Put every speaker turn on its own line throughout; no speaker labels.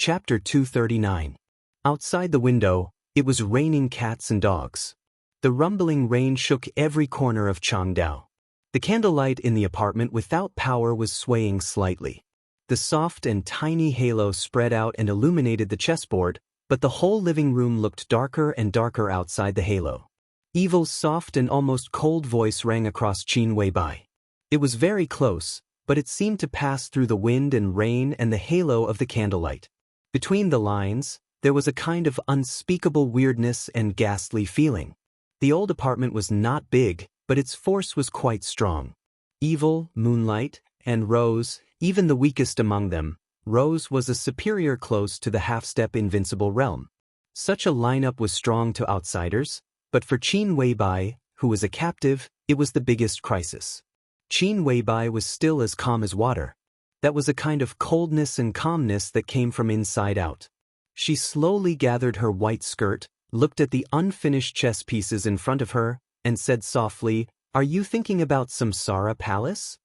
Chapter 239. Outside the window, it was raining cats and dogs. The rumbling rain shook every corner of Changdao. The candlelight in the apartment without power was swaying slightly. The soft and tiny halo spread out and illuminated the chessboard, but the whole living room looked darker and darker outside the halo. Evil's soft and almost cold voice rang across Qin Weibai. It was very close, but it seemed to pass through the wind and rain and the halo of the candlelight. Between the lines, there was a kind of unspeakable weirdness and ghastly feeling. The old apartment was not big, but its force was quite strong. Evil, Moonlight, and Rose, even the weakest among them, Rose was a superior close to the half-step invincible realm. Such a lineup was strong to outsiders, but for Qin Weibai, who was a captive, it was the biggest crisis. Qin Weibai was still as calm as water. That was a kind of coldness and calmness that came from inside out. She slowly gathered her white skirt, looked at the unfinished chess pieces in front of her, and said softly, "Are you thinking about Samsara Palace?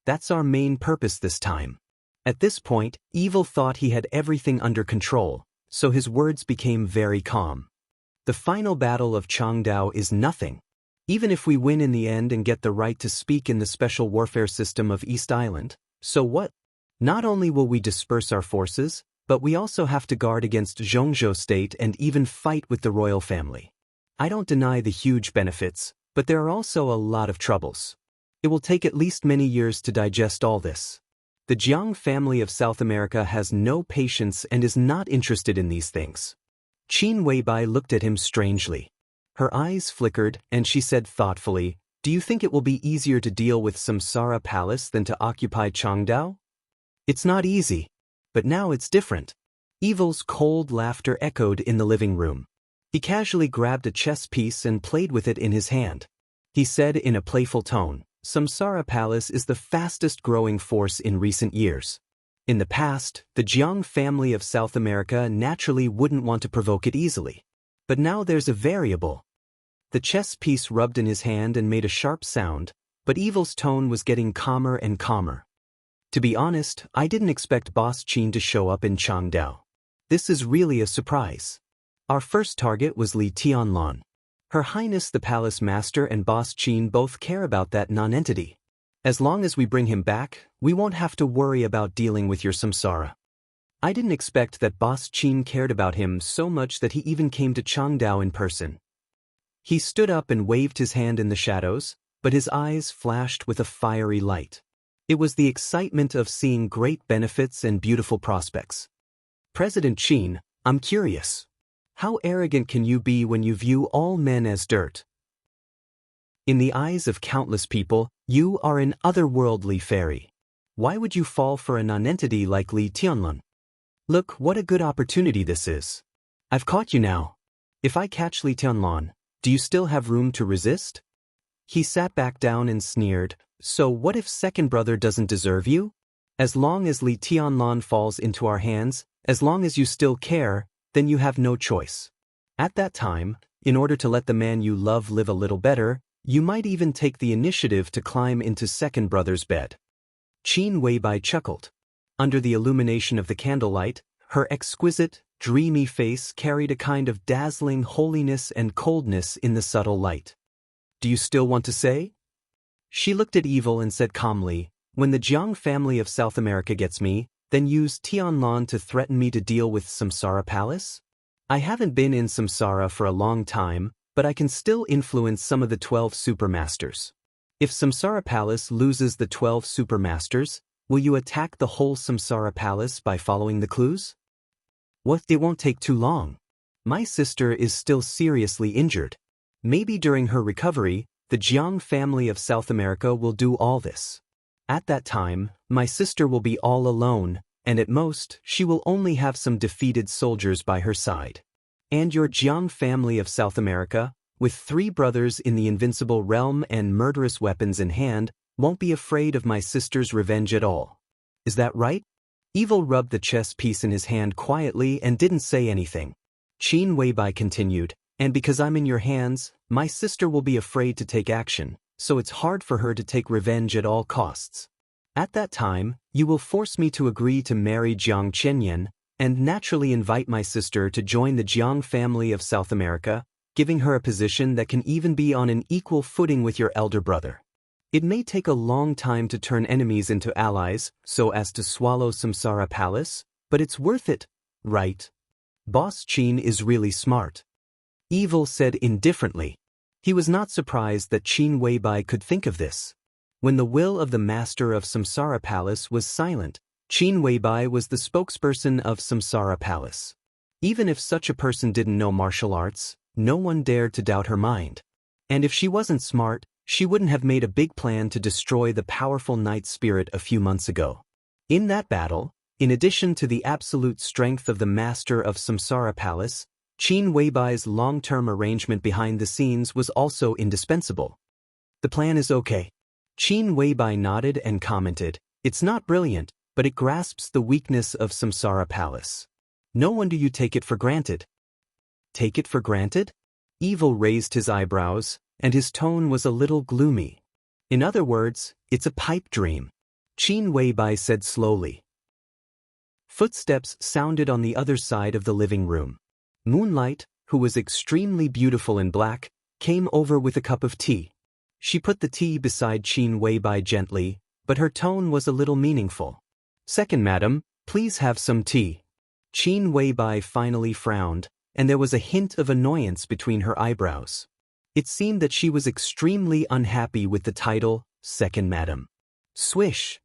That's our main purpose this time." At this point, Evil thought he had everything under control, so his words became very calm. The final battle of Changdao is nothing. Even if we win in the end and get the right to speak in the special warfare system of East Island, so what? Not only will we disperse our forces, but we also have to guard against Zhongzhou state and even fight with the royal family. I don't deny the huge benefits, but there are also a lot of troubles. It will take at least many years to digest all this. The Jiang family of South America has no patience and is not interested in these things. Qin Weibai looked at him strangely. Her eyes flickered, and she said thoughtfully, "Do you think it will be easier to deal with Samsara Palace than to occupy Changdao?" "It's not easy. But now it's different." Evil's cold laughter echoed in the living room. He casually grabbed a chess piece and played with it in his hand. He said in a playful tone, "Samsara Palace is the fastest growing force in recent years. In the past, the Jiang family of South America naturally wouldn't want to provoke it easily. But now there's a variable." The chess piece rubbed in his hand and made a sharp sound, but Evil's tone was getting calmer and calmer. "To be honest, I didn't expect Boss Qin to show up in Changdao. This is really a surprise. Our first target was Li Tianlan. Her Highness the Palace Master and Boss Qin both care about that non-entity. As long as we bring him back, we won't have to worry about dealing with your samsara." I didn't expect that Boss Qin cared about him so much that he even came to Changdao in person. He stood up and waved his hand in the shadows, but his eyes flashed with a fiery light. It was the excitement of seeing great benefits and beautiful prospects. "President Qin, I'm curious. How arrogant can you be when you view all men as dirt? In the eyes of countless people, you are an otherworldly fairy. Why would you fall for a nonentity like Li Tianlan? Look, what a good opportunity this is. I've caught you now. If I catch Li Tianlan, do you still have room to resist?" He sat back down and sneered, "So what if second brother doesn't deserve you? As long as Li Tianlan falls into our hands, as long as you still care, then you have no choice. At that time, in order to let the man you love live a little better, you might even take the initiative to climb into second brother's bed." Qin Weibai chuckled. Under the illumination of the candlelight, her exquisite, dreamy face carried a kind of dazzling holiness and coldness in the subtle light. "Do you still want to say?" She looked at Evil and said calmly, "When the Jiang family of South America gets me, then use Tianlan to threaten me to deal with Samsara Palace? I haven't been in Samsara for a long time, but I can still influence some of the 12 supermasters. If Samsara Palace loses the 12 supermasters, will you attack the whole Samsara Palace by following the clues?" "What? It won't take too long. My sister is still seriously injured. Maybe during her recovery, the Jiang family of South America will do all this. At that time, my sister will be all alone, and at most, she will only have some defeated soldiers by her side. And your Jiang family of South America, with 3 brothers in the invincible realm and murderous weapons in hand, won't be afraid of my sister's revenge at all. Is that right?" Evil rubbed the chess piece in his hand quietly and didn't say anything. Qin Weibai continued, "And because I'm in your hands, my sister will be afraid to take action, so it's hard for her to take revenge at all costs. At that time, you will force me to agree to marry Jiang Chenyan, and naturally invite my sister to join the Jiang family of South America, giving her a position that can even be on an equal footing with your elder brother. It may take a long time to turn enemies into allies so as to swallow Samsara Palace, but it's worth it, right? Boss Qin is really smart. Evil said indifferently. He was not surprised that Qin Weibai could think of this. When the will of the master of Samsara Palace was silent, Qin Weibai was the spokesperson of Samsara Palace. Even if such a person didn't know martial arts, no one dared to doubt her mind. And if she wasn't smart, she wouldn't have made a big plan to destroy the powerful Night Spirit a few months ago. In that battle, in addition to the absolute strength of the master of Samsara Palace, Qin Weibai's long-term arrangement behind the scenes was also indispensable. The plan is okay. Qin Weibai nodded and commented, "It's not brilliant, but it grasps the weakness of Samsara Palace. No wonder you take it for granted." Take it for granted? Evil raised his eyebrows, and his tone was a little gloomy. In other words, it's a pipe dream. Qin Weibai said slowly. Footsteps sounded on the other side of the living room. Moonlight, who was extremely beautiful in black, came over with a cup of tea. She put the tea beside Qin Weibai gently, but her tone was a little meaningful. "Second madam, please have some tea." Qin Weibai finally frowned, and there was a hint of annoyance between her eyebrows. It seemed that she was extremely unhappy with the title, Second Madam. Swish!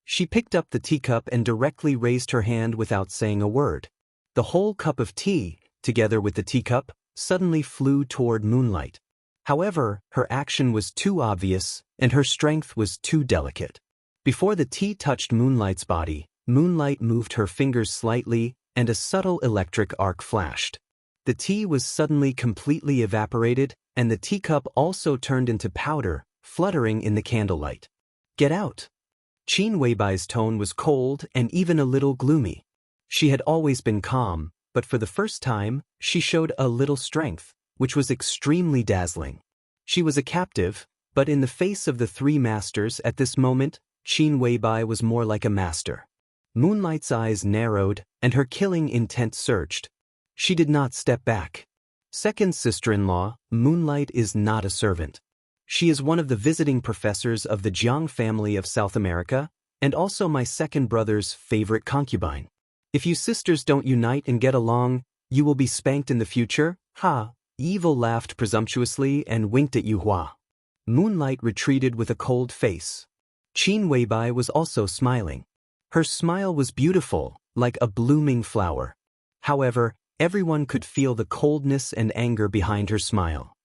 She picked up the teacup and directly raised her hand without saying a word. The whole cup of tea, together with the teacup, suddenly flew toward Moonlight. However, her action was too obvious, and her strength was too delicate. Before the tea touched Moonlight's body, Moonlight moved her fingers slightly, and a subtle electric arc flashed. The tea was suddenly completely evaporated, and the teacup also turned into powder, fluttering in the candlelight. "Get out!" Qin Weibai's tone was cold and even a little gloomy. She had always been calm, but for the first time, she showed a little strength, which was extremely dazzling. She was a captive, but in the face of the three masters at this moment, Qin Weibai was more like a master. Moonlight's eyes narrowed, and her killing intent surged. She did not step back. "Second sister-in-law, Moonlight is not a servant. She is one of the visiting professors of the Jiang family of South America, and also my second brother's favorite concubine. If you sisters don't unite and get along, you will be spanked in the future, ha." Evil laughed presumptuously and winked at Yu Hua. Moonlight retreated with a cold face. Qin Weibai was also smiling. Her smile was beautiful, like a blooming flower. However, everyone could feel the coldness and anger behind her smile.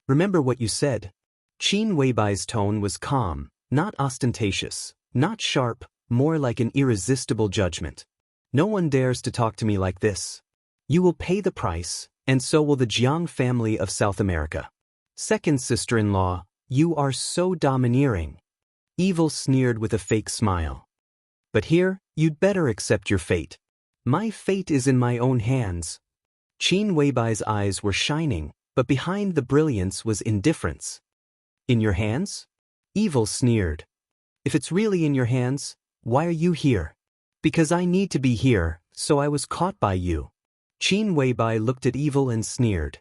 "Remember what you said." Qin Weibai's tone was calm, not ostentatious, not sharp, more like an irresistible judgment. "No one dares to talk to me like this. You will pay the price, and so will the Jiang family of South America. Second sister-in-law, you are so domineering." Evil sneered with a fake smile. "But here, you'd better accept your fate. My fate is in my own hands." Qin Weibai's eyes were shining, but behind the brilliance was indifference. "In your hands?" Evil sneered. "If it's really in your hands, why are you here?" "Because I need to be here, so I was caught by you." Qin Weibai looked at Evil and sneered.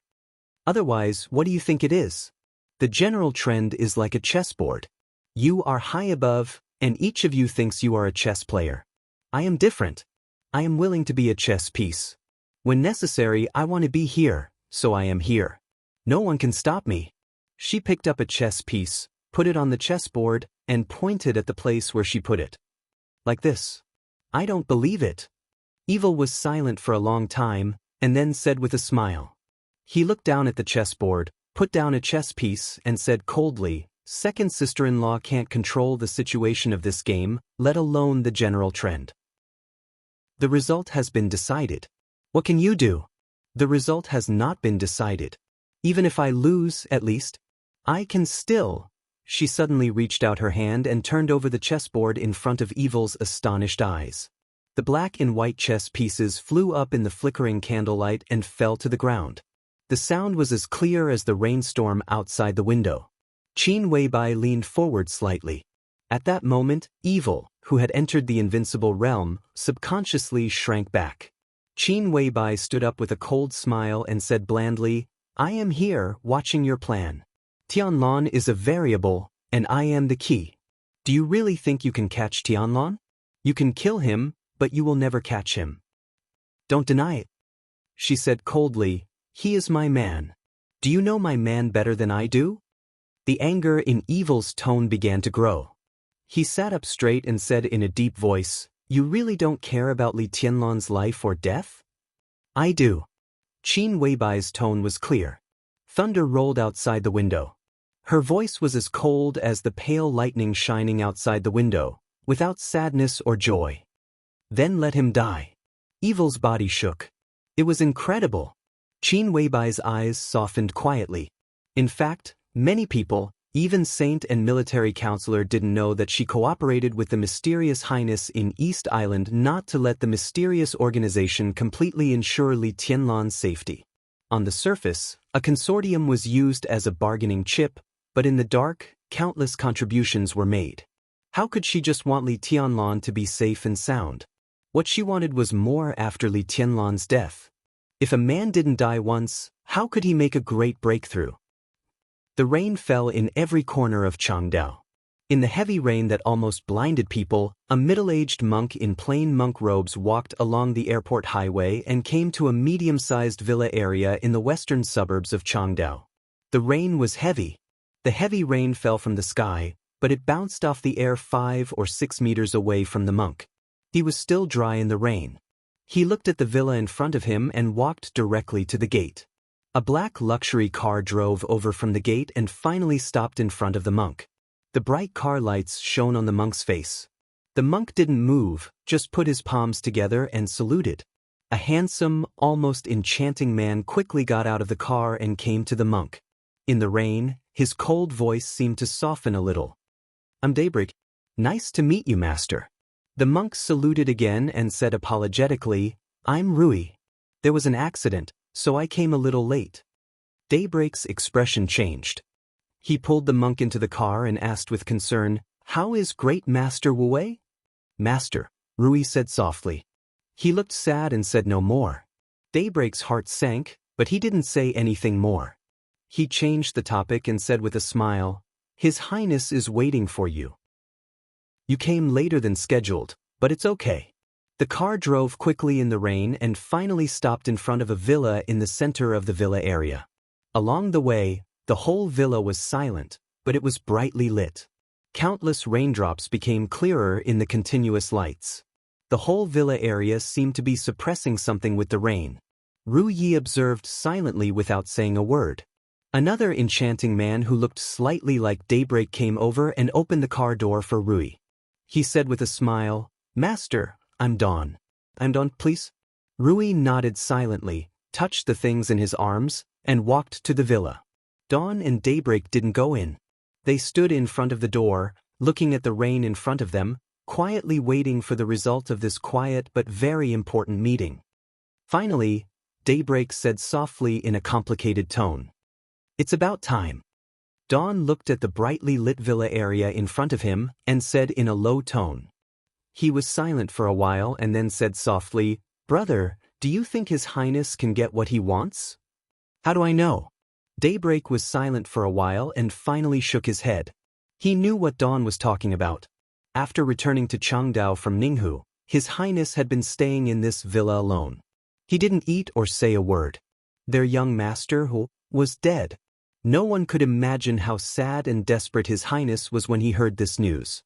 "Otherwise, what do you think it is? The general trend is like a chessboard. You are high above, and each of you thinks you are a chess player. I am different. I am willing to be a chess piece. When necessary, I want to be here, so I am here. No one can stop me." She picked up a chess piece, put it on the chessboard, and pointed at the place where she put it. "Like this." "I don't believe it." Evil was silent for a long time, and then said with a smile. He looked down at the chessboard, put down a chess piece, and said coldly, "Second sister-in-law can't control the situation of this game, let alone the general trend. The result has been decided. What can you do?" "The result has not been decided. Even if I lose, at least, I can still." She suddenly reached out her hand and turned over the chessboard in front of Evil's astonished eyes. The black and white chess pieces flew up in the flickering candlelight and fell to the ground. The sound was as clear as the rainstorm outside the window. Qin Weibai leaned forward slightly. At that moment, Evil, who had entered the invincible realm, subconsciously shrank back. Qin Weibai stood up with a cold smile and said blandly, I am here, watching your plan. Tianlan is a variable, and I am the key. Do you really think you can catch Tianlan? You can kill him, but you will never catch him. Don't deny it. She said coldly, he is my man. Do you know my man better than I do? The anger in Evil's tone began to grow. He sat up straight and said in a deep voice, you really don't care about Li Tianlan's life or death? I do. Qin Weibai's tone was clear. Thunder rolled outside the window. Her voice was as cold as the pale lightning shining outside the window, without sadness or joy. Then let him die. Evil's body shook. It was incredible. Qin Weibai's eyes softened quietly. In fact, many people, even saint and military counselor, didn't know that she cooperated with the mysterious highness in East Island not to let the mysterious organization completely ensure Li Tianlan's safety. On the surface, a consortium was used as a bargaining chip, but in the dark, countless contributions were made. How could she just want Li Tianlan to be safe and sound? What she wanted was more after Li Tianlan's death. If a man didn't die once, how could he make a great breakthrough? The rain fell in every corner of Changdao. In the heavy rain that almost blinded people, a middle-aged monk in plain monk robes walked along the airport highway and came to a medium-sized villa area in the western suburbs of Changdao. The rain was heavy. The heavy rain fell from the sky, but it bounced off the air 5 or 6 meters away from the monk. He was still dry in the rain. He looked at the villa in front of him and walked directly to the gate. A black luxury car drove over from the gate and finally stopped in front of the monk. The bright car lights shone on the monk's face. The monk didn't move, just put his palms together and saluted. A handsome, almost enchanting man quickly got out of the car and came to the monk. In the rain, his cold voice seemed to soften a little. I'm Daybreak. Nice to meet you, master. The monk saluted again and said apologetically, I'm Rui. There was an accident, so I came a little late. Daybreak's expression changed. He pulled the monk into the car and asked with concern, How is Great Master Wu Wei? Master, Rui said softly. He looked sad and said no more. Daybreak's heart sank, but he didn't say anything more. He changed the topic and said with a smile, His Highness is waiting for you. You came later than scheduled, but it's okay. The car drove quickly in the rain and finally stopped in front of a villa in the center of the villa area. Along the way, the whole villa was silent, but it was brightly lit. Countless raindrops became clearer in the continuous lights. The whole villa area seemed to be suppressing something with the rain. Ru Yi observed silently without saying a word. Another enchanting man who looked slightly like Daybreak came over and opened the car door for Rui. He said with a smile, Master, I'm Dawn. I'm Dawn, please? Rui nodded silently, touched the things in his arms, and walked to the villa. Dawn and Daybreak didn't go in. They stood in front of the door, looking at the rain in front of them, quietly waiting for the result of this quiet but very important meeting. Finally, Daybreak said softly in a complicated tone, It's about time. Dawn looked at the brightly lit villa area in front of him and said in a low tone. He was silent for a while and then said softly, Brother, do you think His Highness can get what he wants? How do I know? Daybreak was silent for a while and finally shook his head. He knew what Dawn was talking about. After returning to Changdao from Ninghu, His Highness had been staying in this villa alone. He didn't eat or say a word. Their young master, who was dead. No one could imagine how sad and desperate His Highness was when he heard this news.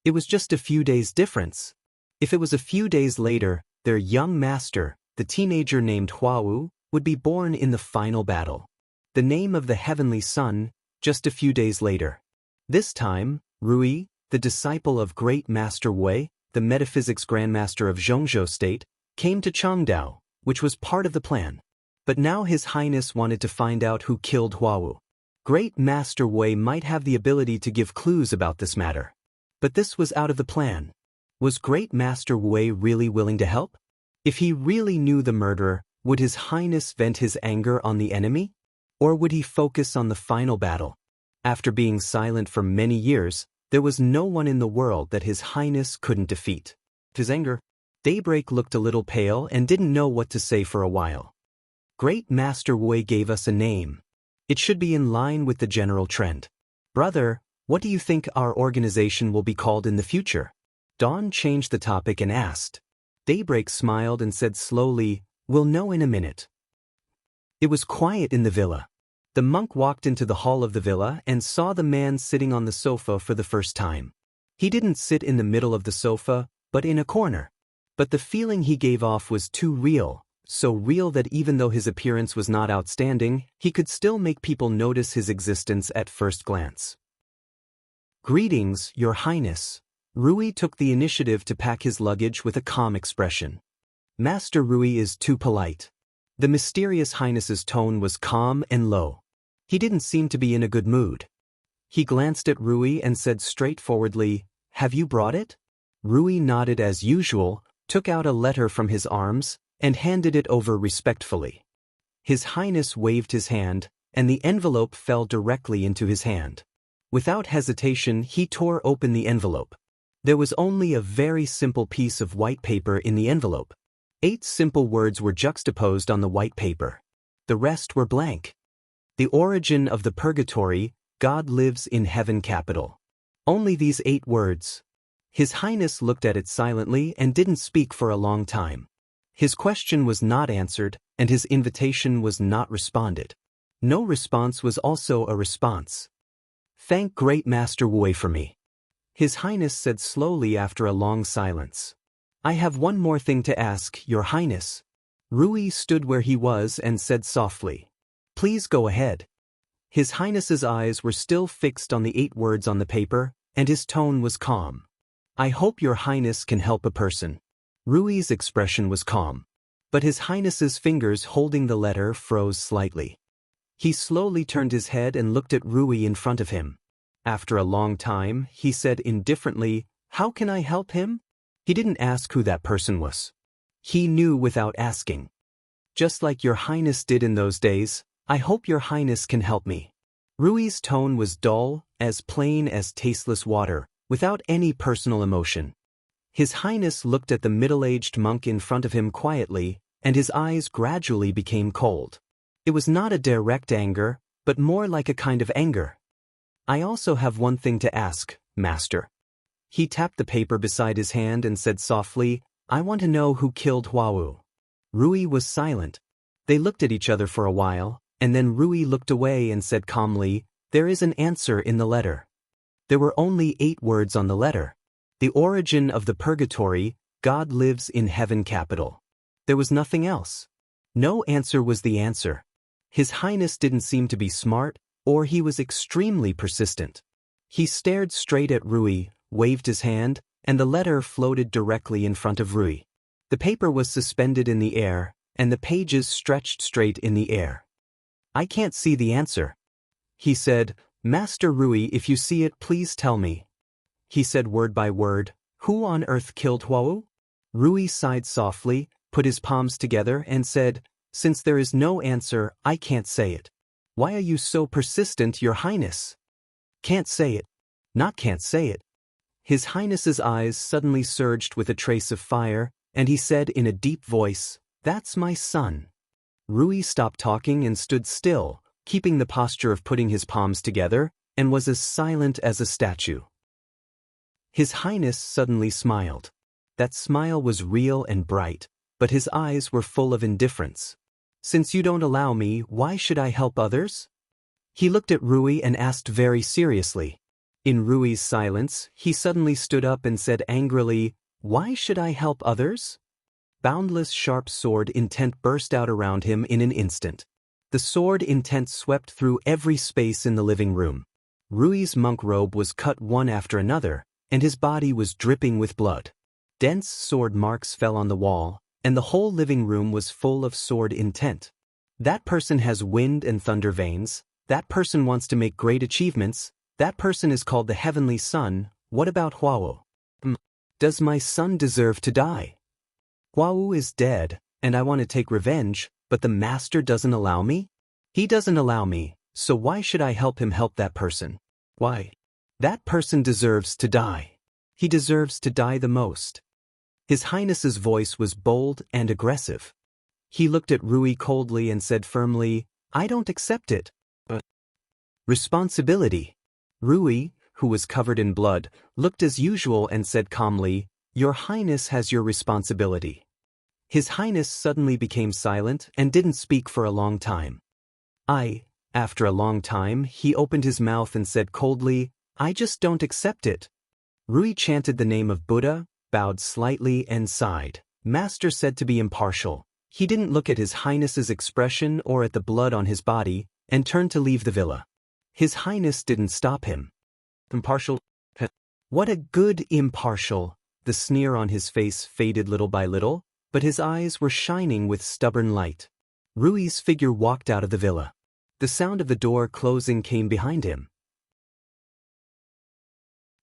It was just a few days' difference. If it was a few days later, their young master, the teenager named Huawu, would be born in the final battle. The name of the heavenly son, just a few days later. This time, Rui, the disciple of Great Master Wei, the metaphysics grandmaster of Zhongzhou State, came to Changdao, which was part of the plan. But now His Highness wanted to find out who killed Huawu. Great Master Wei might have the ability to give clues about this matter. But this was out of the plan. Was Great Master Wei really willing to help? If he really knew the murderer, would His Highness vent his anger on the enemy? Or would he focus on the final battle? After being silent for many years, there was no one in the world that His Highness couldn't defeat. His anger. Daybreak looked a little pale and didn't know what to say for a while. Great Master Wei gave us a name. It should be in line with the general trend. Brother, what do you think our organization will be called in the future? Dawn changed the topic and asked. Daybreak smiled and said slowly, we'll know in a minute. It was quiet in the villa. The monk walked into the hall of the villa and saw the man sitting on the sofa for the first time. He didn't sit in the middle of the sofa, but in a corner. But the feeling he gave off was too real, so real that even though his appearance was not outstanding, he could still make people notice his existence at first glance. Greetings, Your Highness. Rui took the initiative to pack his luggage with a calm expression. Master Rui is too polite. The mysterious Highness's tone was calm and low. He didn't seem to be in a good mood. He glanced at Rui and said straightforwardly, have you brought it? Rui nodded as usual, took out a letter from his arms, and handed it over respectfully. His Highness waved his hand, and the envelope fell directly into his hand. Without hesitation, he tore open the envelope. There was only a very simple piece of white paper in the envelope. 8 simple words were juxtaposed on the white paper. The rest were blank. The origin of the purgatory, God lives in heaven capital. Only these 8 words. His Highness looked at it silently and didn't speak for a long time. His question was not answered, and his invitation was not responded. No response was also a response. Thank Great Master Wei for me. His Highness said slowly after a long silence. I have one more thing to ask, Your Highness. Rui stood where he was and said softly. Please go ahead. His Highness's eyes were still fixed on the 8 words on the paper, and his tone was calm. I hope Your Highness can help a person. Rui's expression was calm. But His Highness's fingers holding the letter froze slightly. He slowly turned his head and looked at Rui in front of him. After a long time, he said indifferently, how can I help him? He didn't ask who that person was. He knew without asking. Just like Your Highness did in those days, I hope Your Highness can help me. Rui's tone was dull, as plain as tasteless water, without any personal emotion. His Highness looked at the middle-aged monk in front of him quietly, and his eyes gradually became cold. It was not a direct anger, but more like a kind of anger. I also have one thing to ask, Master. He tapped the paper beside his hand and said softly, I want to know who killed Huawu. Rui was silent. They looked at each other for a while, and then Rui looked away and said calmly, there is an answer in the letter. There were only 8 words on the letter. The origin of the purgatory, God lives in heaven capital. There was nothing else. No answer was the answer. His Highness didn't seem to be smart, or he was extremely persistent. He stared straight at Rui, waved his hand, and the letter floated directly in front of Rui. The paper was suspended in the air, and the pages stretched straight in the air. I can't see the answer. He said, Master Rui, if you see it, please tell me. He said word by word, who on earth killed Huawu? Rui sighed softly, put his palms together and said, since there is no answer, I can't say it. Why are you so persistent, Your Highness? Can't say it. Not can't say it. His Highness's eyes suddenly surged with a trace of fire, and he said in a deep voice, that's my son. Rui stopped talking and stood still, keeping the posture of putting his palms together, and was as silent as a statue. His Highness suddenly smiled. That smile was real and bright, but his eyes were full of indifference. Since you don't allow me, why should I help others? He looked at Rui and asked very seriously. In Rui's silence, he suddenly stood up and said angrily, why should I help others? Boundless sharp sword intent burst out around him in an instant. The sword intent swept through every space in the living room. Rui's monk robe was cut one after another, and his body was dripping with blood. Dense sword marks fell on the wall, and the whole living room was full of sword intent. That person has wind and thunder veins, that person wants to make great achievements, that person is called the Heavenly Son. What about Huawu? Does my son deserve to die? Huawu is dead, and I want to take revenge, but the Master doesn't allow me? He doesn't allow me, so why should I help him help that person? Why? That person deserves to die. He deserves to die the most. His Highness's voice was bold and aggressive. He looked at Rui coldly and said firmly, "I don't accept it." Responsibility. Rui, who was covered in blood, looked as usual and said calmly, "Your Highness has your responsibility." His Highness suddenly became silent and didn't speak for a long time. After a long time, he opened his mouth and said coldly, "I just don't accept it." Rui chanted the name of Buddha, bowed slightly and sighed. Master said to be impartial. He didn't look at His Highness's expression or at the blood on his body, and turned to leave the villa. His Highness didn't stop him. Impartial? What a good impartial! The sneer on his face faded little by little, but his eyes were shining with stubborn light. Rui's figure walked out of the villa. The sound of the door closing came behind him.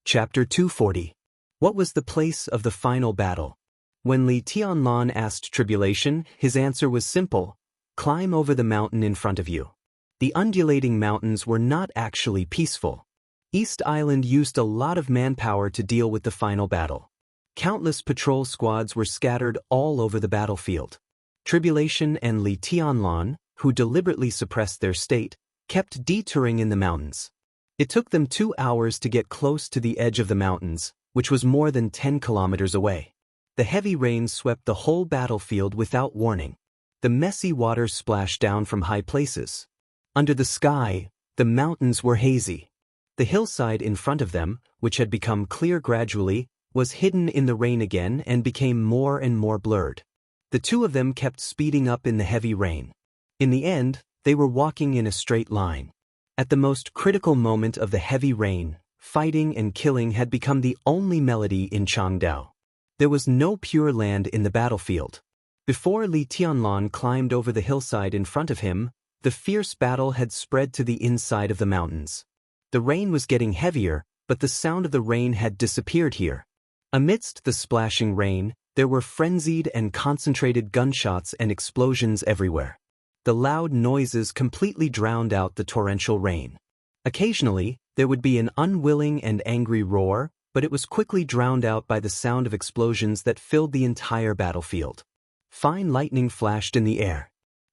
Chapter 240. What was the place of the final battle? When Li Tianlan asked Tribulation, his answer was simple: climb over the mountain in front of you. The undulating mountains were not actually peaceful. East Island used a lot of manpower to deal with the final battle. Countless patrol squads were scattered all over the battlefield. Tribulation and Li Tianlan, who deliberately suppressed their state, kept detouring in the mountains. It took them 2 hours to get close to the edge of the mountains, which was more than 10 kilometers away. The heavy rain swept the whole battlefield without warning. The messy water splashed down from high places. Under the sky, the mountains were hazy. The hillside in front of them, which had become clear gradually, was hidden in the rain again and became more and more blurred. The two of them kept speeding up in the heavy rain. In the end, they were walking in a straight line. At the most critical moment of the heavy rain, fighting and killing had become the only melody in Changdao. There was no pure land in the battlefield. Before Li Tianlan climbed over the hillside in front of him, the fierce battle had spread to the inside of the mountains. The rain was getting heavier, but the sound of the rain had disappeared here. Amidst the splashing rain, there were frenzied and concentrated gunshots and explosions everywhere. The loud noises completely drowned out the torrential rain. Occasionally, there would be an unwilling and angry roar, but it was quickly drowned out by the sound of explosions that filled the entire battlefield. Fine lightning flashed in the air.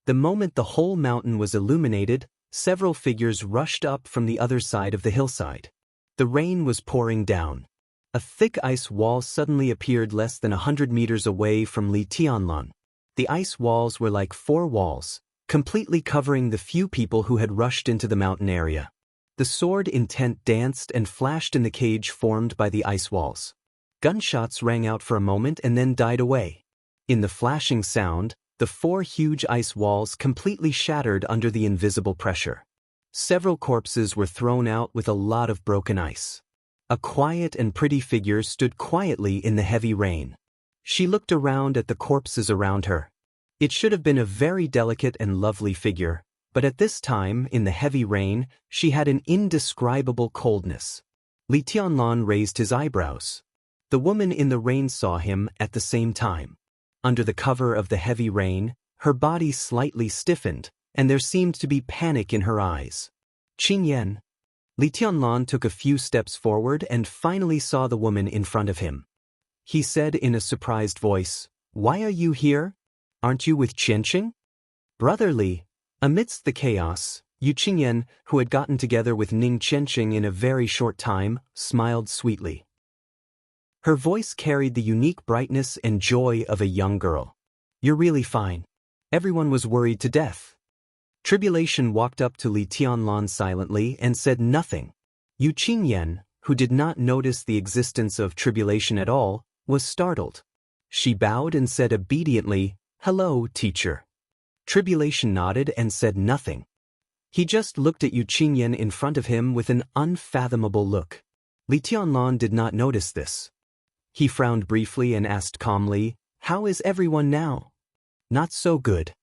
The moment the whole mountain was illuminated, several figures rushed up from the other side of the hillside. The rain was pouring down. A thick ice wall suddenly appeared less than 100 meters away from Li Tianlan. The ice walls were like 4 walls, completely covering the few people who had rushed into the mountain area. The sword intent danced and flashed in the cage formed by the ice walls. Gunshots rang out for a moment and then died away. In the flashing sound, the 4 huge ice walls completely shattered under the invisible pressure. Several corpses were thrown out with a lot of broken ice. A quiet and pretty figure stood quietly in the heavy rain. She looked around at the corpses around her. It should have been a very delicate and lovely figure, but at this time, in the heavy rain, she had an indescribable coldness. Li Tianlan raised his eyebrows. The woman in the rain saw him at the same time. Under the cover of the heavy rain, her body slightly stiffened, and there seemed to be panic in her eyes. "Qingyan." Li Tianlan took a few steps forward and finally saw the woman in front of him. He said in a surprised voice, "Why are you here? Aren't you with Qianqing?" Brotherly. Amidst the chaos, Yu Qingyan, who had gotten together with Ning Qianqing in a very short time, smiled sweetly. Her voice carried the unique brightness and joy of a young girl. "You're really fine." Everyone was worried to death. Tribulation walked up to Li Tianlan silently and said nothing. Yu Qingyan, who did not notice the existence of Tribulation at all, was startled. She bowed and said obediently, "Hello, teacher." Tribulation nodded and said nothing. He just looked at Yu Qingyan in front of him with an unfathomable look. Li Tianlan did not notice this. He frowned briefly and asked calmly, "How is everyone now?" "Not so good."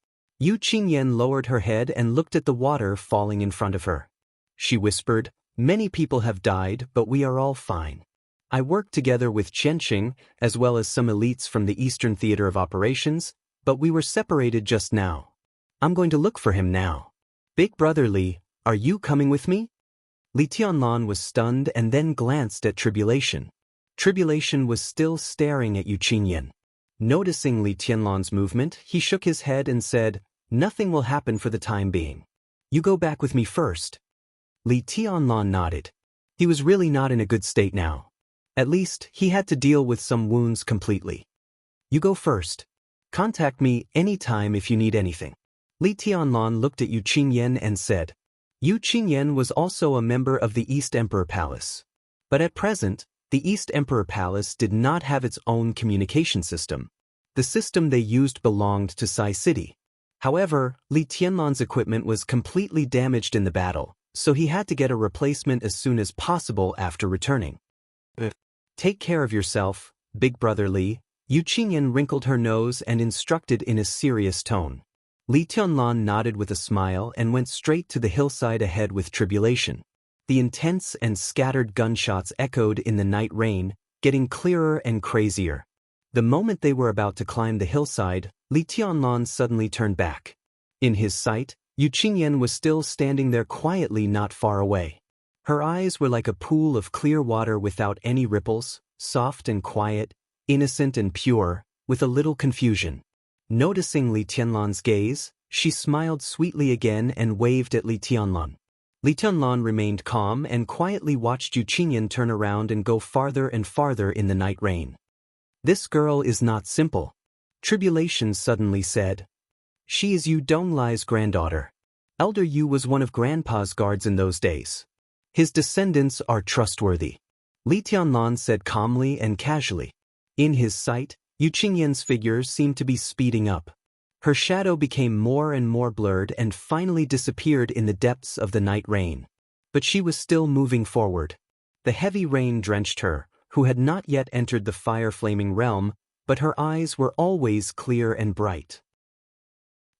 Yu Qingyan lowered her head and looked at the water falling in front of her. She whispered, "Many people have died, but we are all fine. I worked together with Qianqing, as well as some elites from the Eastern Theater of Operations, but we were separated just now. I'm going to look for him now. Big brother Li, are you coming with me?" Li Tianlan was stunned and then glanced at Tribulation. Tribulation was still staring at Yu Qingyan. Noticing Li Tianlan's movement, he shook his head and said, "Nothing will happen for the time being. You go back with me first." Li Tianlan nodded. He was really not in a good state now. At least, he had to deal with some wounds completely. "You go first. Contact me anytime if you need anything." Li Tianlan looked at Yu Qingyan and said. Yu Qingyan was also a member of the East Emperor Palace. But at present, the East Emperor Palace did not have its own communication system. The system they used belonged to Sai City. However, Li Tianlan's equipment was completely damaged in the battle, so he had to get a replacement as soon as possible after returning. "Take care of yourself, big brother Li," Yu Qingyan wrinkled her nose and instructed in a serious tone. Li Tianlan nodded with a smile and went straight to the hillside ahead with tribulation. The intense and scattered gunshots echoed in the night rain, getting clearer and crazier. The moment they were about to climb the hillside, Li Tianlan suddenly turned back. In his sight, Yu Qingyan was still standing there quietly not far away. Her eyes were like a pool of clear water without any ripples, soft and quiet, innocent and pure, with a little confusion. Noticing Li Tianlan's gaze, she smiled sweetly again and waved at Li Tianlan. Li Tianlan remained calm and quietly watched Yu Qingyan turn around and go farther and farther in the night rain. "This girl is not simple," Tribulation suddenly said. "She is Yu Donglai's granddaughter. Elder Yu was one of Grandpa's guards in those days. His descendants are trustworthy," Li Tianlan said calmly and casually. In his sight, Yu Qingyan's figure seemed to be speeding up. Her shadow became more and more blurred and finally disappeared in the depths of the night rain. But she was still moving forward. The heavy rain drenched her, who had not yet entered the fire-flaming realm, but her eyes were always clear and bright.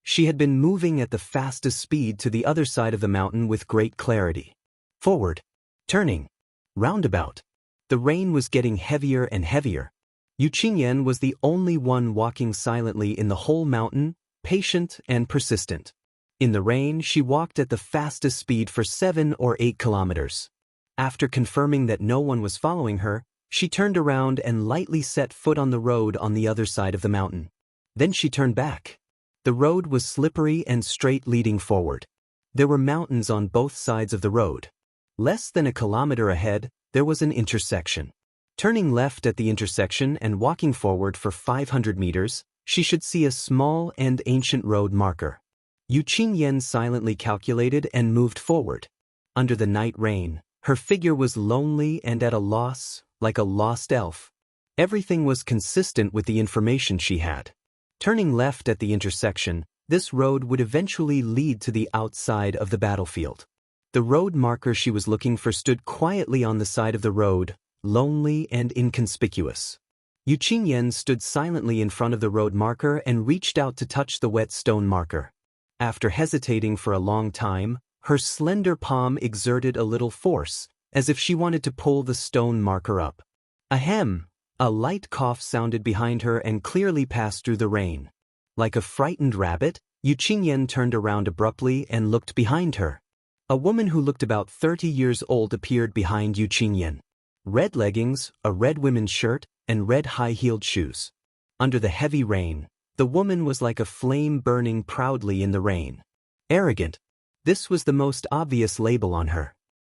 She had been moving at the fastest speed to the other side of the mountain with great clarity. Forward. Turning. Roundabout. The rain was getting heavier and heavier. Yu Qingyan was the only one walking silently in the whole mountain, patient and persistent. In the rain, she walked at the fastest speed for 7 or 8 kilometers. After confirming that no one was following her, she turned around and lightly set foot on the road on the other side of the mountain. Then she turned back. The road was slippery and straight leading forward. There were mountains on both sides of the road. Less than a kilometer ahead, there was an intersection. Turning left at the intersection and walking forward for 500 meters, she should see a small and ancient road marker. Yu Qingyan silently calculated and moved forward. Under the night rain, her figure was lonely and at a loss, like a lost elf. Everything was consistent with the information she had. Turning left at the intersection, this road would eventually lead to the outside of the battlefield. The road marker she was looking for stood quietly on the side of the road, lonely and inconspicuous. Yu Qingyan stood silently in front of the road marker and reached out to touch the wet stone marker. After hesitating for a long time, her slender palm exerted a little force, as if she wanted to pull the stone marker up. Ahem! A light cough sounded behind her and clearly passed through the rain. Like a frightened rabbit, Yu Qingyan turned around abruptly and looked behind her. A woman who looked about 30 years old appeared behind Yu Qingyan. Red leggings, a red women's shirt, and red high-heeled shoes. Under the heavy rain, the woman was like a flame burning proudly in the rain. Arrogant. This was the most obvious label on her.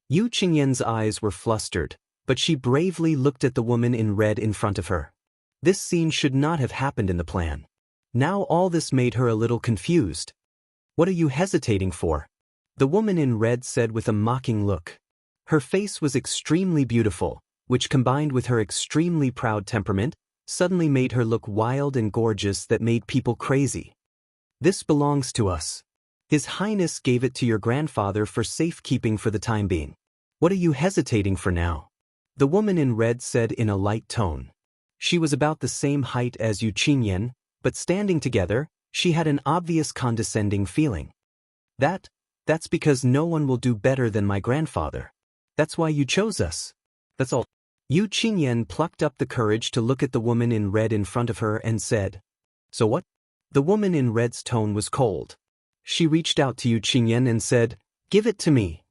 Yu Qingyan's eyes were flustered, but she bravely looked at the woman in red in front of her. This scene should not have happened in the plan. Now all this made her a little confused. "What are you hesitating for?" the woman in red said with a mocking look. Her face was extremely beautiful, which combined with her extremely proud temperament, suddenly made her look wild and gorgeous that made people crazy. "This belongs to us. His Highness gave it to your grandfather for safekeeping for the time being. What are you hesitating for now?" the woman in red said in a light tone. She was about the same height as Yu Qingyan, but standing together, she had an obvious condescending feeling. That's because no one will do better than my grandfather. That's why you chose us. That's all." Yu Qingyan plucked up the courage to look at the woman in red in front of her and said, "So what?" The woman in red's tone was cold. She reached out to Yu Qingyan and said, "Give it to me."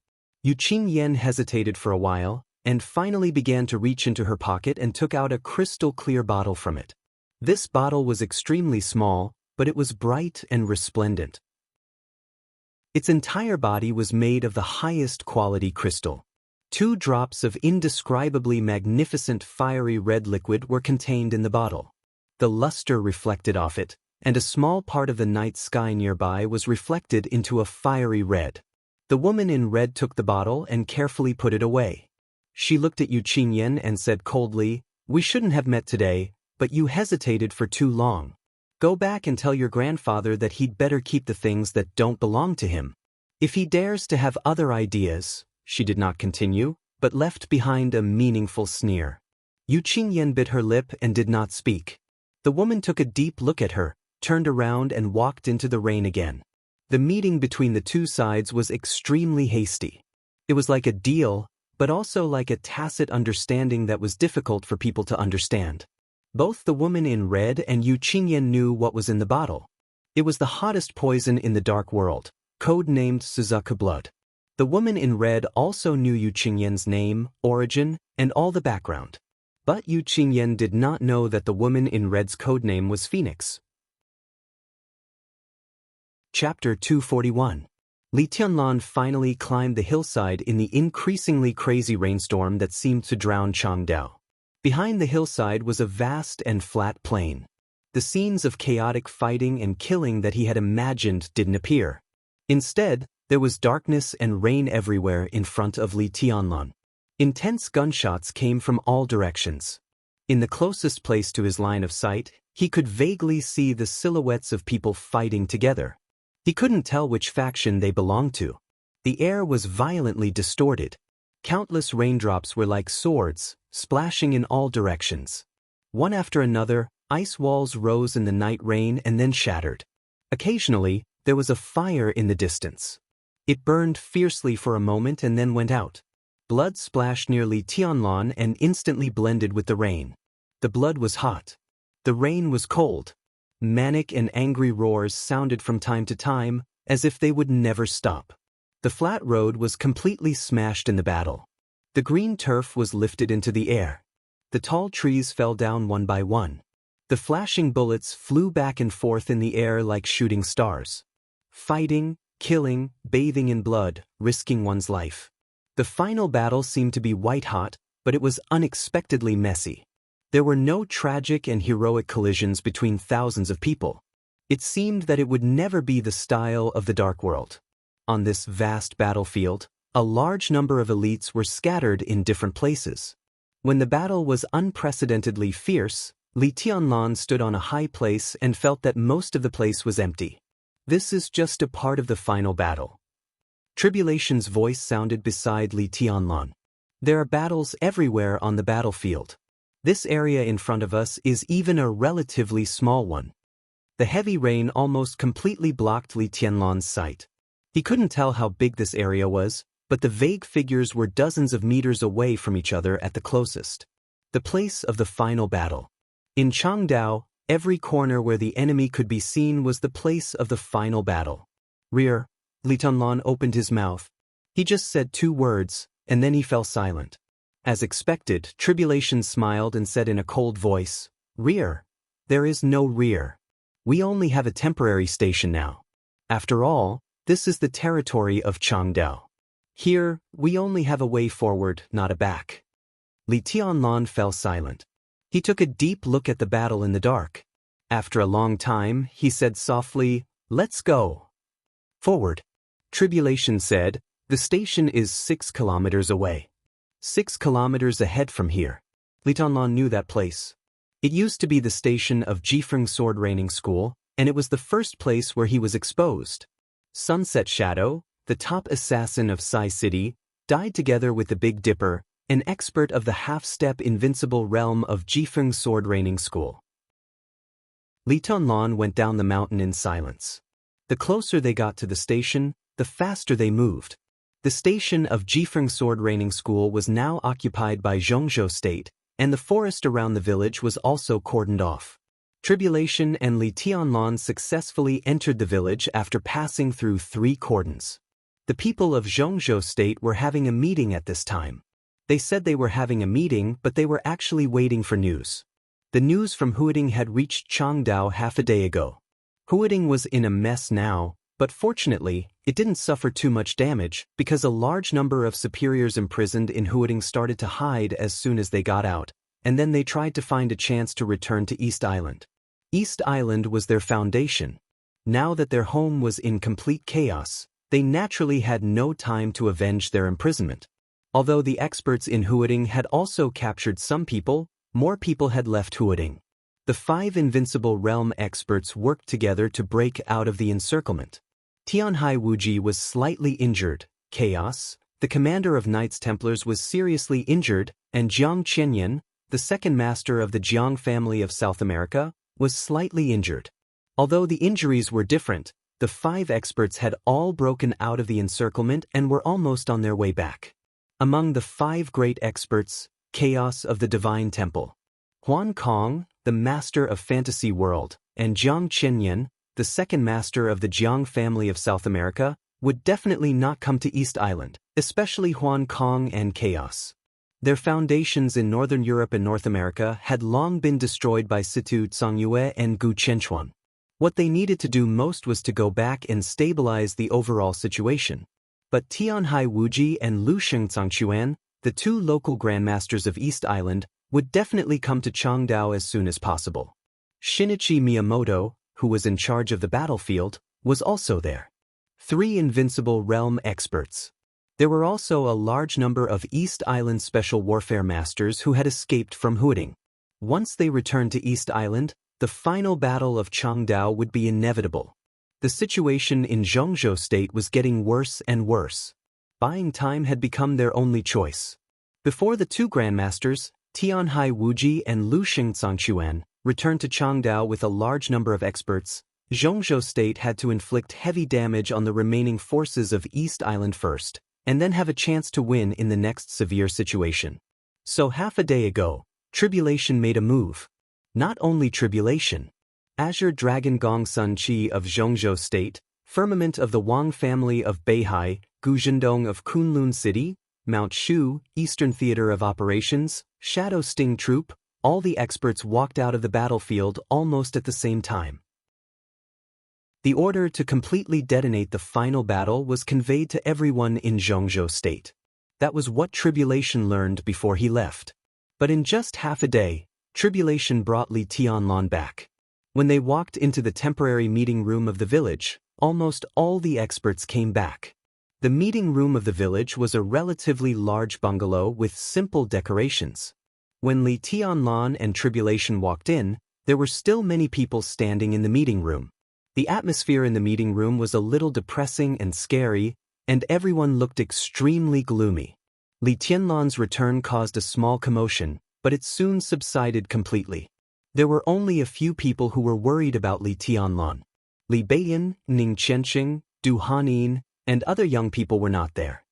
Yu Qingyan hesitated for a while, and finally began to reach into her pocket and took out a crystal-clear bottle from it. This bottle was extremely small, but it was bright and resplendent. Its entire body was made of the highest quality crystal. 2 drops of indescribably magnificent fiery red liquid were contained in the bottle. The luster reflected off it, and a small part of the night sky nearby was reflected into a fiery red. The woman in red took the bottle and carefully put it away. She looked at Yu Qingyan and said coldly, "We shouldn't have met today, but you hesitated for too long. Go back and tell your grandfather that he'd better keep the things that don't belong to him. If he dares to have other ideas," she did not continue, but left behind a meaningful sneer. Yu Qingyan bit her lip and did not speak. The woman took a deep look at her, turned around and walked into the rain again. The meeting between the 2 sides was extremely hasty. It was like a deal, but also like a tacit understanding that was difficult for people to understand. Both the woman in red and Yu Qingyan knew what was in the bottle. It was the hottest poison in the dark world, code-named Suzuka blood. The woman in red also knew Yu Qingyan's name, origin, and all the background. But Yu Qingyan did not know that the woman in red's codename was Phoenix. Chapter 241. Li Tianlan finally climbed the hillside in the increasingly crazy rainstorm that seemed to drown Changdao. Behind the hillside was a vast and flat plain. The scenes of chaotic fighting and killing that he had imagined didn't appear. Instead, there was darkness and rain everywhere in front of Li Tianlan. Intense gunshots came from all directions. In the closest place to his line of sight, he could vaguely see the silhouettes of people fighting together. He couldn't tell which faction they belonged to. The air was violently distorted. Countless raindrops were like swords, splashing in all directions. One after another, ice walls rose in the night rain and then shattered. Occasionally, there was a fire in the distance. It burned fiercely for a moment and then went out. Blood splashed near Li Tianlan and instantly blended with the rain. The blood was hot. The rain was cold. Manic and angry roars sounded from time to time, as if they would never stop. The flat road was completely smashed in the battle. The green turf was lifted into the air. The tall trees fell down one by one. The flashing bullets flew back and forth in the air like shooting stars. Fighting, killing, bathing in blood, risking one's life. The final battle seemed to be white-hot, but it was unexpectedly messy. There were no tragic and heroic collisions between thousands of people. It seemed that it would never be the style of the Dark World. On this vast battlefield, a large number of elites were scattered in different places. When the battle was unprecedentedly fierce, Li Tianlan stood on a high place and felt that most of the place was empty. This is just a part of the final battle. Tribulation's voice sounded beside Li Tianlan. There are battles everywhere on the battlefield. This area in front of us is even a relatively small one. The heavy rain almost completely blocked Li Tianlan's sight. He couldn't tell how big this area was, but the vague figures were dozens of meters away from each other at the closest. The place of the final battle. In Changdao, every corner where the enemy could be seen was the place of the final battle. Rear, Li Tianlan opened his mouth. He just said 2 words, and then he fell silent. As expected, Tribulation smiled and said in a cold voice, "Rear? There is no rear. We only have a temporary station now. After all, this is the territory of Changdao. Here, we only have a way forward, not a back." Li Tianlan fell silent. He took a deep look at the battle in the dark. After a long time, he said softly, "Let's go." "Forward." Tribulation said, "The station is 6 kilometers away. 6 kilometers ahead from here." Li Tianlan knew that place. It used to be the station of Jifeng Sword Training School, and it was the first place where he was exposed. Sunset Shadow, the top assassin of Sai City, died together with the Big Dipper, an expert of the half-step invincible realm of Jifeng Sword Training School. Li Tianlan went down the mountain in silence. The closer they got to the station, the faster they moved. The station of Jifeng Sword Training School was now occupied by Zhongzhou State, and the forest around the village was also cordoned off. Tribulation and Li Tianlan successfully entered the village after passing through 3 cordons. The people of Zhongzhou State were having a meeting at this time. They said they were having a meeting, but they were actually waiting for news. The news from Huading had reached Changdao half a day ago. Huading was in a mess now, but fortunately, it didn't suffer too much damage because a large number of superiors imprisoned in Huading started to hide as soon as they got out, and then they tried to find a chance to return to East Island. East Island was their foundation. Now that their home was in complete chaos, they naturally had no time to avenge their imprisonment. Although the experts in Huading had also captured some people, more people had left Huading. The 5 Invincible Realm experts worked together to break out of the encirclement. Tianhai Wuji was slightly injured, Chaos, the commander of Knights Templars, was seriously injured, and Jiang Qianyan, the second master of the Jiang family of South America, was slightly injured. Although the injuries were different, the 5 experts had all broken out of the encirclement and were almost on their way back. Among the 5 great experts, Chaos of the Divine Temple, Huan Kong, the master of Fantasy World, and Jiang Qianyan, the second master of the Jiang family of South America, would definitely not come to East Island, especially Huan Kong and Chaos. Their foundations in Northern Europe and North America had long been destroyed by Situ Zhongyue and Gu Chenchuan. What they needed to do most was to go back and stabilize the overall situation. But Tianhai Wuji and Lu Shengzangquan, the 2 local grandmasters of East Island, would definitely come to Changdao as soon as possible. Shinichi Miyamoto, who was in charge of the battlefield, was also there. 3 Invincible Realm experts. There were also a large number of East Island special warfare masters who had escaped from Huading. Once they returned to East Island, the final battle of Changdao would be inevitable. The situation in Zhongzhou State was getting worse and worse. Buying time had become their only choice. Before the 2 grandmasters, Tianhai Wuji and Lu Shengzangquan, returned to Changdao with a large number of experts, Zhongzhou State had to inflict heavy damage on the remaining forces of East Island first, and then have a chance to win in the next severe situation. So half a day ago, Tribulation made a move. Not only Tribulation. Azure Dragon Gong Sun Qi of Zhongzhou State, Firmament of the Wang family of Beihai, Gu Zhendong of Kunlun City, Mount Shu, Eastern Theater of Operations, Shadow Sting Troop, all the experts walked out of the battlefield almost at the same time. The order to completely detonate the final battle was conveyed to everyone in Zhongzhou State. That was what Tribulation learned before he left. But in just half a day, Tribulation brought Li Tianlan back. When they walked into the temporary meeting room of the village, almost all the experts came back. The meeting room of the village was a relatively large bungalow with simple decorations. When Li Tianlan and Tribulation walked in, there were still many people standing in the meeting room. The atmosphere in the meeting room was a little depressing and scary, and everyone looked extremely gloomy. Li Tianlan's return caused a small commotion, but it soon subsided completely. There were only a few people who were worried about Li Tianlan. Li Beiyan, Ning Chenxing, Du Hanin, and other young people were not there.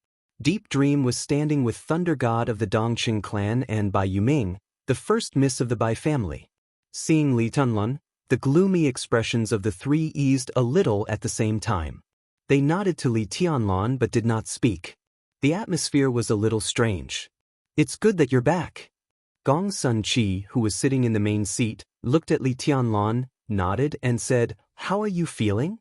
Deep Dream was standing with Thunder God of the Dongqing clan and Bai Yuming, the first miss of the Bai family. Seeing Li Tianlan, the gloomy expressions of the 3 eased a little at the same time. They nodded to Li Tianlan but did not speak. The atmosphere was a little strange. "It's good that you're back." Gong Sun Qi, who was sitting in the main seat, looked at Li Tianlan, nodded, and said, "How are you feeling?"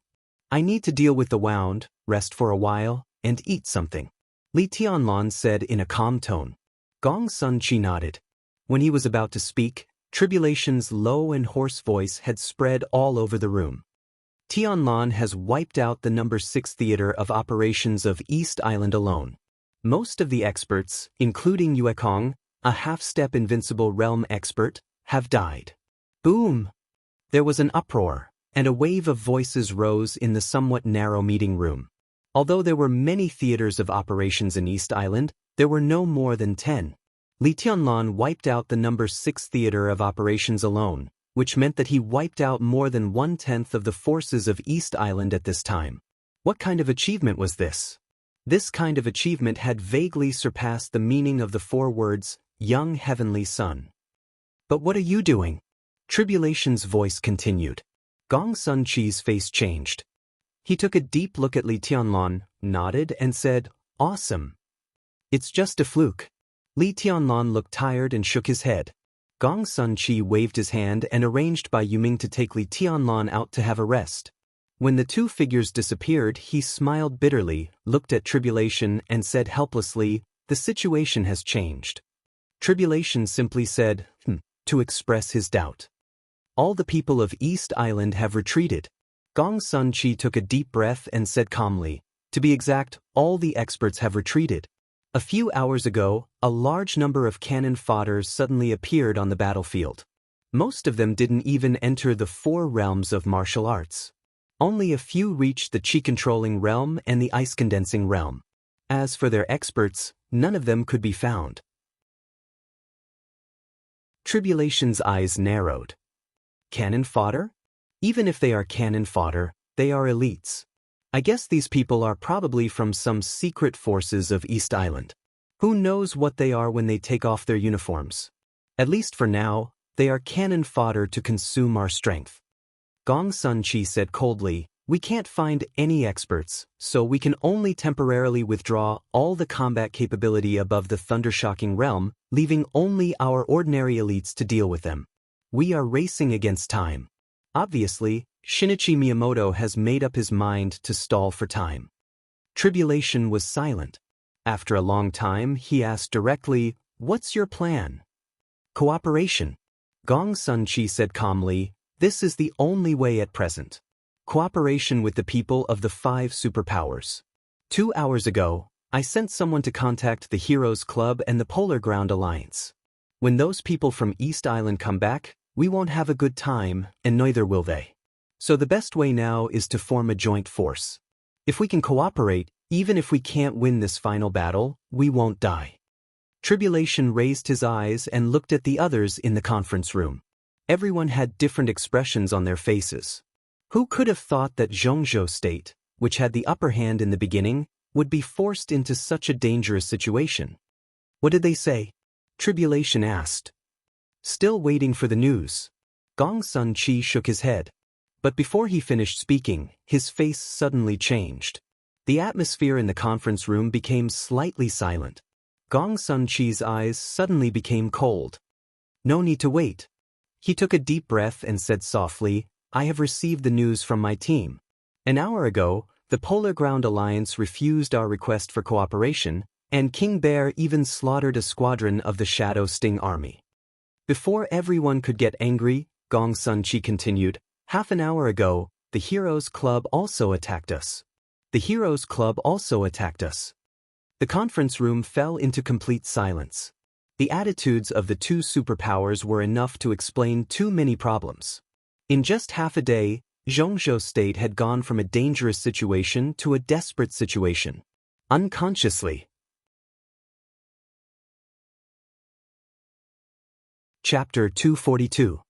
"I need to deal with the wound, rest for a while, and eat something," Li Tianlan said in a calm tone. Gong Sun Qi nodded. When he was about to speak, Tribulation's low and hoarse voice had spread all over the room. Tianlan has wiped out the No. 6 Theater of Operations of East Island alone. Most of the experts, including Yue Kong, a half-step Invincible Realm expert, have died. Boom! There was an uproar, and a wave of voices rose in the somewhat narrow meeting room. Although there were many theaters of operations in East Island, there were no more than 10. Li Tianlan wiped out the No. 6 Theater of Operations alone, which meant that he wiped out more than 1/10 of the forces of East Island at this time. What kind of achievement was this? This kind of achievement had vaguely surpassed the meaning of the 4 words, "Young Heavenly Son." "But what are you doing?" Tribulation's voice continued. Gong Sun Qi's face changed. He took a deep look at Li Tianlan, nodded, and said, "Awesome. It's just a fluke." Li Tianlan looked tired and shook his head. Gong Sun Chi waved his hand and arranged Bai Yuming to take Li Tianlan out to have a rest. When the two figures disappeared, he smiled bitterly, looked at Tribulation and said helplessly, "The situation has changed." Tribulation simply said, to express his doubt. "All the people of East Island have retreated." Gong Sun Chi took a deep breath and said calmly, "To be exact, all the experts have retreated. A few hours ago, a large number of cannon fodder suddenly appeared on the battlefield. Most of them didn't even enter the 4 realms of martial arts. Only a few reached the chi-controlling realm and the ice-condensing realm. As for their experts, none of them could be found." Tribulation's eyes narrowed. Cannon fodder? Even if they are cannon fodder, they are elites. I guess these people are probably from some secret forces of East Island. Who knows what they are when they take off their uniforms? At least for now, they are cannon fodder to consume our strength. Gong Sun Chi said coldly, "We can't find any experts, so we can only temporarily withdraw all the combat capability above the thundershocking realm, leaving only our ordinary elites to deal with them. We are racing against time." Obviously, Shinichi Miyamoto has made up his mind to stall for time. Tribulation was silent. After a long time, he asked directly, "What's your plan?" "Cooperation." Gong Sun Chi said calmly, "This is the only way at present. Cooperation with the people of the 5 superpowers. 2 hours ago, I sent someone to contact the Heroes Club and the Polar Ground Alliance. When those people from East Island come back, we won't have a good time, and neither will they. So the best way now is to form a joint force. If we can cooperate, even if we can't win this final battle, we won't die." Tribulation raised his eyes and looked at the others in the conference room. Everyone had different expressions on their faces. Who could have thought that Zhongzhou State, which had the upper hand in the beginning, would be forced into such a dangerous situation? "What did they say?" Tribulation asked. "Still waiting for the news." Gong Sun Chi shook his head. But before he finished speaking, his face suddenly changed. The atmosphere in the conference room became slightly silent. Gong Sun Chi's eyes suddenly became cold. "No need to wait." He took a deep breath and said softly, "I have received the news from my team. An hour ago, the Polar Ground Alliance refused our request for cooperation, and King Bear even slaughtered a squadron of the Shadow Sting Army." Before everyone could get angry, Gong Sun Chi continued, "Half an hour ago, the Heroes Club also attacked us. The Heroes Club also attacked us." The conference room fell into complete silence. The attitudes of the 2 superpowers were enough to explain too many problems. In just half a day, Zhongzhou State had gone from a dangerous situation to a desperate situation. Unconsciously. Chapter 242.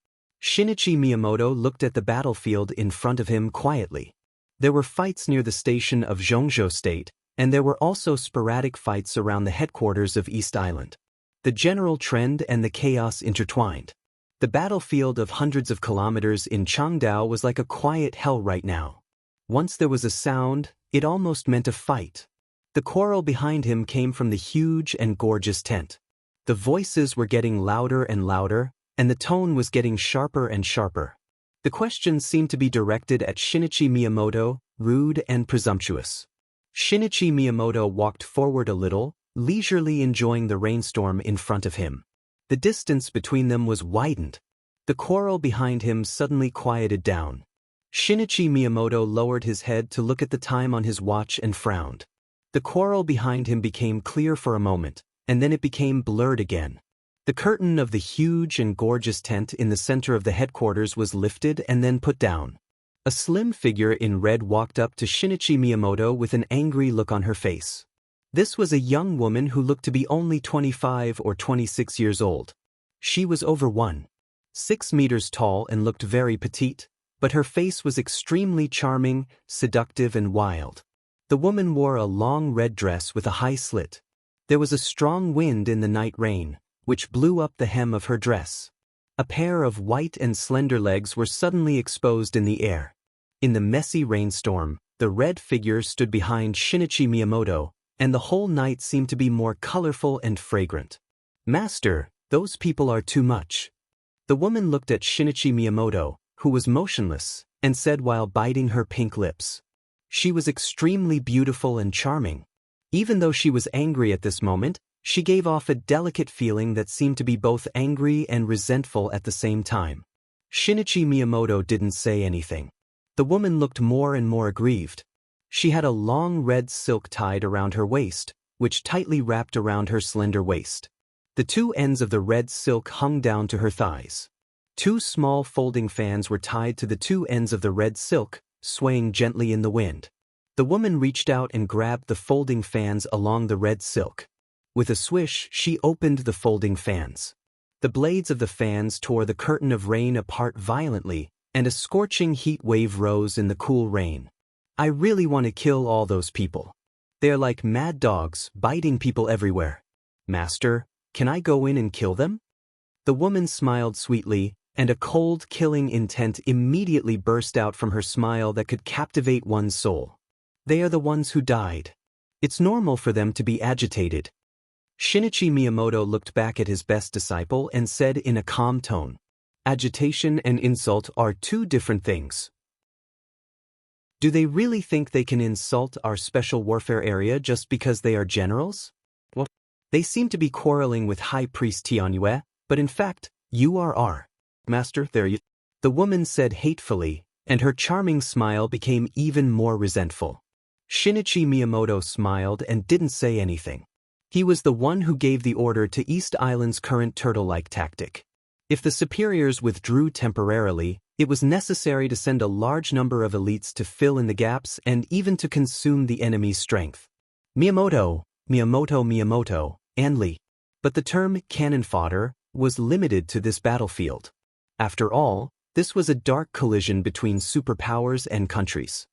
Shinichi Miyamoto looked at the battlefield in front of him quietly. There were fights near the station of Zhongzhou State, and there were also sporadic fights around the headquarters of East Island. The general trend and the chaos intertwined. The battlefield of hundreds of kilometers in Changdao was like a quiet hell right now. Once there was a sound, it almost meant a fight. The quarrel behind him came from the huge and gorgeous tent. The voices were getting louder and louder, and the tone was getting sharper and sharper. The questions seemed to be directed at Shinichi Miyamoto, rude and presumptuous. Shinichi Miyamoto walked forward a little, leisurely enjoying the rainstorm in front of him. The distance between them was widened. The quarrel behind him suddenly quieted down. Shinichi Miyamoto lowered his head to look at the time on his watch and frowned. The quarrel behind him became clear for a moment, and then it became blurred again. The curtain of the huge and gorgeous tent in the center of the headquarters was lifted and then put down. A slim figure in red walked up to Shinichi Miyamoto with an angry look on her face. This was a young woman who looked to be only 25 or 26 years old. She was over 1.6 meters tall and looked very petite, but her face was extremely charming, seductive and wild. The woman wore a long red dress with a high slit. There was a strong wind in the night rain, which blew up the hem of her dress. A pair of white and slender legs were suddenly exposed in the air. In the messy rainstorm, the red figure stood behind Shinichi Miyamoto, and the whole night seemed to be more colorful and fragrant. "Master, those people are too much," The woman looked at Shinichi Miyamoto, who was motionless, and said while biting her pink lips. She was extremely beautiful and charming. Even though she was angry at this moment, she gave off a delicate feeling that seemed to be both angry and resentful at the same time. Shinichi Miyamoto didn't say anything. The woman looked more and more aggrieved. She had a long red silk tied around her waist, which tightly wrapped around her slender waist. The two ends of the red silk hung down to her thighs. Two small folding fans were tied to the two ends of the red silk, swaying gently in the wind. The woman reached out and grabbed the folding fans along the red silk. With a swish, she opened the folding fans. The blades of the fans tore the curtain of rain apart violently, and a scorching heat wave rose in the cool rain. I really want to kill all those people. They are like mad dogs, biting people everywhere. Master, can I go in and kill them? The woman smiled sweetly, and a cold, killing intent immediately burst out from her smile that could captivate one's soul. They are the ones who died. It's normal for them to be agitated. Shinichi Miyamoto looked back at his best disciple and said in a calm tone, "Agitation and insult are two different things. Do they really think they can insult our special warfare area just because they are generals? Well, they seem to be quarreling with High Priest Tianyue, but in fact, you are our master there you." The woman said hatefully, and her charming smile became even more resentful. Shinichi Miyamoto smiled and didn't say anything. He was the one who gave the order to East Island's current turtle-like tactic. If the superiors withdrew temporarily, it was necessary to send a large number of elites to fill in the gaps and even to consume the enemy's strength. Miyamoto, Anli. But the term cannon fodder was limited to this battlefield. After all, this was a dark collision between superpowers and countries.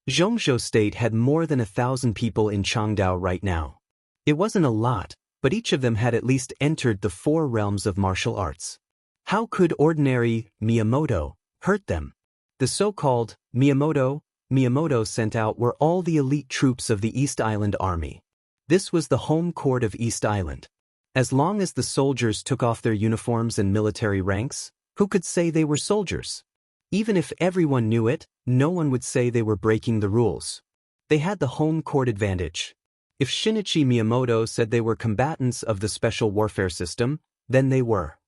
Zhongzhou State had more than 1,000 people in Changdao right now. It wasn't a lot, but each of them had at least entered the 4 realms of martial arts. How could ordinary Miyamoto hurt them? The so-called Miyamoto sent out were all the elite troops of the East Island Army. This was the home court of East Island. As long as the soldiers took off their uniforms and military ranks, who could say they were soldiers? Even if everyone knew it, no one would say they were breaking the rules. They had the home court advantage. If Shinichi Miyamoto said they were combatants of the special warfare system, then they were.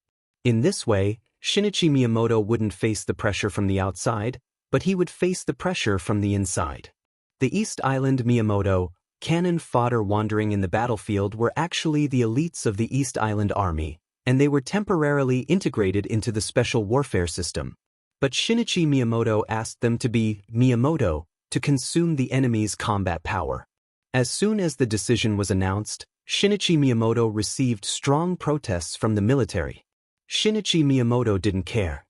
In this way, Shinichi Miyamoto wouldn't face the pressure from the outside, but he would face the pressure from the inside. The East Island Miyamoto, cannon fodder wandering in the battlefield were actually the elites of the East Island Army, and they were temporarily integrated into the special warfare system. But Shinichi Miyamoto asked them to be Miyamoto to consume the enemy's combat power. As soon as the decision was announced, Shinichi Miyamoto received strong protests from the military. Shinichi Miyamoto didn't care.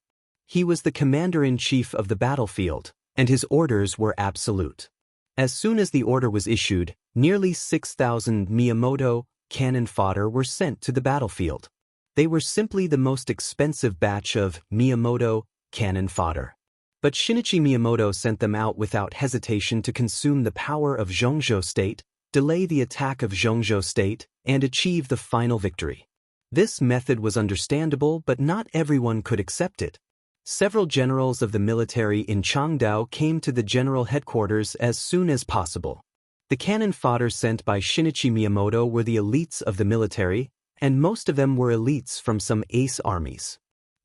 He was the commander-in-chief of the battlefield, and his orders were absolute. As soon as the order was issued, nearly 6,000 Miyamoto cannon fodder were sent to the battlefield. They were simply the most expensive batch of Miyamoto cannon fodder. But Shinichi Miyamoto sent them out without hesitation to consume the power of Zhongzhou State, delay the attack of Zhongzhou State, and achieve the final victory. This method was understandable, but not everyone could accept it. Several generals of the military in Changdao came to the general headquarters as soon as possible. The cannon fodder sent by Shinichi Miyamoto were the elites of the military, and most of them were elites from some ace armies.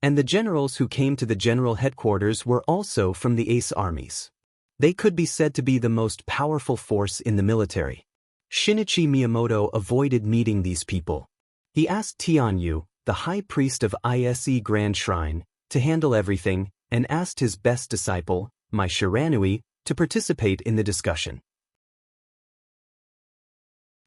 And the generals who came to the general headquarters were also from the ace armies. They could be said to be the most powerful force in the military. Shinichi Miyamoto avoided meeting these people. He asked Tianyu, the high priest of ISE Grand Shrine, to handle everything, and asked his best disciple, my Shiranui, to participate in the discussion.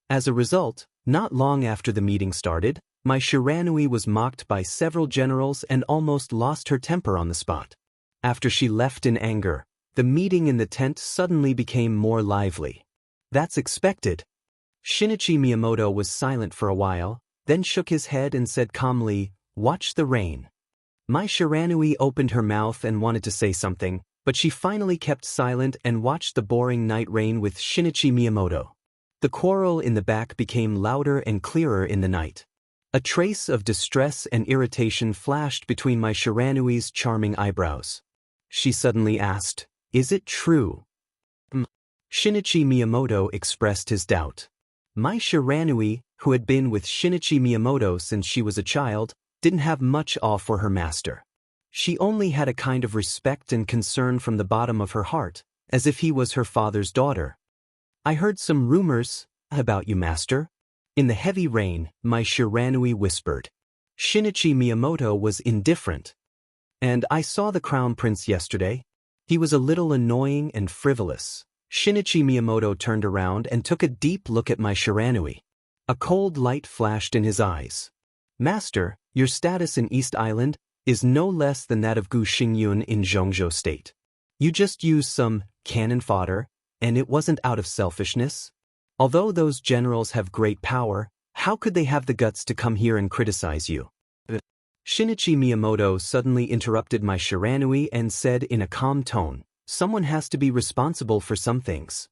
As a result, not long after the meeting started, my Shiranui was mocked by several generals and almost lost her temper on the spot. After she left in anger, the meeting in the tent suddenly became more lively. That's expected. Shinichi Miyamoto was silent for a while, then shook his head and said calmly, "Watch the rain." Mai Shiranui opened her mouth and wanted to say something, but she finally kept silent and watched the boring night rain with Shinichi Miyamoto. The quarrel in the back became louder and clearer in the night. A trace of distress and irritation flashed between my Shiranui's charming eyebrows. She suddenly asked, "Is it true?" Shinichi Miyamoto expressed his doubt. Mai Shiranui, who had been with Shinichi Miyamoto since she was a child, didn't have much awe for her master. She only had a kind of respect and concern from the bottom of her heart, as if he was her father's daughter. "I heard some rumors about you, master." In the heavy rain, Mai Shiranui whispered. Shinichi Miyamoto was indifferent. "And I saw the crown prince yesterday. He was a little annoying and frivolous." Shinichi Miyamoto turned around and took a deep look at Mai Shiranui. A cold light flashed in his eyes. "Master, your status in East Island is no less than that of Gu Xingyun in Zhongzhou State. You just used some cannon fodder, and it wasn't out of selfishness. Although those generals have great power, how could they have the guts to come here and criticize you?" Shinichi Miyamoto suddenly interrupted Mai Shiranui and said in a calm tone, "Someone has to be responsible for some things."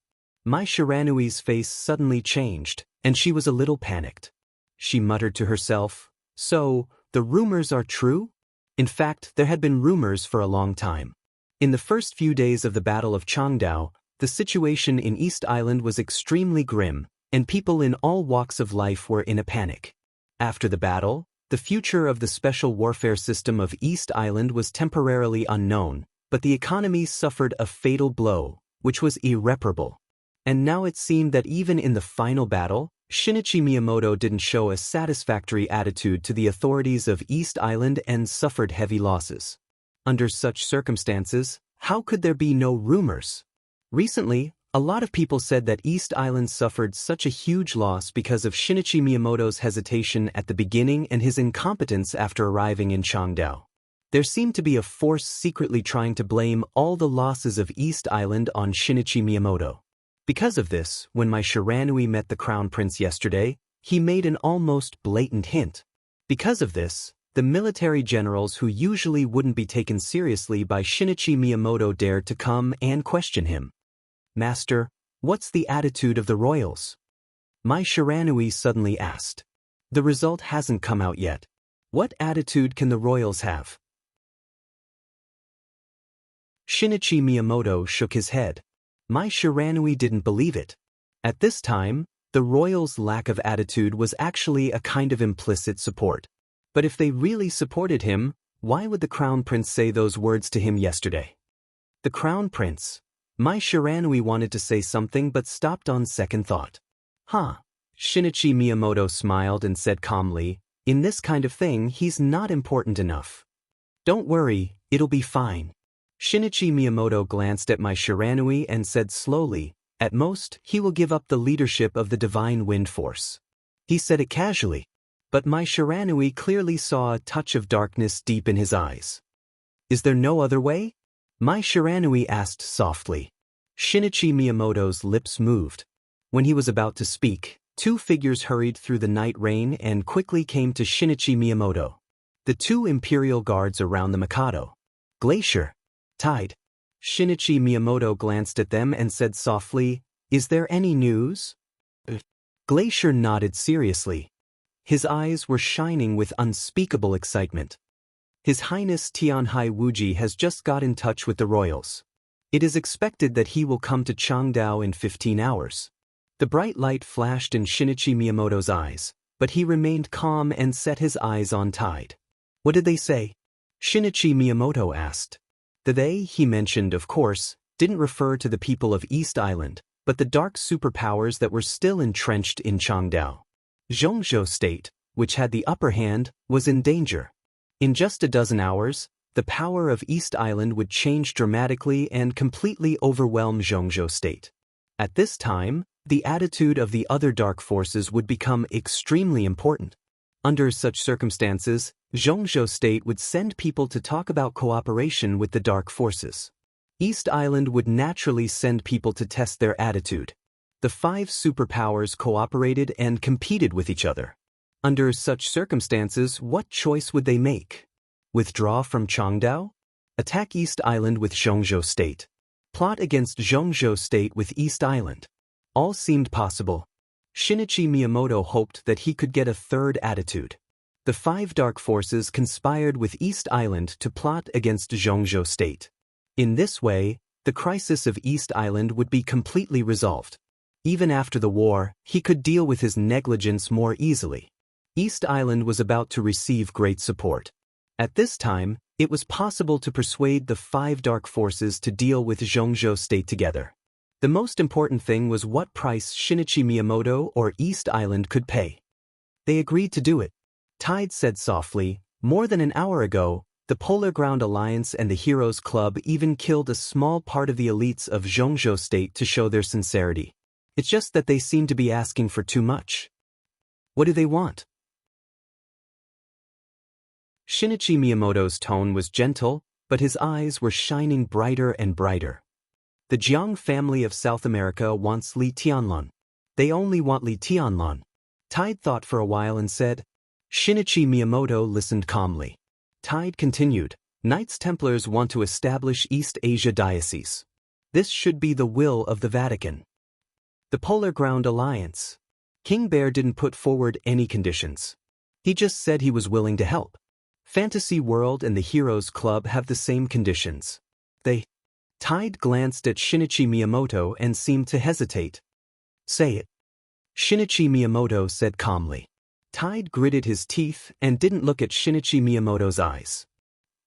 Mai Shiranui's face suddenly changed, and she was a little panicked. She muttered to herself, "So, the rumors are true?" In fact, there had been rumors for a long time. In the first few days of the Battle of Changdao, the situation in East Island was extremely grim, and people in all walks of life were in a panic. After the battle, the future of the special warfare system of East Island was temporarily unknown, but the economy suffered a fatal blow, which was irreparable. And now it seemed that even in the final battle, Shinichi Miyamoto didn't show a satisfactory attitude to the authorities of East Island and suffered heavy losses. Under such circumstances, how could there be no rumors? Recently, a lot of people said that East Island suffered such a huge loss because of Shinichi Miyamoto's hesitation at the beginning and his incompetence after arriving in Changdao. There seemed to be a force secretly trying to blame all the losses of East Island on Shinichi Miyamoto. Because of this, when Mai Shiranui met the Crown Prince yesterday, he made an almost blatant hint. Because of this, the military generals who usually wouldn't be taken seriously by Shinichi Miyamoto dared to come and question him. "Master, what's the attitude of the royals?" Mai Shiranui suddenly asked. "The result hasn't come out yet. What attitude can the royals have?" Shinichi Miyamoto shook his head. Mai Shiranui didn't believe it. At this time, the royals' lack of attitude was actually a kind of implicit support. But if they really supported him, why would the Crown Prince say those words to him yesterday? The Crown Prince. Mai Shiranui wanted to say something but stopped on second thought. Shinichi Miyamoto smiled and said calmly, "In this kind of thing, he's not important enough. Don't worry, it'll be fine." Shinichi Miyamoto glanced at Mai Shiranui and said slowly, "At most, he will give up the leadership of the Divine Wind Force." He said it casually, but Mai Shiranui clearly saw a touch of darkness deep in his eyes. "Is there no other way?" Mai Shiranui asked softly. Shinichi Miyamoto's lips moved. When he was about to speak, two figures hurried through the night rain and quickly came to Shinichi Miyamoto. The two imperial guards around the Mikado. "Glacier. Tide." Shinichi Miyamoto glanced at them and said softly, "Is there any news?" Glacier nodded seriously. His eyes were shining with unspeakable excitement. "His Highness Tianhai Wuji has just got in touch with the royals. It is expected that he will come to Changdao in 15 hours. The bright light flashed in Shinichi Miyamoto's eyes, but he remained calm and set his eyes on Tide. "What did they say?" Shinichi Miyamoto asked. The they he mentioned, of course, didn't refer to the people of East Island, but the dark superpowers that were still entrenched in Changdao. Zhongzhou State, which had the upper hand, was in danger. In just a dozen hours, the power of East Island would change dramatically and completely overwhelm Zhongzhou State. At this time, the attitude of the other dark forces would become extremely important. Under such circumstances, Zhongzhou State would send people to talk about cooperation with the dark forces. East Island would naturally send people to test their attitude. The five superpowers cooperated and competed with each other. Under such circumstances, what choice would they make? Withdraw from Changdao? Attack East Island with Zhongzhou State? Plot against Zhongzhou State with East Island? All seemed possible. Shinichi Miyamoto hoped that he could get a third attitude. the five dark forces conspired with East Island to plot against Zhongzhou State. In this way, the crisis of East Island would be completely resolved. Even after the war, he could deal with his negligence more easily. East Island was about to receive great support. At this time, it was possible to persuade the five dark forces to deal with Zhongzhou State together. The most important thing was what price Shinichi Miyamoto or East Island could pay. They agreed to do it. Tide said softly, "More than an hour ago, the Polar Ground Alliance and the Heroes Club even killed a small part of the elites of Zhongzhou State to show their sincerity. It's just that they seem to be asking for too much." "What do they want?" Shinichi Miyamoto's tone was gentle, but his eyes were shining brighter and brighter. "The Jiang family of South America wants Li Tianlan. They only want Li Tianlan." Tide thought for a while and said. Shinichi Miyamoto listened calmly. Tide continued, "Knights Templars want to establish East Asia Diocese. This should be the will of the Vatican." The Polar Ground Alliance. King Bear didn't put forward any conditions. He just said he was willing to help. Fantasy World and the Heroes Club have the same conditions. Tide glanced at Shinichi Miyamoto and seemed to hesitate. "Say it." Shinichi Miyamoto said calmly. Tide gritted his teeth and didn't look at Shinichi Miyamoto's eyes.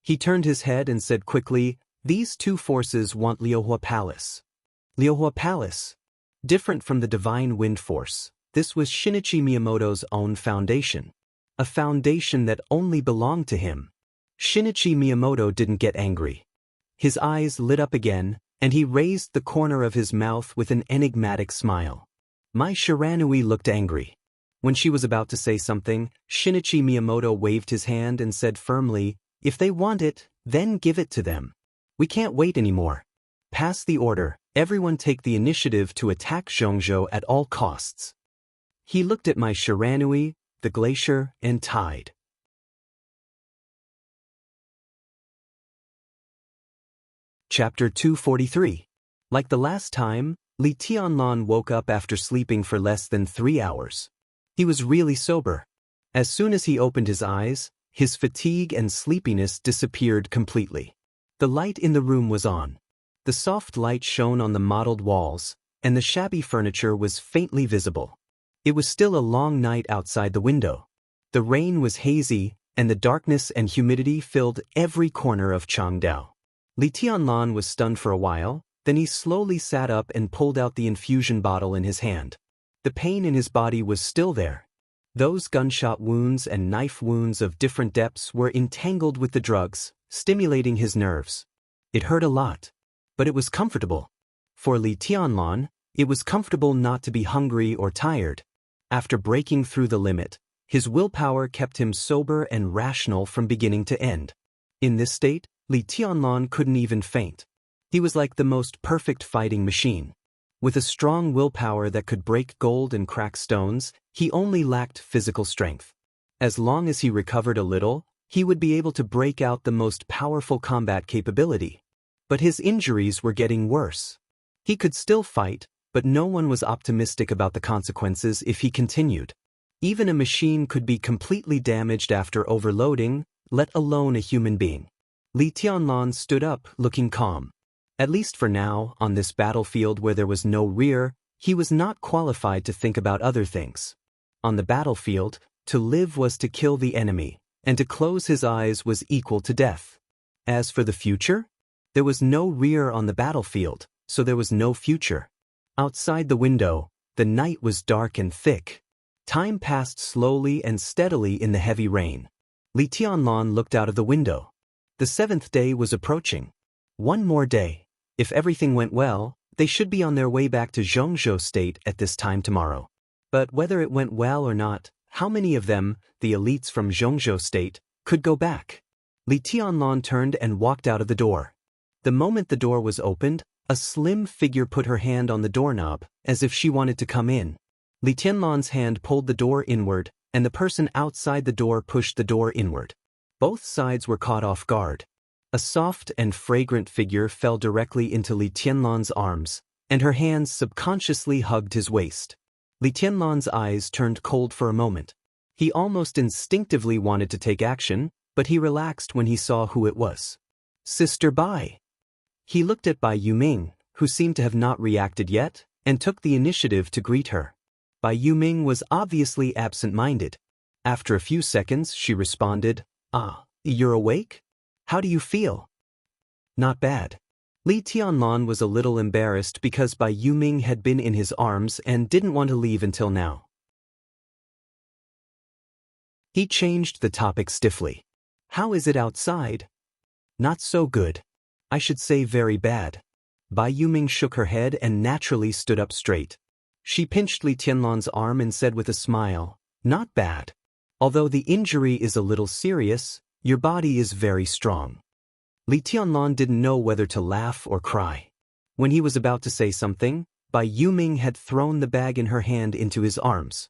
He turned his head and said quickly, "These two forces want Liuhua Palace." Liuhua Palace? Different from the Divine Wind Force, this was Shinichi Miyamoto's own foundation. A foundation that only belonged to him. Shinichi Miyamoto didn't get angry. His eyes lit up again, and he raised the corner of his mouth with an enigmatic smile. Mai Shiranui looked angry. When she was about to say something, Shinichi Miyamoto waved his hand and said firmly, "If they want it, then give it to them. We can't wait anymore. Pass the order, everyone take the initiative to attack Zhongzhou at all costs." He looked at Mai Shiranui, the glacier, and Tide. Chapter 243. Like the last time, Li Tianlan woke up after sleeping for less than 3 hours. He was really sober. As soon as he opened his eyes, his fatigue and sleepiness disappeared completely. The light in the room was on. The soft light shone on the mottled walls, and the shabby furniture was faintly visible. It was still a long night outside the window. The rain was hazy, and the darkness and humidity filled every corner of Changdao. Li Tianlan was stunned for a while, then he slowly sat up and pulled out the infusion bottle in his hand. The pain in his body was still there. Those gunshot wounds and knife wounds of different depths were entangled with the drugs, stimulating his nerves. It hurt a lot, but it was comfortable. For Li Tianlan, it was comfortable not to be hungry or tired. After breaking through the limit, his willpower kept him sober and rational from beginning to end. In this state, Li Tianlan couldn't even faint. He was like the most perfect fighting machine. With a strong willpower that could break gold and crack stones, he only lacked physical strength. As long as he recovered a little, he would be able to break out the most powerful combat capability. But his injuries were getting worse. He could still fight, but no one was optimistic about the consequences if he continued. Even a machine could be completely damaged after overloading, let alone a human being. Li Tianlan stood up, looking calm. At least for now, on this battlefield where there was no rear, he was not qualified to think about other things. On the battlefield, to live was to kill the enemy, and to close his eyes was equal to death. As for the future? There was no rear on the battlefield, so there was no future. Outside the window, the night was dark and thick. Time passed slowly and steadily in the heavy rain. Li Tianlan looked out of the window. The 7th day was approaching. One more day. If everything went well, they should be on their way back to Zhongzhou State at this time tomorrow. But whether it went well or not, how many of them, the elites from Zhongzhou State, could go back? Li Tianlan turned and walked out of the door. The moment the door was opened, a slim figure put her hand on the doorknob, as if she wanted to come in. Li Tianlan's hand pulled the door inward, and the person outside the door pushed the door inward. Both sides were caught off guard. A soft and fragrant figure fell directly into Li Tianlan's arms, and her hands subconsciously hugged his waist. Li Tianlan's eyes turned cold for a moment. He almost instinctively wanted to take action, but he relaxed when he saw who it was. Sister Bai. He looked at Bai Yuming, who seemed to have not reacted yet, and took the initiative to greet her. Bai Yuming was obviously absent-minded. After a few seconds, she responded, "Ah, you're awake? How do you feel?" "Not bad." Li Tianlan was a little embarrassed because Bai Yuming had been in his arms and didn't want to leave until now. He changed the topic stiffly. "How is it outside?" "Not so good. I should say very bad." Bai Yuming shook her head and naturally stood up straight. She pinched Li Tianlan's arm and said with a smile, "Not bad. Although the injury is a little serious, your body is very strong." Li Tianlan didn't know whether to laugh or cry. When he was about to say something, Bai Yuming had thrown the bag in her hand into his arms.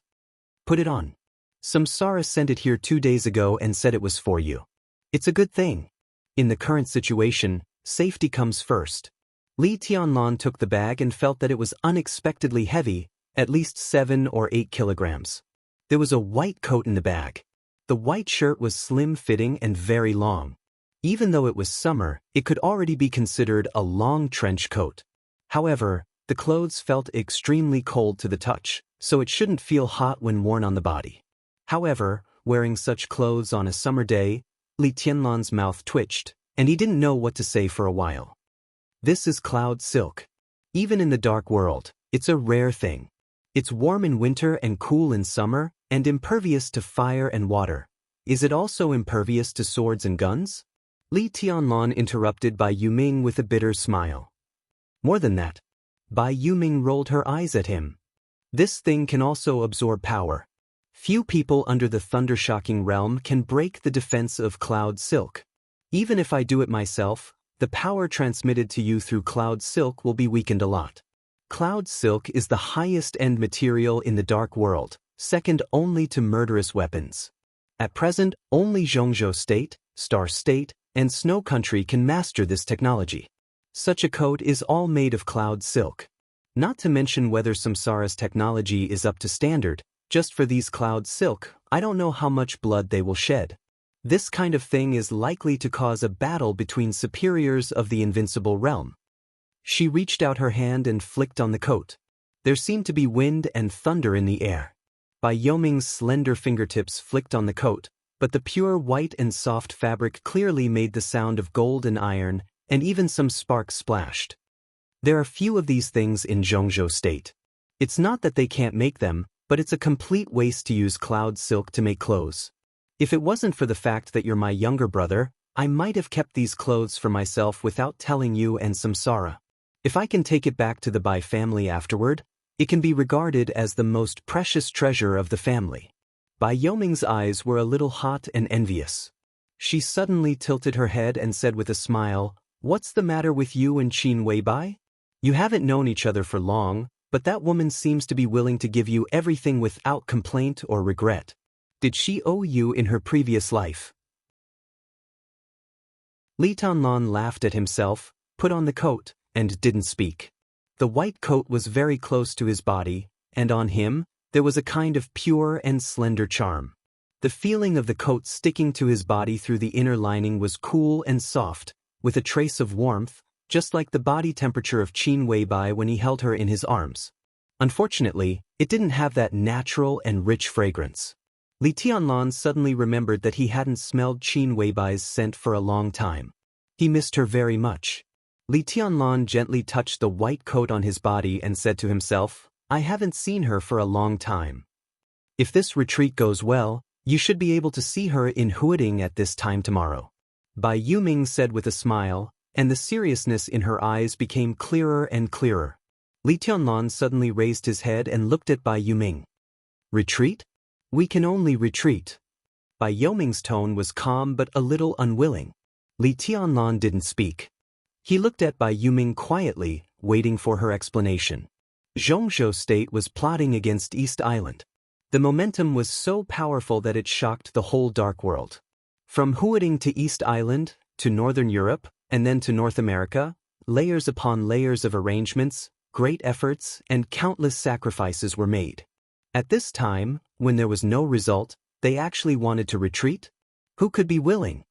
"Put it on. Samsara sent it here 2 days ago and said it was for you. It's a good thing. In the current situation, safety comes first." Li Tianlan took the bag and felt that it was unexpectedly heavy, at least 7 or 8 kilograms. There was a white coat in the bag. The white shirt was slim-fitting and very long. Even though it was summer, it could already be considered a long trench coat. However, the clothes felt extremely cold to the touch, so it shouldn't feel hot when worn on the body. However, wearing such clothes on a summer day, Li Tianlan's mouth twitched, and he didn't know what to say for a while. This is cloud silk. Even in the dark world, it's a rare thing. It's warm in winter and cool in summer, and impervious to fire and water. Is it also impervious to swords and guns? Li Tianlan interrupted Bai Yuming with a bitter smile. More than that. Bai Yuming rolled her eyes at him. This thing can also absorb power. Few people under the thunder-shocking realm can break the defense of cloud silk. Even if I do it myself, the power transmitted to you through cloud silk will be weakened a lot. Cloud silk is the highest-end material in the dark world, second only to murderous weapons. At present, only Zhongzhou State, Star State, and Snow Country can master this technology. Such a coat is all made of cloud silk. Not to mention whether Samsara's technology is up to standard, just for these cloud silk, I don't know how much blood they will shed. This kind of thing is likely to cause a battle between superiors of the invincible realm. She reached out her hand and flicked on the coat. There seemed to be wind and thunder in the air. Bai Yuming's slender fingertips flicked on the coat, but the pure white and soft fabric clearly made the sound of gold and iron, and even some sparks splashed. There are few of these things in Zhongzhou State. It's not that they can't make them, but it's a complete waste to use cloud silk to make clothes. If it wasn't for the fact that you're my younger brother, I might have kept these clothes for myself without telling you and Samsara. If I can take it back to the Bai family afterward, it can be regarded as the most precious treasure of the family. Bai Yuming's eyes were a little hot and envious. She suddenly tilted her head and said with a smile, "What's the matter with you and Qin Weibai? You haven't known each other for long, but that woman seems to be willing to give you everything without complaint or regret. Did she owe you in her previous life?" Li Tianlan laughed at himself, put on the coat, and didn't speak. The white coat was very close to his body, and on him, there was a kind of pure and slender charm. The feeling of the coat sticking to his body through the inner lining was cool and soft, with a trace of warmth, just like the body temperature of Qin Weibai when he held her in his arms. Unfortunately, it didn't have that natural and rich fragrance. Li Tianlan suddenly remembered that he hadn't smelled Qin Weibai's scent for a long time. He missed her very much. Li Tianlan gently touched the white coat on his body and said to himself, "I haven't seen her for a long time. If this retreat goes well, you should be able to see her in Huading at this time tomorrow." Bai Yuming said with a smile, and the seriousness in her eyes became clearer and clearer. Li Tianlan suddenly raised his head and looked at Bai Yuming. "Retreat? We can only retreat." Bai Yuming's tone was calm but a little unwilling. Li Tianlan didn't speak. He looked at Bai Yuming quietly, waiting for her explanation. Zhongzhou State was plotting against East Island. The momentum was so powerful that it shocked the whole dark world. From Huading to East Island, to Northern Europe, and then to North America, layers upon layers of arrangements, great efforts, and countless sacrifices were made. At this time, when there was no result, they actually wanted to retreat? Who could be willing?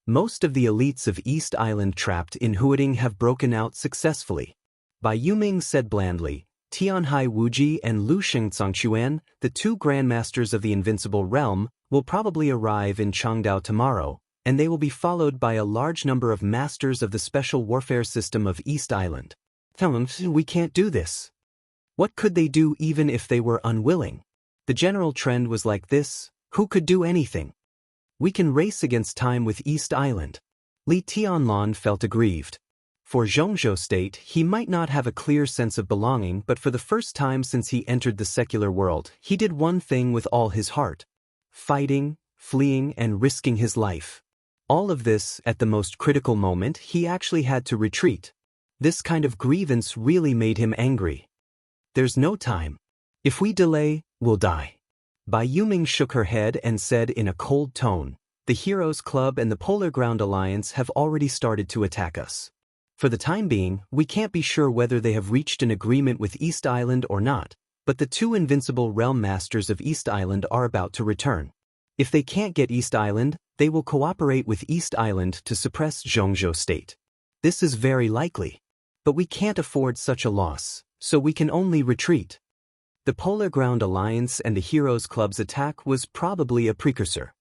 Most of the elites of East Island trapped in Huading have broken out successfully. Bai Yuming said blandly, Tianhai Wuji and Lu Shengzongquan, the two grandmasters of the Invincible Realm, will probably arrive in Changdao tomorrow, and they will be followed by a large number of masters of the special warfare system of East Island. We can't do this. What could they do even if they were unwilling? The general trend was like this: who could do anything? We can race against time with East Island. Li Tianlan felt aggrieved. For Zhongzhou State, he might not have a clear sense of belonging, but for the first time since he entered the secular world, he did one thing with all his heart: fighting, fleeing, and risking his life. All of this, at the most critical moment, he actually had to retreat. This kind of grievance really made him angry. There's no time. If we delay, we'll die. Bai Yuming shook her head and said in a cold tone, the Heroes Club and the Polar Ground Alliance have already started to attack us. For the time being, we can't be sure whether they have reached an agreement with East Island or not, but the two Invincible Realm Masters of East Island are about to return. If they can't get East Island, they will cooperate with East Island to suppress Zhongzhou State. This is very likely. But we can't afford such a loss, so we can only retreat. The Polar Ground Alliance and the Heroes Club's attack was probably a precursor.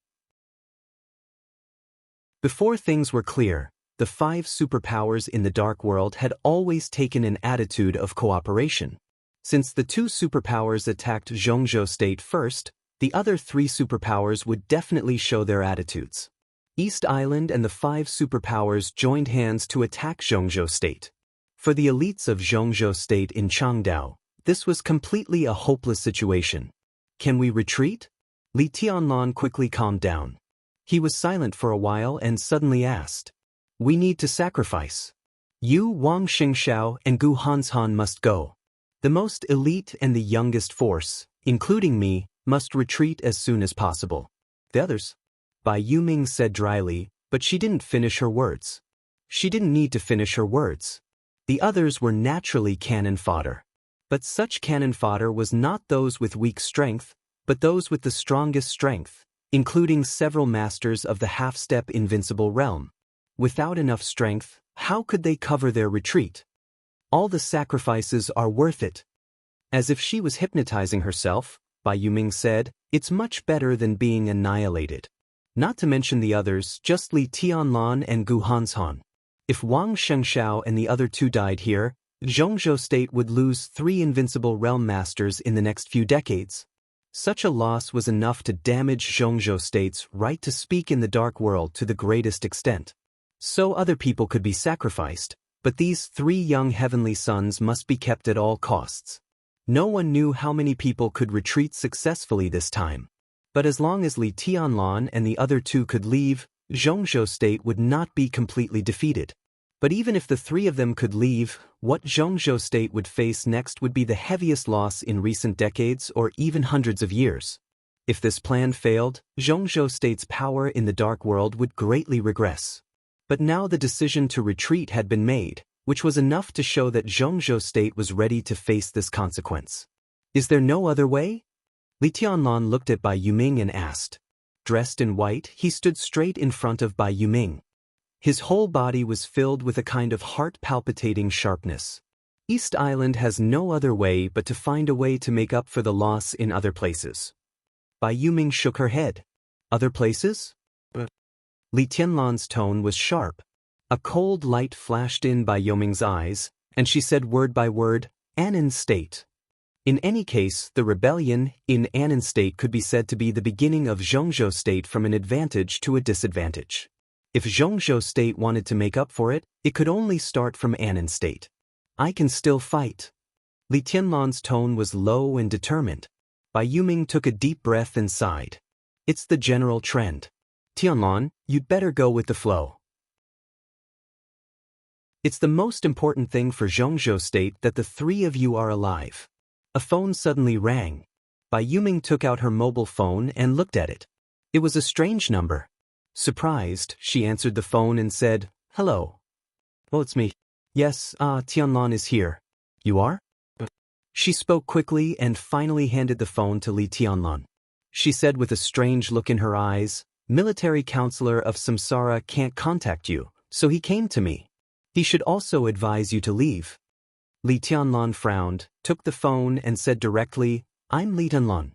Before things were clear, the five superpowers in the Dark World had always taken an attitude of cooperation. Since the two superpowers attacked Zhongzhou State first, the other three superpowers would definitely show their attitudes. East Island and the five superpowers joined hands to attack Zhongzhou State. For the elites of Zhongzhou State in Changdao, this was completely a hopeless situation. Can we retreat? Li Tianlan quickly calmed down. He was silent for a while and suddenly asked, we need to sacrifice. You, Wang Xingxiao, and Gu Hanshan must go. The most elite and the youngest force, including me, must retreat as soon as possible. The others? Bai Yuming said dryly, but she didn't finish her words. She didn't need to finish her words. The others were naturally cannon fodder. But such cannon fodder was not those with weak strength, but those with the strongest strength, including several masters of the half-step Invincible Realm. Without enough strength, how could they cover their retreat? All the sacrifices are worth it. As if she was hypnotizing herself, Bai Yuming said, it's much better than being annihilated. Not to mention the others, just Li Tianlan and Gu Hanshan. If Wang Shengxiao and the other two died here, Zhongzhou State would lose 3 Invincible Realm Masters in the next few decades. Such a loss was enough to damage Zhongzhou State's right to speak in the Dark World to the greatest extent. So other people could be sacrificed, but these 3 young heavenly sons must be kept at all costs. No one knew how many people could retreat successfully this time. But as long as Li Tianlan and the other 2 could leave, Zhongzhou State would not be completely defeated. But even if the 3 of them could leave, what Zhongzhou State would face next would be the heaviest loss in recent decades or even hundreds of years. If this plan failed, Zhongzhou State's power in the Dark World would greatly regress. But now the decision to retreat had been made, which was enough to show that Zhongzhou State was ready to face this consequence. Is there no other way? Li Tianlan looked at Bai Yuming and asked. Dressed in white, he stood straight in front of Bai Yuming. His whole body was filled with a kind of heart-palpitating sharpness. East Island has no other way but to find a way to make up for the loss in other places. Bai Yuming shook her head. Other places? But Li Tianlan's tone was sharp. A cold light flashed in Bai Yuming's eyes, and she said word by word, Annan State. In any case, the rebellion in Annan State could be said to be the beginning of Zhongzhou State from an advantage to a disadvantage. If Zhongzhou State wanted to make up for it, it could only start from Annan State. I can still fight. Li Tianlan's tone was low and determined. Bai Yuming took a deep breath and sighed. It's the general trend. Tianlan, you'd better go with the flow. It's the most important thing for Zhongzhou State that the 3 of you are alive. A phone suddenly rang. Bai Yuming took out her mobile phone and looked at it. It was a strange number. Surprised, she answered the phone and said, Hello. Oh, it's me. Yes, Tianlan is here. You are? She spoke quickly and finally handed the phone to Li Tianlan. she said with a strange look in her eyes. Military counselor of Samsara can't contact you, so he came to me. He should also advise you to leave. Li Tianlan frowned, took the phone and said directly, I'm Li Tianlan.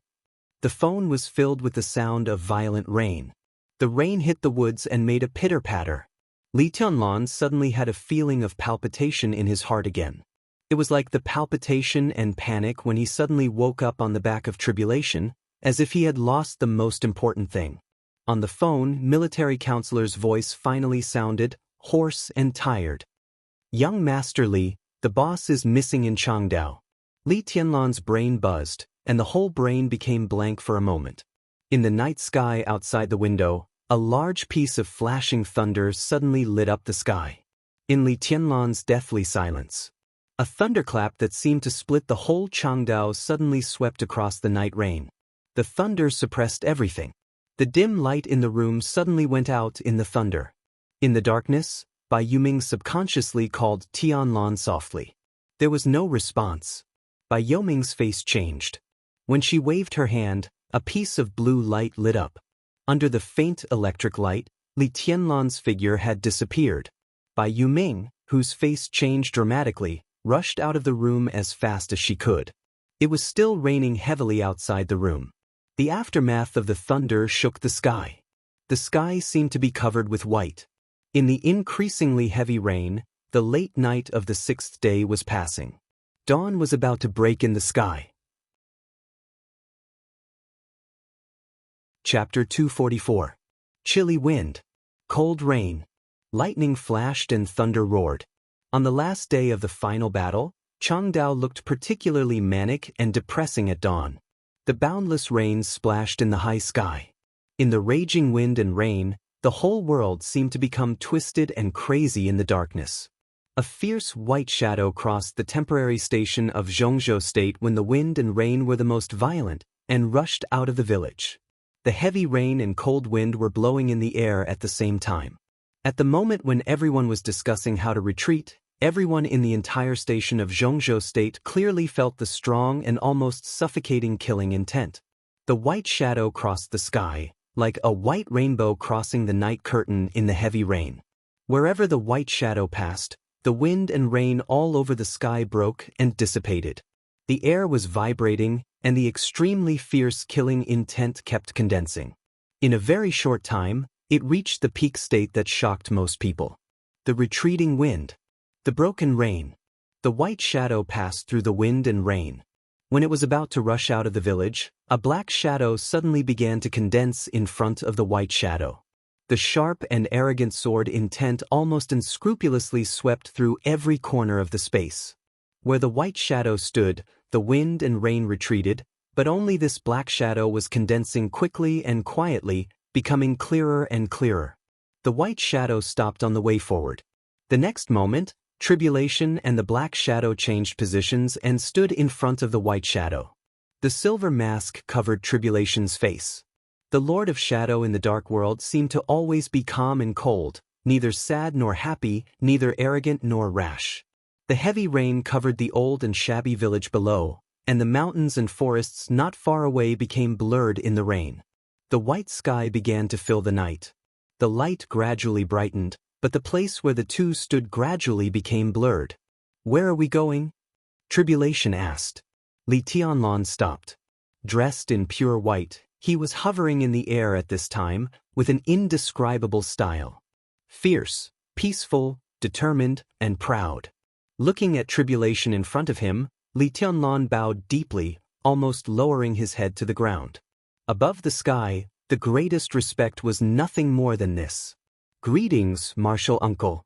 The phone was filled with the sound of violent rain. The rain hit the woods and made a pitter-patter. Li Tianlan suddenly had a feeling of palpitation in his heart again. It was like the palpitation and panic when he suddenly woke up on the back of tribulation, as if he had lost the most important thing. On the phone, military counselor's voice finally sounded, hoarse and tired. Young Master Li, the boss is missing in Changdao. Li Tianlan's brain buzzed, and the whole brain became blank for a moment. In the night sky outside the window, a large piece of flashing thunder suddenly lit up the sky. In Li Tianlan's deathly silence, a thunderclap that seemed to split the whole Changdao suddenly swept across the night rain. The thunder suppressed everything. The dim light in the room suddenly went out in the thunder. In the darkness, Bai Yuming subconsciously called Tianlan softly. There was no response. Bai Yuming's face changed. When she waved her hand, a piece of blue light lit up. Under the faint electric light, Li Tianlan's figure had disappeared. Bai Yuming, whose face changed dramatically, rushed out of the room as fast as she could. It was still raining heavily outside the room. The aftermath of the thunder shook the sky. The sky seemed to be covered with white. In the increasingly heavy rain, the late night of the 6th day was passing. Dawn was about to break in the sky. Chapter 244. Chilly wind. Cold rain. Lightning flashed and thunder roared. On the last day of the final battle, Changdao looked particularly manic and depressing at dawn. The boundless rain splashed in the high sky. In the raging wind and rain, the whole world seemed to become twisted and crazy in the darkness. A fierce white shadow crossed the temporary station of Zhongzhou State when the wind and rain were the most violent, and rushed out of the village. The heavy rain and cold wind were blowing in the air at the same time. At the moment when everyone was discussing how to retreat, everyone in the entire station of Zhongzhou State clearly felt the strong and almost suffocating killing intent. The white shadow crossed the sky, like a white rainbow crossing the night curtain in the heavy rain. Wherever the white shadow passed, the wind and rain all over the sky broke and dissipated. The air was vibrating, and the extremely fierce killing intent kept condensing. In a very short time, it reached the peak state that shocked most people. The retreating wind. The broken rain. The white shadow passed through the wind and rain. When it was about to rush out of the village, a black shadow suddenly began to condense in front of the white shadow. The sharp and arrogant sword intent almost unscrupulously swept through every corner of the space. Where the white shadow stood, the wind and rain retreated, but only this black shadow was condensing quickly and quietly, becoming clearer and clearer. The white shadow stopped on the way forward. The next moment, Tribulation and the black shadow changed positions and stood in front of the white shadow. The silver mask covered Tribulation's face. The Lord of Shadow in the dark world seemed to always be calm and cold, neither sad nor happy, neither arrogant nor rash. The heavy rain covered the old and shabby village below, and the mountains and forests not far away became blurred in the rain. The white sky began to fill the night. The light gradually brightened, but the place where the two stood gradually became blurred. "Where are we going?" Tribulation asked. Li Tianlan stopped. Dressed in pure white, he was hovering in the air at this time, with an indescribable style. Fierce, peaceful, determined, and proud. Looking at Tribulation in front of him, Li Tianlan bowed deeply, almost lowering his head to the ground. Above the sky, the greatest respect was nothing more than this. "Greetings, Martial Uncle."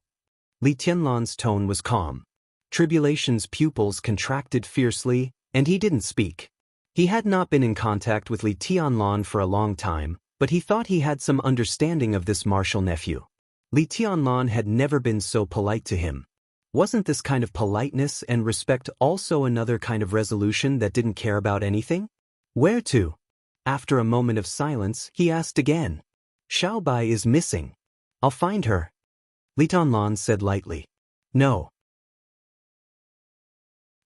Li Tianlan's tone was calm. Tribulation's pupils contracted fiercely, and he didn't speak. He had not been in contact with Li Tianlan for a long time, but he thought he had some understanding of this martial nephew. Li Tianlan had never been so polite to him. Wasn't this kind of politeness and respect also another kind of resolution that didn't care about anything? "Where to?" After a moment of silence, he asked again. "Xiaobai is missing. I'll find her." Li Tianlan said lightly. "No."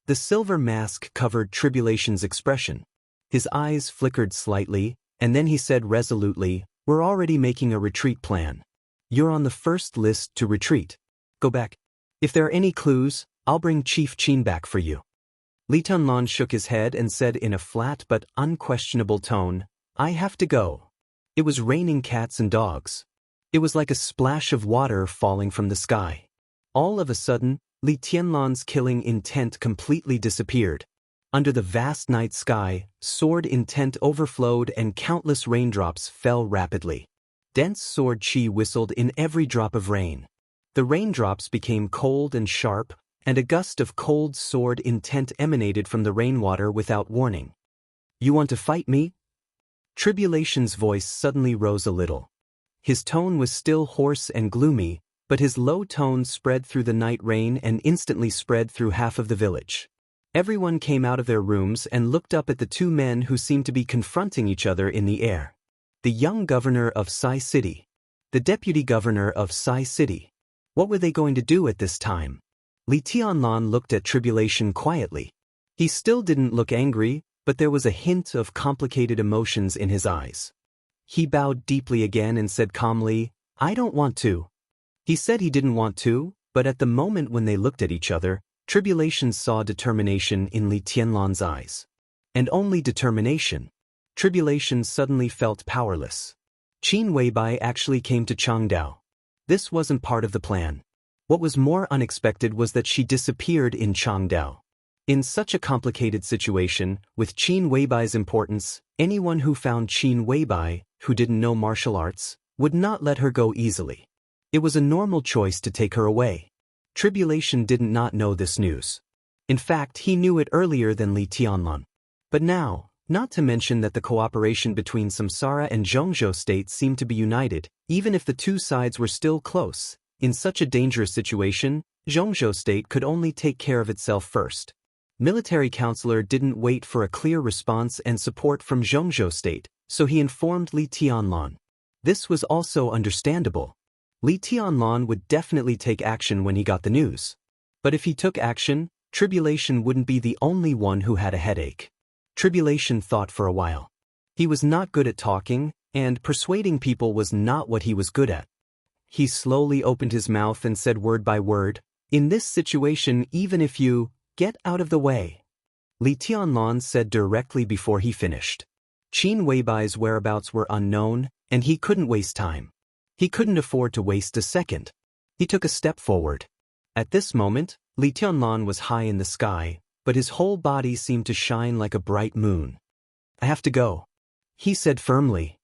The silver mask covered Tribulation's expression. His eyes flickered slightly, And then he said resolutely, "We're already making a retreat plan. You're on the first list to retreat. Go back. If there are any clues, I'll bring Chief Qin back for you." Li Tianlan shook his head and said in a flat but unquestionable tone, "I have to go." It was raining cats and dogs. It was like a splash of water falling from the sky. All of a sudden, Li Tianlan's killing intent completely disappeared. Under the vast night sky, sword intent overflowed and countless raindrops fell rapidly. Dense sword chi whistled in every drop of rain. The raindrops became cold and sharp, and a gust of cold sword intent emanated from the rainwater without warning. "You want to fight me?" Tribulation's voice suddenly rose a little. His tone was still hoarse and gloomy, but his low tone spread through the night rain and instantly spread through half of the village. Everyone came out of their rooms and looked up at the two men who seemed to be confronting each other in the air. The young governor of Sai City. The deputy governor of Sai City. What were they going to do at this time? Li Tianlan looked at Tribulation quietly. He still didn't look angry, but there was a hint of complicated emotions in his eyes. He bowed deeply again and said calmly, "I don't want to." He said he didn't want to, but at the moment when they looked at each other, Tribulation saw determination in Li Tianlan's eyes. And only determination. Tribulation suddenly felt powerless. Qin Weibai actually came to Changdao. This wasn't part of the plan. What was more unexpected was that she disappeared in Changdao. In such a complicated situation, with Qin Weibai's importance, anyone who found Qin Weibai, who didn't know martial arts, would not let her go easily. It was a normal choice to take her away. Tribulation did not know this news. In fact, he knew it earlier than Li Tianlan. But now, not to mention that the cooperation between Samsara and Zhongzhou State seemed to be united, even if the two sides were still close. In such a dangerous situation, Zhongzhou State could only take care of itself first. Military counselor didn't wait for a clear response and support from Zhongzhou State, so he informed Li Tianlan. This was also understandable. Li Tianlan would definitely take action when he got the news. But if he took action, Tribulation wouldn't be the only one who had a headache. Tribulation thought for a while. He was not good at talking, and persuading people was not what he was good at. He slowly opened his mouth and said word by word, "In this situation, even if you get out of the way." Li Tianlan said directly before he finished. Qin Weibai's whereabouts were unknown, and he couldn't waste time. He couldn't afford to waste a second. He took a step forward. At this moment, Li Tianlan was high in the sky, but his whole body seemed to shine like a bright moon. "I have to go," he said firmly.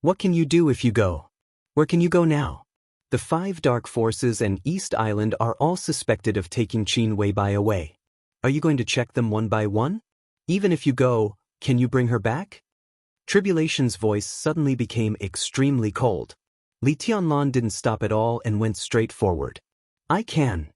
"What can you do if you go? Where can you go now?" The 5 dark forces and East Island are all suspected of taking Qin Weibai away. Are you going to check them one by one? Even if you go, can you bring her back? Tribulation's voice suddenly became extremely cold. Li Tianlan didn't stop at all and went straight forward. "I can,"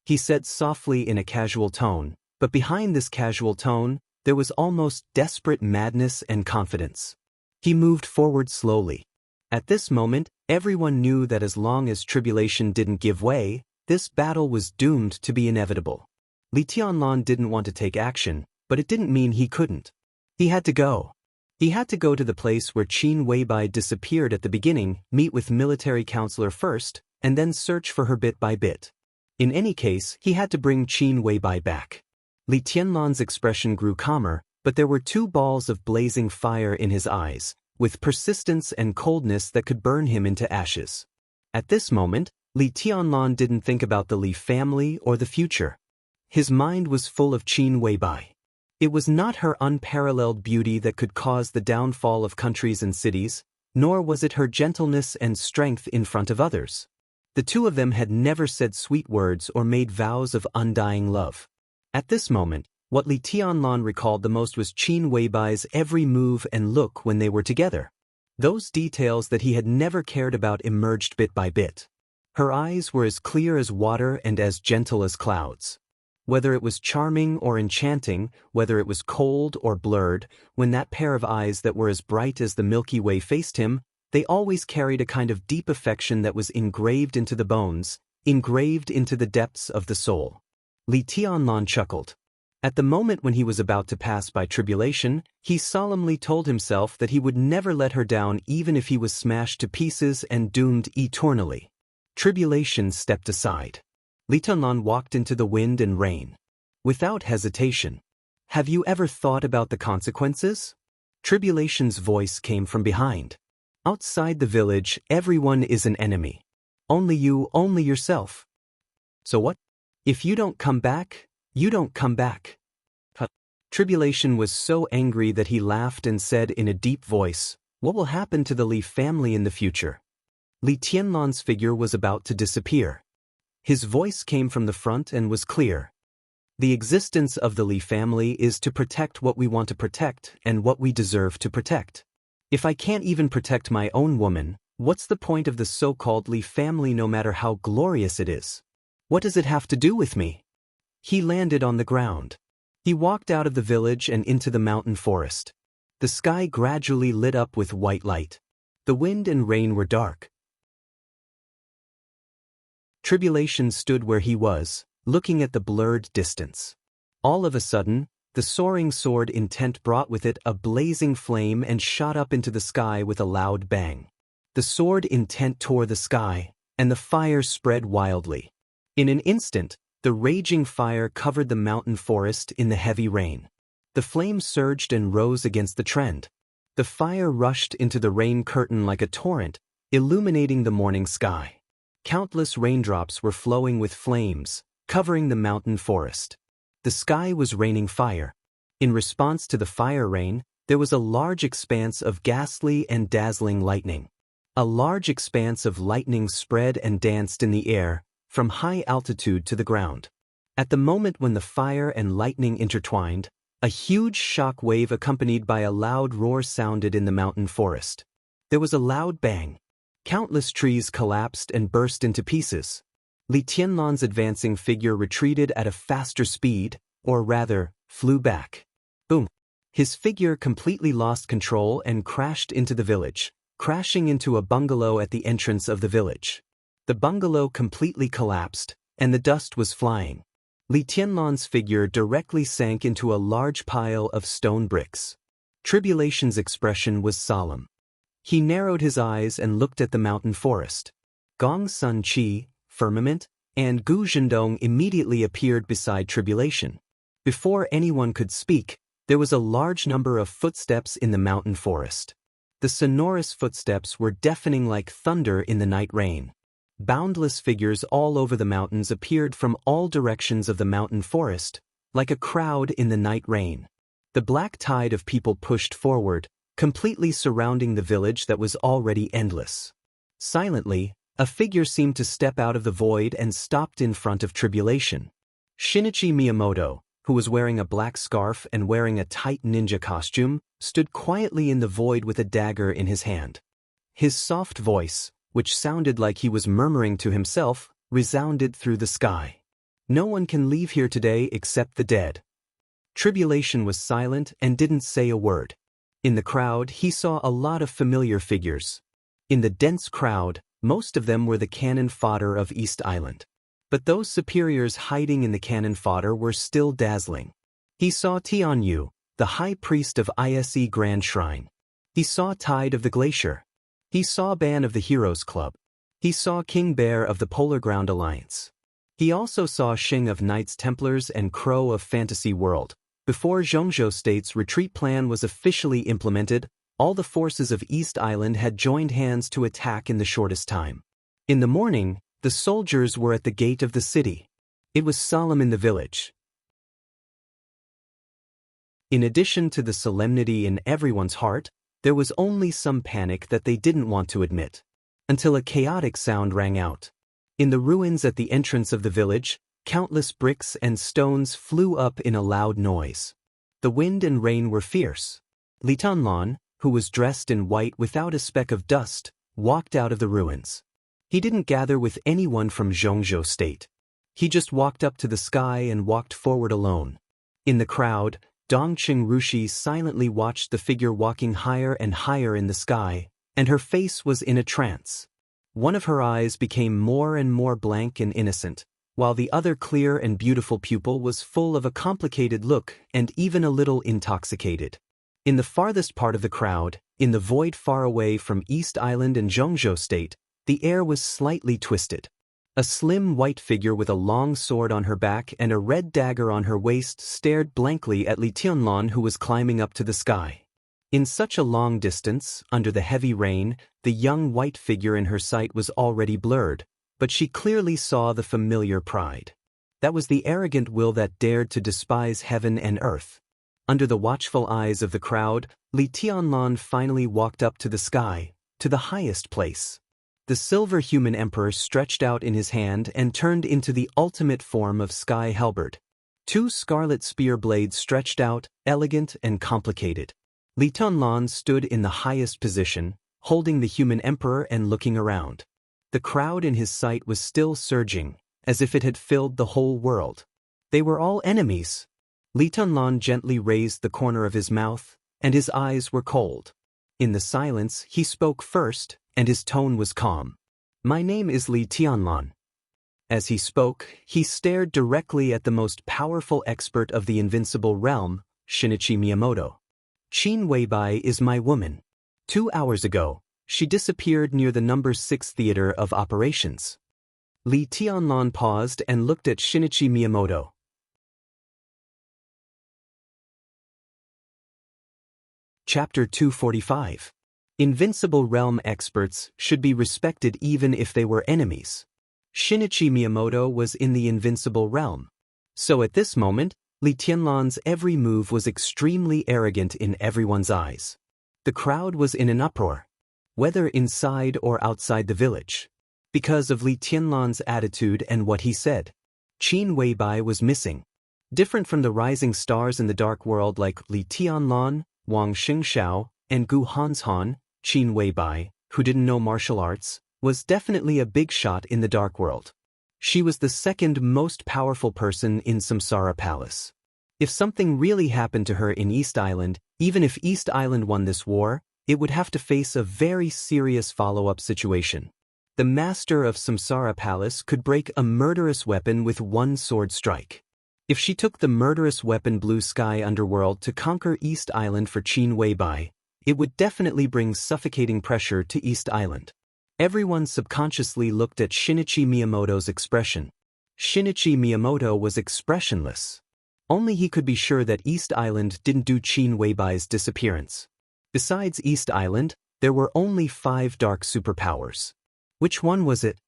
he said softly in a casual tone, but behind this casual tone, there was almost desperate madness and confidence. He moved forward slowly. At this moment, everyone knew that as long as Tribulation didn't give way, this battle was doomed to be inevitable. Li Tianlan didn't want to take action, but it didn't mean he couldn't. He had to go. He had to go to the place where Qin Weibai disappeared at the beginning, meet with military counselor first, and then search for her bit by bit. In any case, he had to bring Qin Weibai back. Li Tianlan's expression grew calmer, but there were 2 balls of blazing fire in his eyes, with persistence and coldness that could burn him into ashes. At this moment, Li Tianlan didn't think about the Li family or the future. His mind was full of Qin Weibai. It was not her unparalleled beauty that could cause the downfall of countries and cities, nor was it her gentleness and strength in front of others. The two of them had never said sweet words or made vows of undying love. At this moment, what Li Tianlan recalled the most was Qin Weibai's every move and look when they were together. Those details that he had never cared about emerged bit by bit. Her eyes were as clear as water and as gentle as clouds. Whether it was charming or enchanting, whether it was cold or blurred, when that pair of eyes that were as bright as the Milky Way faced him, they always carried a kind of deep affection that was engraved into the bones, engraved into the depths of the soul. Li Tianlan chuckled. At the moment when he was about to pass by tribulation, he solemnly told himself that he would never let her down even if he was smashed to pieces and doomed eternally. Tribulation stepped aside. Li Tianlan walked into the wind and rain. Without hesitation. Have you ever thought about the consequences? Tribulation's voice came from behind. Outside the village, everyone is an enemy. Only you, only yourself. So what? If you don't come back, you don't come back. Tribulation was so angry that he laughed and said in a deep voice, "What will happen to the Li family in the future?" Li Tianlan's figure was about to disappear. His voice came from the front and was clear. The existence of the Li family is to protect what we want to protect and what we deserve to protect. If I can't even protect my own woman, what's the point of the so-called Li family no matter how glorious it is? What does it have to do with me? He landed on the ground. He walked out of the village and into the mountain forest. The sky gradually lit up with white light. The wind and rain were dark. Tribulation stood where he was, looking at the blurred distance. All of a sudden, the soaring sword intent brought with it a blazing flame and shot up into the sky with a loud bang. The sword intent tore the sky, and the fire spread wildly. In an instant, the raging fire covered the mountain forest in the heavy rain. The flame surged and rose against the trend. The fire rushed into the rain curtain like a torrent, illuminating the morning sky. Countless raindrops were flowing with flames, covering the mountain forest. The sky was raining fire. In response to the fire rain, there was a large expanse of ghastly and dazzling lightning. A large expanse of lightning spread and danced in the air, from high altitude to the ground. At the moment when the fire and lightning intertwined, a huge shock wave accompanied by a loud roar sounded in the mountain forest. There was a loud bang. Countless trees collapsed and burst into pieces. Li Tianlan's advancing figure retreated at a faster speed, or rather, flew back. Boom! His figure completely lost control and crashed into the village, crashing into a bungalow at the entrance of the village. The bungalow completely collapsed, and the dust was flying. Li Tianlan's figure directly sank into a large pile of stone bricks. Tribulation's expression was solemn. He narrowed his eyes and looked at the mountain forest. Gong Sun Qi, Firmament, and Gu Zhendong immediately appeared beside Tribulation. Before anyone could speak, there was a large number of footsteps in the mountain forest. The sonorous footsteps were deafening like thunder in the night rain. Boundless figures all over the mountains appeared from all directions of the mountain forest, like a crowd in the night rain. The black tide of people pushed forward, completely surrounding the village that was already endless. Silently, a figure seemed to step out of the void and stopped in front of Tribulation. Shinichi Miyamoto, who was wearing a black scarf and wearing a tight ninja costume, stood quietly in the void with a dagger in his hand. His soft voice, which sounded like he was murmuring to himself, resounded through the sky. "No one can leave here today except the dead." Tribulation was silent and didn't say a word. In the crowd, he saw a lot of familiar figures. In the dense crowd, most of them were the cannon fodder of East Island. But those superiors hiding in the cannon fodder were still dazzling. He saw Tian Yu, the high priest of ISE Grand Shrine. He saw Tide of the Glacier. He saw Ban of the Heroes Club. He saw King Bear of the Polar Ground Alliance. He also saw Shing of Knights Templars and Crow of Fantasy World. Before Zhongzhou State's retreat plan was officially implemented, all the forces of East Island had joined hands to attack in the shortest time. In the morning, the soldiers were at the gate of the city. It was solemn in the village. In addition to the solemnity in everyone's heart, there was only some panic that they didn't want to admit. Until a chaotic sound rang out. In the ruins at the entrance of the village, countless bricks and stones flew up in a loud noise. The wind and rain were fierce. Li Tianlan, who was dressed in white without a speck of dust, walked out of the ruins. He didn't gather with anyone from Zhongzhou State. He just walked up to the sky and walked forward alone. In the crowd, Dongqing Rushi silently watched the figure walking higher and higher in the sky, and her face was in a trance. One of her eyes became more and more blank and innocent, while the other clear and beautiful pupil was full of a complicated look and even a little intoxicated. In the farthest part of the crowd, in the void far away from East Island and Zhongzhou State, the air was slightly twisted. A slim white figure with a long sword on her back and a red dagger on her waist stared blankly at Li Tianlan, who was climbing up to the sky. In such a long distance, under the heavy rain, the young white figure in her sight was already blurred, but she clearly saw the familiar pride. That was the arrogant will that dared to despise heaven and earth. Under the watchful eyes of the crowd, Li Tianlan finally walked up to the sky, to the highest place. The silver human emperor stretched out in his hand and turned into the ultimate form of sky halberd. Two scarlet spear blades stretched out, elegant and complicated. Li Tianlan stood in the highest position, holding the human emperor and looking around. The crowd in his sight was still surging, as if it had filled the whole world. They were all enemies. Li Tianlan gently raised the corner of his mouth, and his eyes were cold. In the silence, he spoke first, and his tone was calm. "My name is Li Tianlan." As he spoke, he stared directly at the most powerful expert of the invincible realm, Shinichi Miyamoto. "Qin Weibai is my woman. 2 hours ago, she disappeared near the number 6 theater of operations." Li Tianlan paused and looked at Shinichi Miyamoto. Chapter 245. Invincible realm experts should be respected even if they were enemies. Shinichi Miyamoto was in the invincible realm. So at this moment, Li Tianlan's every move was extremely arrogant in everyone's eyes. The crowd was in an uproar, whether inside or outside the village, because of Li Tianlan's attitude and what he said. Qin Weibai was missing. Different from the rising stars in the dark world like Li Tianlan, Wang Xingxiao, and Gu Hanshan, Qin Weibai, who didn't know martial arts, was definitely a big shot in the dark world. She was the second most powerful person in Samsara Palace. If something really happened to her in East Island, even if East Island won this war, it would have to face a very serious follow-up situation. The master of Samsara Palace could break a murderous weapon with one sword strike. If she took the murderous weapon Blue Sky Underworld to conquer East Island for Qin Weibai, it would definitely bring suffocating pressure to East Island. Everyone subconsciously looked at Shinichi Miyamoto's expression. Shinichi Miyamoto was expressionless. Only he could be sure that East Island didn't do Qin Weibai's disappearance. Besides East Island, there were only 5 dark superpowers. Which one was it?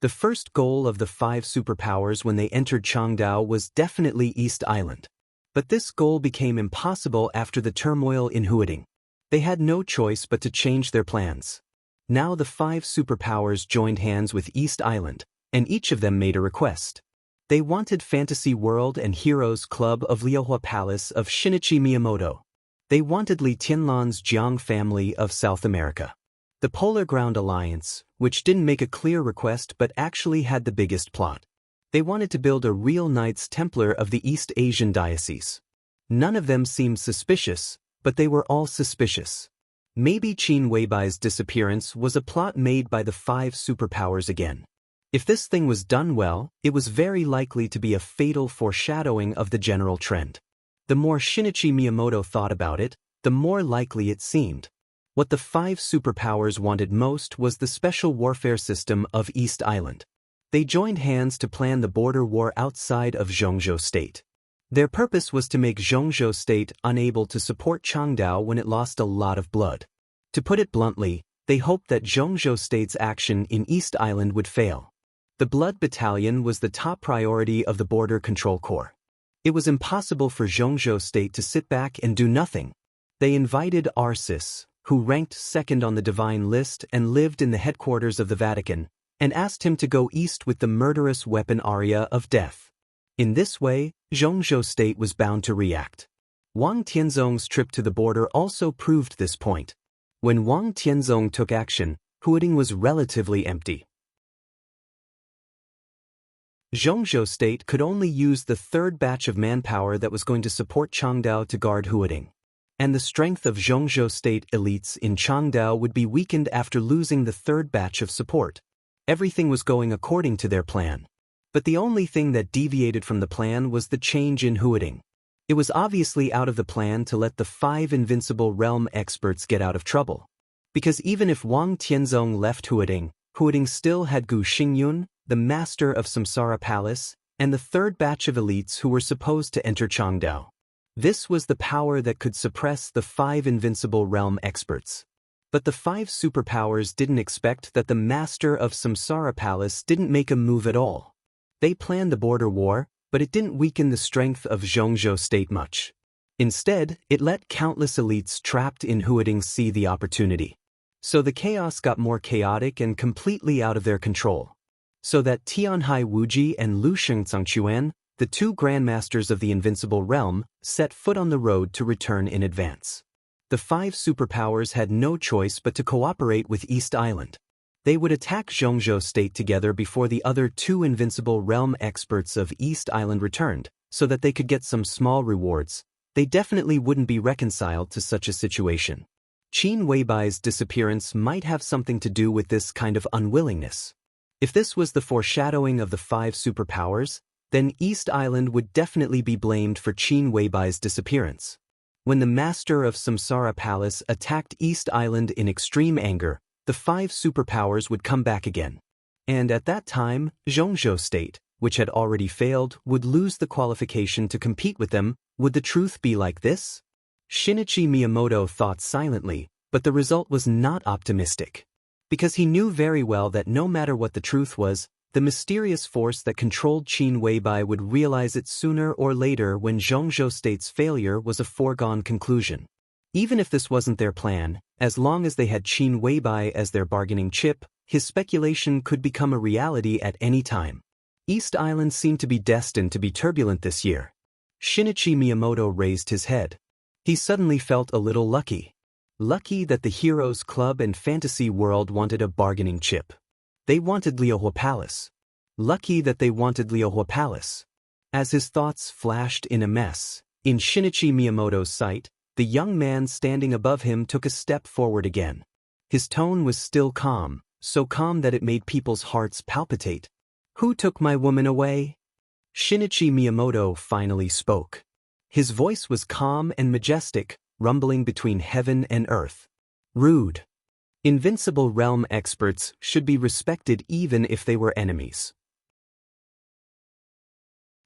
The first goal of the 5 superpowers when they entered Changdao was definitely East Island. But this goal became impossible after the turmoil in Huading. They had no choice but to change their plans. Now the 5 superpowers joined hands with East Island, and each of them made a request. They wanted Fantasy World and Heroes Club of Liuhua Palace of Shinichi Miyamoto. They wanted Li Tianlan's Jiang family of South America. The Polar Ground Alliance, which didn't make a clear request but actually had the biggest plot. They wanted to build a real Knights Templar of the East Asian Diocese. None of them seemed suspicious, but they were all suspicious. Maybe Qin Weibai's disappearance was a plot made by the 5 superpowers again. If this thing was done well, it was very likely to be a fatal foreshadowing of the general trend. The more Shinichi Miyamoto thought about it, the more likely it seemed. What the 5 superpowers wanted most was the special warfare system of East Island. They joined hands to plan the border war outside of Zhongzhou State. Their purpose was to make Zhongzhou State unable to support Changdao when it lost a lot of blood. To put it bluntly, they hoped that Zhongzhou State's action in East Island would fail. The Blood Battalion was the top priority of the Border Control Corps. It was impossible for Zhongzhou State to sit back and do nothing. They invited Arsis, who ranked second on the divine list and lived in the headquarters of the Vatican, and asked him to go east with the murderous weapon Aria of Death. In this way, Zhongzhou State was bound to react. Wang Tianzong's trip to the border also proved this point. When Wang Tianzong took action, Huading was relatively empty. Zhongzhou State could only use the 3rd batch of manpower that was going to support Changdao to guard Huading. And the strength of Zhongzhou State elites in Changdao would be weakened after losing the 3rd batch of support. Everything was going according to their plan. But the only thing that deviated from the plan was the change in Huading. It was obviously out of the plan to let the 5 invincible realm experts get out of trouble. Because even if Wang Tianzong left Huading, Huading still had Gu Xingyun, the master of Samsara Palace, and the 3rd batch of elites who were supposed to enter Changdao. This was the power that could suppress the 5 invincible realm experts. But the 5 superpowers didn't expect that the master of Samsara Palace didn't make a move at all. They planned the border war, but it didn't weaken the strength of Zhongzhou state much. Instead, it let countless elites trapped in Huading see the opportunity. So the chaos got more chaotic and completely out of their control. So that Tianhai Wuji and Lu Shengzangquan, the 2 grandmasters of the invincible realm, set foot on the road to return in advance. The 5 superpowers had no choice but to cooperate with East Island. They would attack Zhongzhou state together before the other 2 invincible realm experts of East Island returned, so that they could get some small rewards. They definitely wouldn't be reconciled to such a situation. Qin Weibai's disappearance might have something to do with this kind of unwillingness. If this was the foreshadowing of the 5 superpowers, then East Island would definitely be blamed for Qin Weibai's disappearance. When the master of Samsara Palace attacked East Island in extreme anger, the 5 superpowers would come back again. And at that time, Zhongzhou state, which had already failed, would lose the qualification to compete with them. Would the truth be like this? Shinichi Miyamoto thought silently, but the result was not optimistic. Because he knew very well that no matter what the truth was, the mysterious force that controlled Qin Weibai would realize it sooner or later when Zhongzhou state's failure was a foregone conclusion. Even if this wasn't their plan, as long as they had Qin Weibai as their bargaining chip, his speculation could become a reality at any time. East Island seemed to be destined to be turbulent this year. Shinichi Miyamoto raised his head. He suddenly felt a little lucky. Lucky that the Heroes Club and Fantasy World wanted a bargaining chip. They wanted Liuhua Palace. Lucky that they wanted Liuhua Palace. As his thoughts flashed in a mess, in Shinichi Miyamoto's sight, the young man standing above him took a step forward again. His tone was still calm, so calm that it made people's hearts palpitate. "Who took my woman away?" Shinichi Miyamoto finally spoke. His voice was calm and majestic, rumbling between heaven and earth. "Rude. Invincible realm experts should be respected even if they were enemies."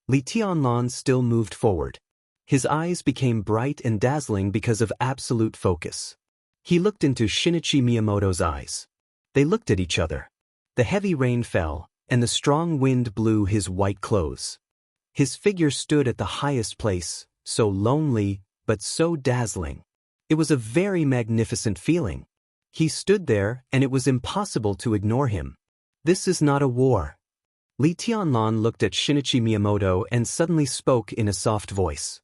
Li Tianlan still moved forward. His eyes became bright and dazzling because of absolute focus. He looked into Shinichi Miyamoto's eyes. They looked at each other. The heavy rain fell, and the strong wind blew his white clothes. His figure stood at the highest place, so lonely, but so dazzling. It was a very magnificent feeling. He stood there, and it was impossible to ignore him. "This is not a war." Li Tianlan looked at Shinichi Miyamoto and suddenly spoke in a soft voice.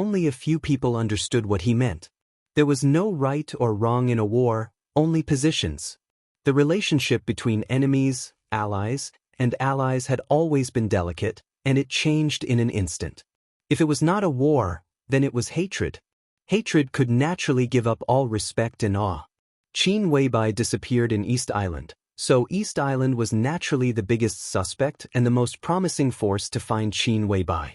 Only a few people understood what he meant. There was no right or wrong in a war, only positions. The relationship between enemies, allies, and allies had always been delicate, and it changed in an instant. If it was not a war, then it was hatred. Hatred could naturally give up all respect and awe. Qin Weibai disappeared in East Island, so East Island was naturally the biggest suspect and the most promising force to find Qin Weibai.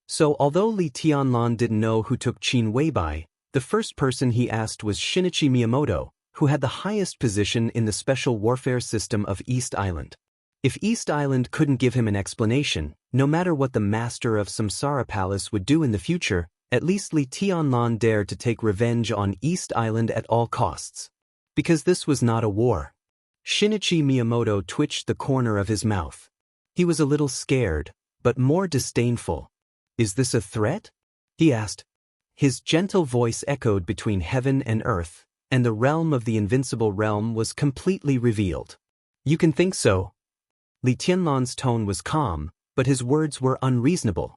So although Li Tianlan didn't know who took Qin Weibai, the first person he asked was Shinichi Miyamoto, who had the highest position in the special warfare system of East Island. If East Island couldn't give him an explanation, no matter what the master of Samsara Palace would do in the future, at least Li Tianlan dared to take revenge on East Island at all costs. Because this was not a war. Shinichi Miyamoto twitched the corner of his mouth. He was a little scared, but more disdainful. "Is this a threat?" he asked. His gentle voice echoed between heaven and earth, and the realm of the invincible realm was completely revealed. "You can think so." Li Tianlan's tone was calm, but his words were unreasonable.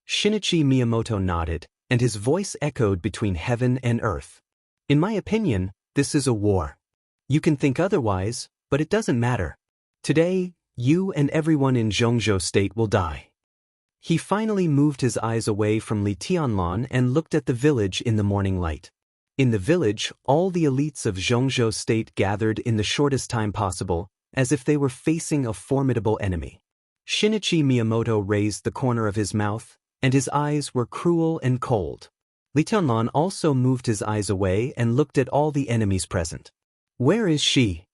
Shinichi Miyamoto nodded, and his voice echoed between heaven and earth. "In my opinion, this is a war. You can think otherwise, but it doesn't matter. Today, you and everyone in Zhongzhou state will die." He finally moved his eyes away from Li Tianlan and looked at the village in the morning light. In the village, all the elites of Zhongzhou state gathered in the shortest time possible, as if they were facing a formidable enemy. Shinichi Miyamoto raised the corner of his mouth, and his eyes were cruel and cold. Li Tianlan also moved his eyes away and looked at all the enemies present. "Where is she?"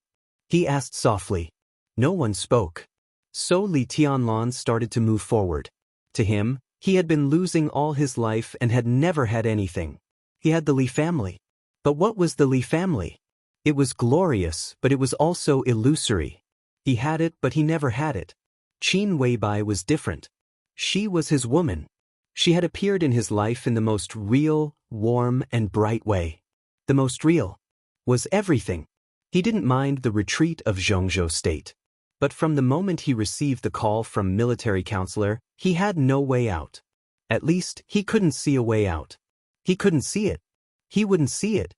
he asked softly. No one spoke. So Li Tianlan started to move forward. To him, he had been losing all his life and had never had anything. He had the Li family. But what was the Li family? It was glorious, but it was also illusory. He had it, but he never had it. Qin Weibai was different. She was his woman. She had appeared in his life in the most real, warm, and bright way. The most real was everything. He didn't mind the retreat of Zhongzhou State. But from the moment he received the call from military counselor, he had no way out. At least, he couldn't see a way out. He couldn't see it. He wouldn't see it.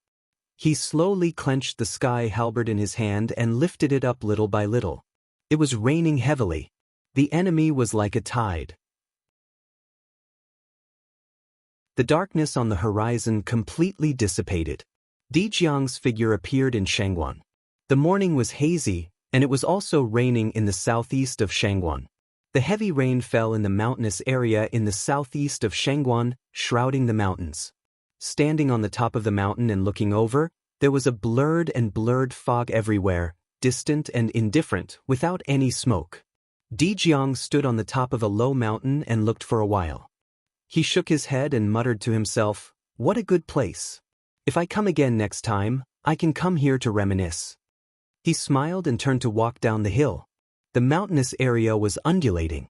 He slowly clenched the sky halberd in his hand and lifted it up little by little. It was raining heavily. The enemy was like a tide. The darkness on the horizon completely dissipated. Di Jiang's figure appeared in Shangguan. The morning was hazy, and it was also raining in the southeast of Shangguan. The heavy rain fell in the mountainous area in the southeast of Shangguan, shrouding the mountains. Standing on the top of the mountain and looking over, there was a blurred fog everywhere, distant and indifferent, without any smoke. Di Jiang stood on the top of a low mountain and looked for a while. He shook his head and muttered to himself, "What a good place. If I come again next time, I can come here to reminisce." He smiled and turned to walk down the hill. The mountainous area was undulating.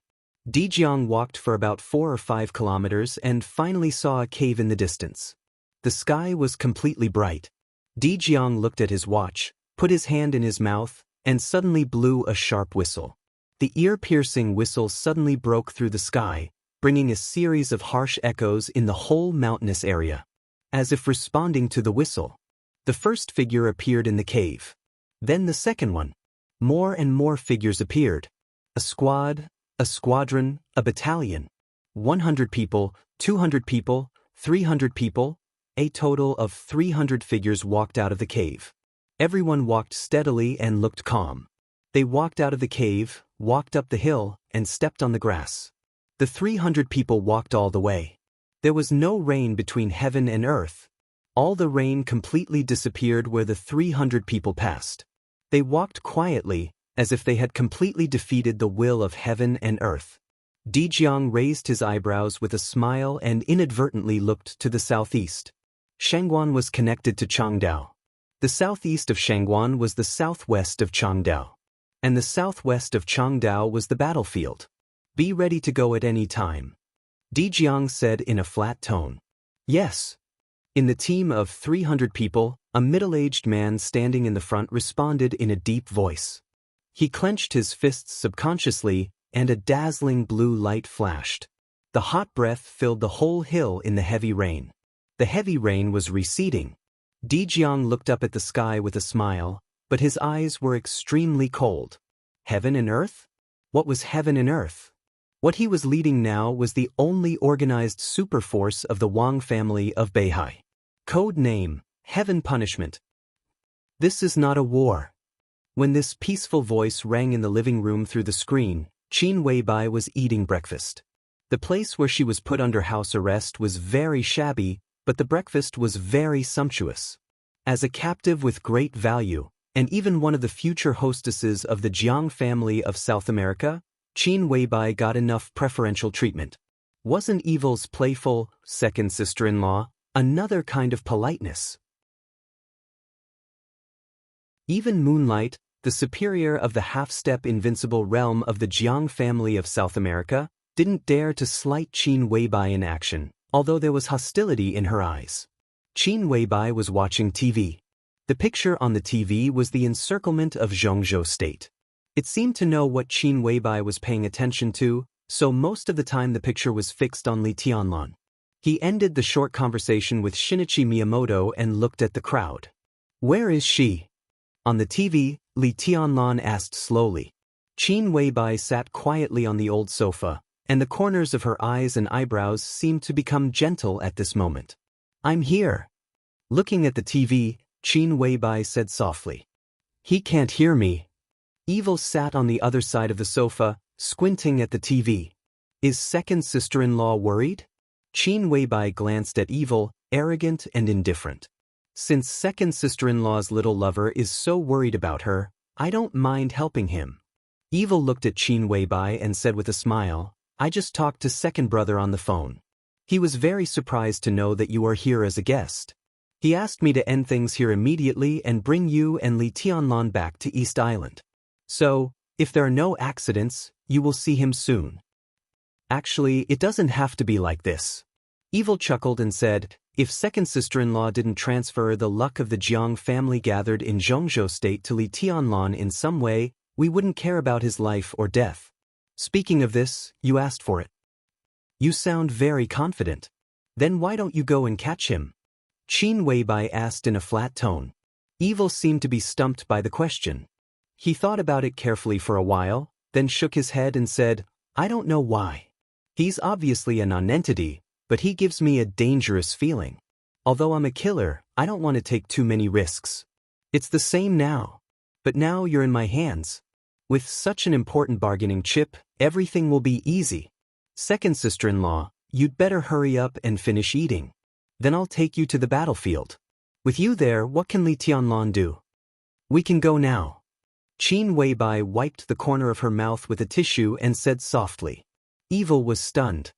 Di Jiang walked for about 4 or 5 kilometers and finally saw a cave in the distance. The sky was completely bright. Di Jiang looked at his watch, put his hand in his mouth, and suddenly blew a sharp whistle. The ear-piercing whistle suddenly broke through the sky, bringing a series of harsh echoes in the whole mountainous area. As if responding to the whistle, the first figure appeared in the cave. Then the second one. More and more figures appeared. A squad, a squadron, a battalion. 100 people, 200 people, 300 people. A total of 300 figures walked out of the cave. Everyone walked steadily and looked calm. They walked out of the cave, walked up the hill, and stepped on the grass. The 300 people walked all the way. There was no rain between heaven and earth. All the rain completely disappeared where the 300 people passed. They walked quietly, as if they had completely defeated the will of heaven and earth. Di Jiang raised his eyebrows with a smile and inadvertently looked to the southeast. Shangguan was connected to Changdao. The southeast of Shangguan was the southwest of Changdao. And the southwest of Changdao was the battlefield. "Be ready to go at any time," Di Jiang said in a flat tone. "Yes." In the team of 300 people, a middle-aged man standing in the front responded in a deep voice. He clenched his fists subconsciously, and a dazzling blue light flashed. The hot breath filled the whole hill in the heavy rain. The heavy rain was receding. Di Jiang looked up at the sky with a smile, but his eyes were extremely cold. Heaven and earth? What was heaven and earth? What he was leading now was the only organized superforce of the Wang family of Beihai. Code name, Heaven Punishment. "This is not a war." When this peaceful voice rang in the living room through the screen, Qin Weibai was eating breakfast. The place where she was put under house arrest was very shabby, but the breakfast was very sumptuous. As a captive with great value, and even one of the future hostesses of the Jiang family of South America, Qin Weibai got enough preferential treatment. Wasn't evil's playful, second sister-in-law another kind of politeness? Even Moonlight, the superior of the half-step invincible realm of the Jiang family of South America, didn't dare to slight Qin Weibai in action, although there was hostility in her eyes. Qin Weibai was watching TV. The picture on the TV was the encirclement of Zhongzhou State. It seemed to know what Qin Weibai was paying attention to, so most of the time the picture was fixed on Li Tianlan. He ended the short conversation with Shinichi Miyamoto and looked at the crowd. "Where is she?" On the TV, Li Tianlan asked slowly. Qin Weibai sat quietly on the old sofa, and the corners of her eyes and eyebrows seemed to become gentle at this moment. "I'm here." Looking at the TV, Qin Weibai said softly. "He can't hear me." Evil sat on the other side of the sofa, squinting at the TV. Is second sister-in-law worried? Qin Weibai glanced at Evil, arrogant and indifferent. Since second sister-in-law's little lover is so worried about her, I don't mind helping him. Evil looked at Qin Weibai and said with a smile, I just talked to second brother on the phone. He was very surprised to know that you are here as a guest. He asked me to end things here immediately and bring you and Li Tianlan back to East Island. So, if there are no accidents, you will see him soon. Actually, it doesn't have to be like this. Evil chuckled and said, if second sister-in-law didn't transfer the luck of the Jiang family gathered in Zhongzhou state to Li Tianlan in some way, we wouldn't care about his life or death. Speaking of this, you asked for it. You sound very confident. Then why don't you go and catch him? Qin Weibai asked in a flat tone. Evil seemed to be stumped by the question. He thought about it carefully for a while, then shook his head and said, I don't know why. He's obviously a nonentity, but he gives me a dangerous feeling. Although I'm a killer, I don't want to take too many risks. It's the same now. But now you're in my hands. With such an important bargaining chip, everything will be easy. Second sister-in-law, you'd better hurry up and finish eating. Then I'll take you to the battlefield. With you there, what can Li Tianlan do? We can go now. Qin Weibai wiped the corner of her mouth with a tissue and said softly. Evil was stunned.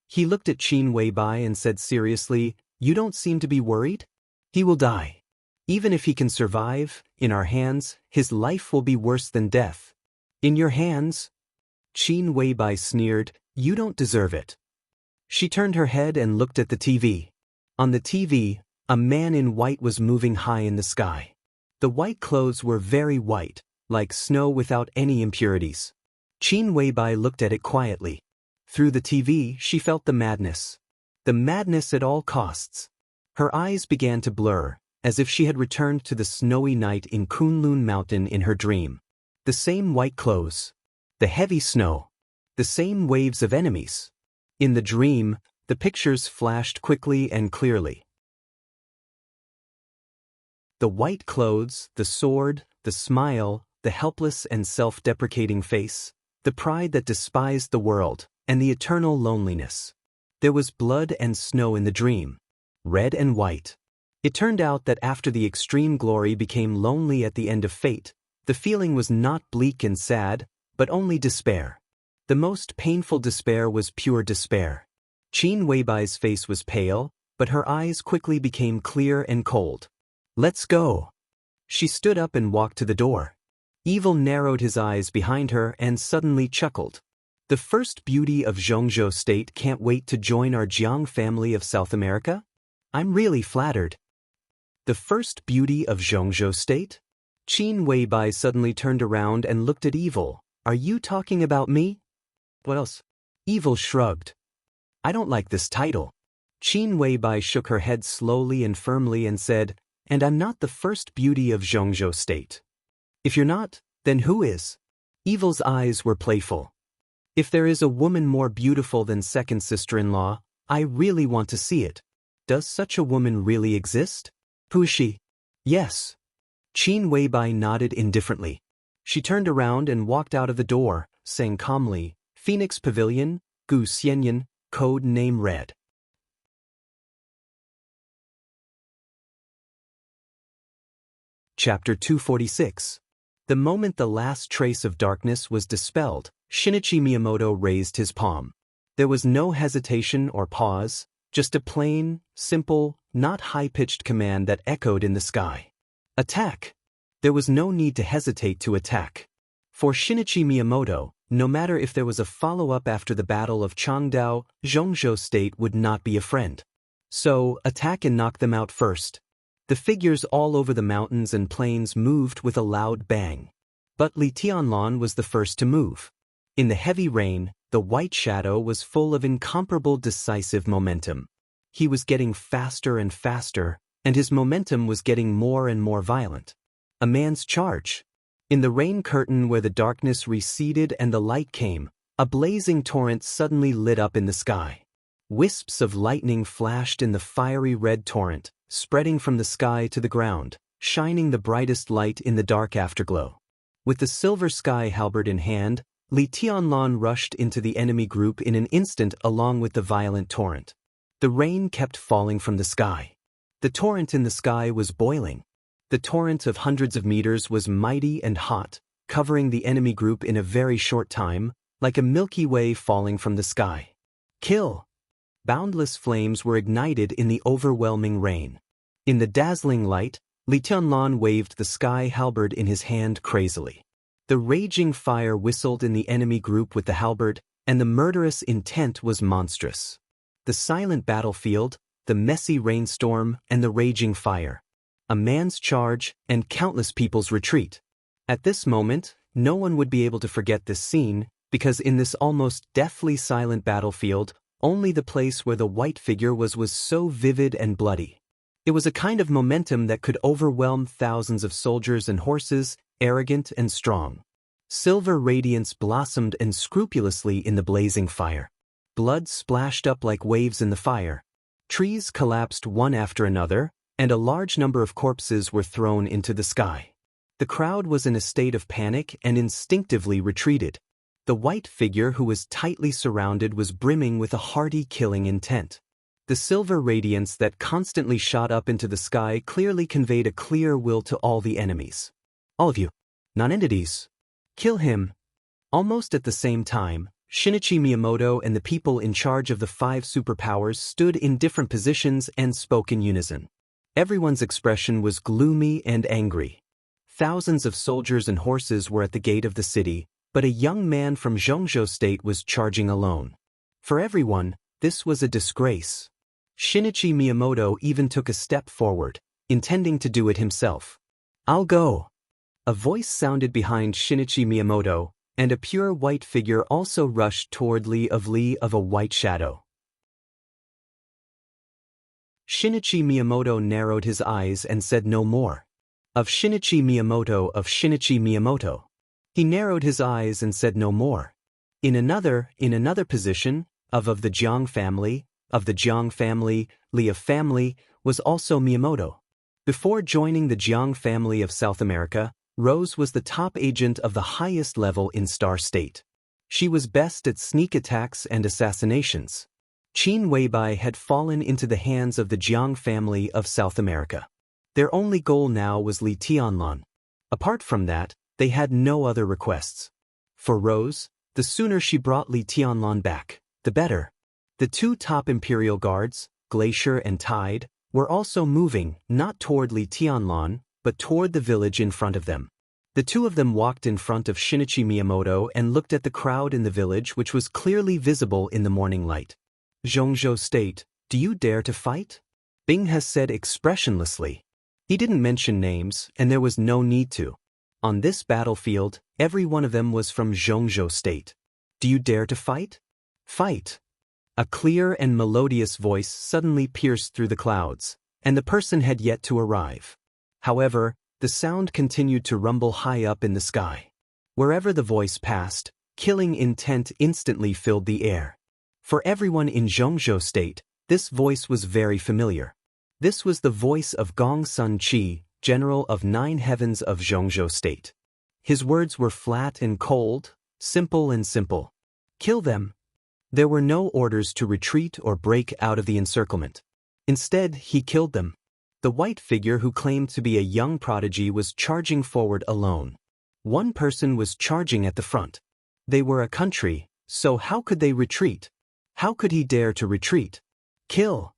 He looked at Qin Weibai and said seriously, you don't seem to be worried? He will die. Even if he can survive, in our hands, his life will be worse than death. In your hands? Qin Weibai sneered, you don't deserve it. She turned her head and looked at the TV. On the TV, a man in white was moving high in the sky. The white clothes were very white, like snow without any impurities. Qin Weibai looked at it quietly. Through the TV, she felt the madness. The madness at all costs. Her eyes began to blur, as if she had returned to the snowy night in Kunlun Mountain in her dream. The same white clothes. The heavy snow. The same waves of enemies. In the dream, the pictures flashed quickly and clearly. The white clothes, the sword, the smile, the helpless and self-deprecating face, the pride that despised the world, and the eternal loneliness. There was blood and snow in the dream. Red and white. It turned out that after the extreme glory became lonely at the end of fate, the feeling was not bleak and sad, but only despair. The most painful despair was pure despair. Qin Weibai's face was pale, but her eyes quickly became clear and cold. Let's go. She stood up and walked to the door. Evil narrowed his eyes behind her and suddenly chuckled. The first beauty of Zhongzhou state can't wait to join our Jiang family of South America? I'm really flattered. The first beauty of Zhongzhou state? Qin Weibai suddenly turned around and looked at Evil. Are you talking about me? What else? Evil shrugged. I don't like this title. Qin Weibai shook her head slowly and firmly and said, and I'm not the first beauty of Zhongzhou state. If you're not, then who is? Evil's eyes were playful. If there is a woman more beautiful than second sister-in-law, I really want to see it. Does such a woman really exist? Who is she? Yes. Qin Weibai nodded indifferently. She turned around and walked out of the door, saying calmly, Phoenix Pavilion, Gu Xianyan, code name Red. Chapter 246. The moment the last trace of darkness was dispelled, Shinichi Miyamoto raised his palm. There was no hesitation or pause, just a plain, simple, not high-pitched command that echoed in the sky. Attack! There was no need to hesitate to attack. For Shinichi Miyamoto, no matter if there was a follow-up after the Battle of Changdao, Zhongzhou state would not be a friend. So, attack and knock them out first. The figures all over the mountains and plains moved with a loud bang. But Li Tianlan was the first to move. In the heavy rain, the white shadow was full of incomparable decisive momentum. He was getting faster and faster, and his momentum was getting more and more violent. A man's charge. In the rain curtain where the darkness receded and the light came, a blazing torrent suddenly lit up in the sky. Wisps of lightning flashed in the fiery red torrent, spreading from the sky to the ground, shining the brightest light in the dark afterglow. With the silver sky halberd in hand, Li Tianlan rushed into the enemy group in an instant along with the violent torrent. The rain kept falling from the sky. The torrent in the sky was boiling. The torrent of hundreds of meters was mighty and hot, covering the enemy group in a very short time, like a Milky Way falling from the sky. Kill! Boundless flames were ignited in the overwhelming rain. In the dazzling light, Li Tianlan waved the sky halberd in his hand crazily. The raging fire whistled in the enemy group with the halberd, and the murderous intent was monstrous. The silent battlefield, the messy rainstorm, and the raging fire. A man's charge, and countless people's retreat. At this moment, no one would be able to forget this scene, because in this almost deathly silent battlefield, only the place where the white figure was so vivid and bloody. It was a kind of momentum that could overwhelm thousands of soldiers and horses, arrogant and strong. Silver radiance blossomed unscrupulously in the blazing fire. Blood splashed up like waves in the fire. Trees collapsed one after another, and a large number of corpses were thrown into the sky. The crowd was in a state of panic and instinctively retreated. The white figure who was tightly surrounded was brimming with a hearty killing intent. The silver radiance that constantly shot up into the sky clearly conveyed a clear will to all the enemies. All of you, non-entities, kill him. Almost at the same time, Shinichi Miyamoto and the people in charge of the 5 superpowers stood in different positions and spoke in unison. Everyone's expression was gloomy and angry. Thousands of soldiers and horses were at the gate of the city, but a young man from Zhongzhou State was charging alone. For everyone, this was a disgrace. Shinichi Miyamoto even took a step forward, intending to do it himself. I'll go. A voice sounded behind Shinichi Miyamoto, and a pure white figure also rushed toward Li of a white shadow. Shinichi Miyamoto narrowed his eyes and said no more. Of Shinichi Miyamoto. He narrowed his eyes and said no more. In another position, of the Jiang family, Li of family, was also Miyamoto. Before joining the Jiang family of South America, Rose was the top agent of the highest level in Star State. She was best at sneak attacks and assassinations. Qin Weibai had fallen into the hands of the Jiang family of South America. Their only goal now was Li Tianlan. Apart from that, they had no other requests. For Rose, the sooner she brought Li Tianlan back, the better. The 2 top imperial guards, Glacier and Tide, were also moving, not toward Li Tianlan, but toward the village in front of them. The 2 of them walked in front of Shinichi Miyamoto and looked at the crowd in the village, which was clearly visible in the morning light. Zhongzhou State, do you dare to fight? Bing has said expressionlessly. He didn't mention names, and there was no need to. On this battlefield, every one of them was from Zhongzhou State. Do you dare to fight? Fight! A clear and melodious voice suddenly pierced through the clouds, and the person had yet to arrive. However, the sound continued to rumble high up in the sky. Wherever the voice passed, killing intent instantly filled the air. For everyone in Zhongzhou State, this voice was very familiar. This was the voice of Gong Sun Qi, General of 9 Heavens of Zhongzhou State. His words were flat and cold, simple and simple. Kill them. There were no orders to retreat or break out of the encirclement. Instead, he killed them. The white figure who claimed to be a young prodigy was charging forward alone. One person was charging at the front. They were a country, so how could they retreat? How could he dare to retreat? Kill!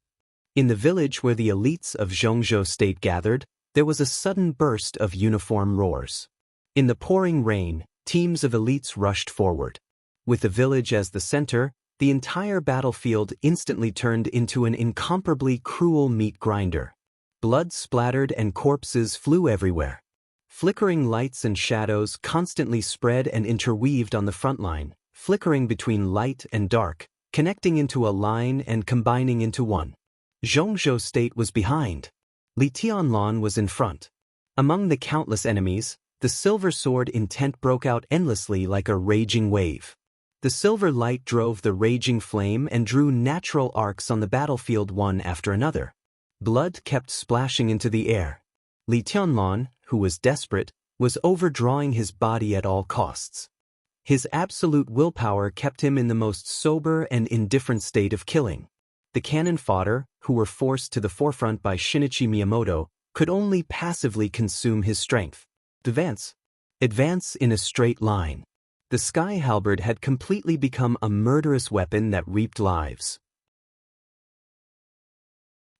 In the village where the elites of Zhongzhou State gathered, there was a sudden burst of uniform roars. In the pouring rain, teams of elites rushed forward. With the village as the center, the entire battlefield instantly turned into an incomparably cruel meat grinder. Blood splattered and corpses flew everywhere. Flickering lights and shadows constantly spread and interweaved on the front line, flickering between light and dark, connecting into a line and combining into one. Zhongzhou State was behind. Li Tianlan was in front. Among the countless enemies, the silver sword intent broke out endlessly like a raging wave. The silver light drove the raging flame and drew natural arcs on the battlefield one after another. Blood kept splashing into the air. Li Tianlan, who was desperate, was overdrawing his body at all costs. His absolute willpower kept him in the most sober and indifferent state of killing. The cannon fodder, who were forced to the forefront by Shinichi Miyamoto, could only passively consume his strength. Advance in a straight line. The sky halberd had completely become a murderous weapon that reaped lives.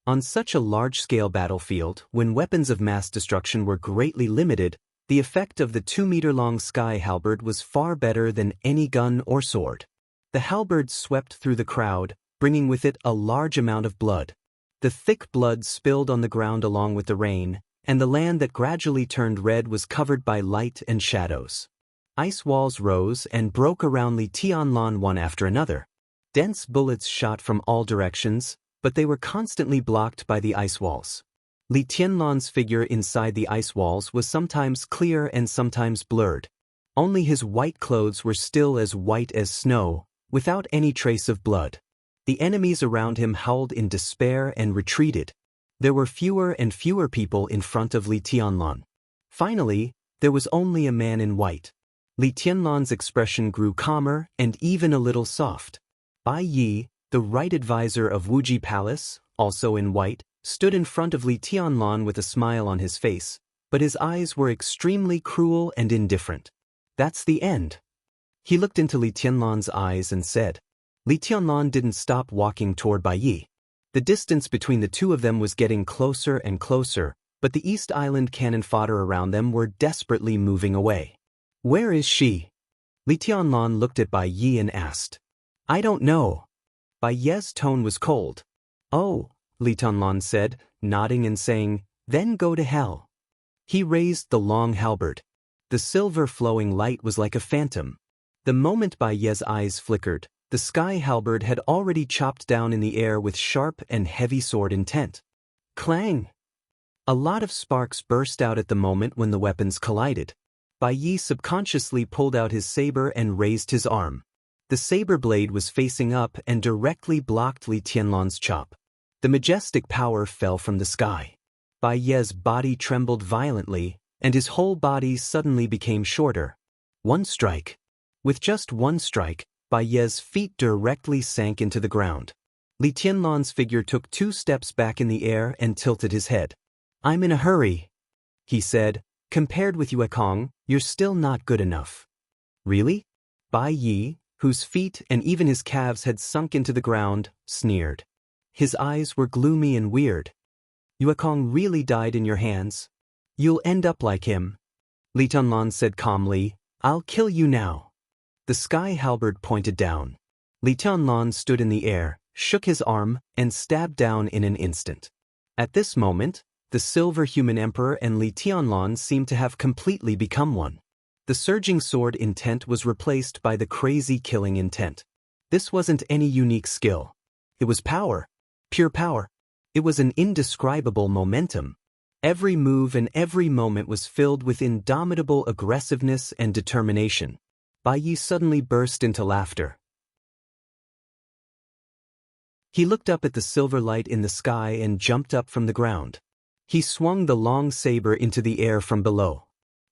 On such a large-scale battlefield, when weapons of mass destruction were greatly limited, the effect of the 2-meter-long sky halberd was far better than any gun or sword. The halberd swept through the crowd, bringing with it a large amount of blood. The thick blood spilled on the ground along with the rain, and the land that gradually turned red was covered by light and shadows. Ice walls rose and broke around Li Tianlan one after another. Dense bullets shot from all directions, but they were constantly blocked by the ice walls. Li Tianlan's figure inside the ice walls was sometimes clear and sometimes blurred. Only his white clothes were still as white as snow, without any trace of blood. The enemies around him howled in despair and retreated. There were fewer and fewer people in front of Li Tianlan. Finally, there was only a man in white. Li Tianlan's expression grew calmer and even a little soft. Bai Yi, the right advisor of Wuji Palace, also in white, stood in front of Li Tianlan with a smile on his face, but his eyes were extremely cruel and indifferent. That's the end. He looked into Li Tianlan's eyes and said. Li Tianlan didn't stop walking toward Bai Yi. The distance between the two of them was getting closer and closer, but the East Island cannon fodder around them were desperately moving away. Where is she? Li Tianlan looked at Bai Yi and asked. I don't know. Bai Yi's tone was cold. Oh, Li Tianlan said, nodding and saying, then go to hell. He raised the long halberd. The silver flowing light was like a phantom. The moment Bai Yi's eyes flickered, the sky halberd had already chopped down in the air with sharp and heavy sword intent. Clang! A lot of sparks burst out at the moment when the weapons collided. Bai Yi subconsciously pulled out his saber and raised his arm. The saber blade was facing up and directly blocked Li Tianlan's chop. The majestic power fell from the sky. Bai Yi's body trembled violently, and his whole body suddenly became shorter. One strike. With just one strike, Bai Yi's feet directly sank into the ground. Li Tianlan's figure took 2 steps back in the air and tilted his head. I'm in a hurry, he said. Compared with Yue Kong, you're still not good enough. Really? Bai Yi, whose feet and even his calves had sunk into the ground, sneered. His eyes were gloomy and weird. Yue Kong really died in your hands? You'll end up like him. Li Tianlan said calmly, I'll kill you now. The sky halberd pointed down. Li Tianlan stood in the air, shook his arm, and stabbed down in an instant. At this moment, the Silver Human Emperor and Li Tianlan seemed to have completely become one. The surging sword intent was replaced by the crazy killing intent. This wasn't any unique skill. It was power. Pure power. It was an indescribable momentum. Every move and every moment was filled with indomitable aggressiveness and determination. Bai Yi suddenly burst into laughter. He looked up at the silver light in the sky and jumped up from the ground. He swung the long saber into the air from below.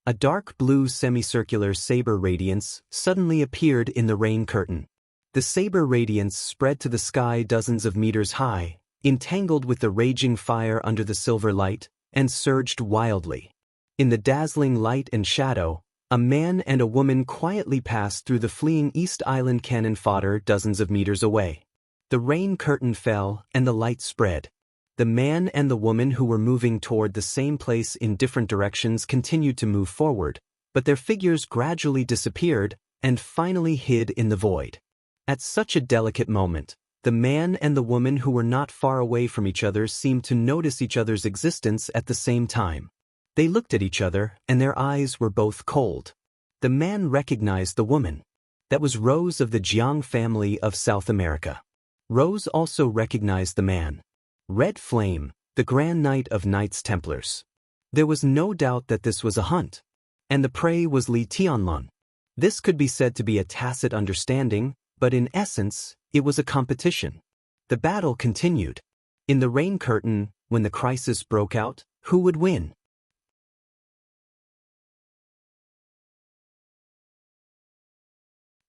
A dark blue semicircular saber radiance suddenly appeared in the rain curtain. The saber radiance spread to the sky dozens of meters high, entangled with the raging fire under the silver light, and surged wildly. In the dazzling light and shadow, a man and a woman quietly passed through the fleeing East Island cannon fodder dozens of meters away. The rain curtain fell and the light spread. The man and the woman who were moving toward the same place in different directions continued to move forward, but their figures gradually disappeared and finally hid in the void. At such a delicate moment, the man and the woman who were not far away from each other seemed to notice each other's existence at the same time. They looked at each other, and their eyes were both cold. The man recognized the woman. That was Rose of the Jiang family of South America. Rose also recognized the man. Red Flame, the Grand Knight of Knights Templars. There was no doubt that this was a hunt. And the prey was Li Tianlan. This could be said to be a tacit understanding, but in essence, it was a competition. The battle continued. In the rain curtain, when the crisis broke out, who would win?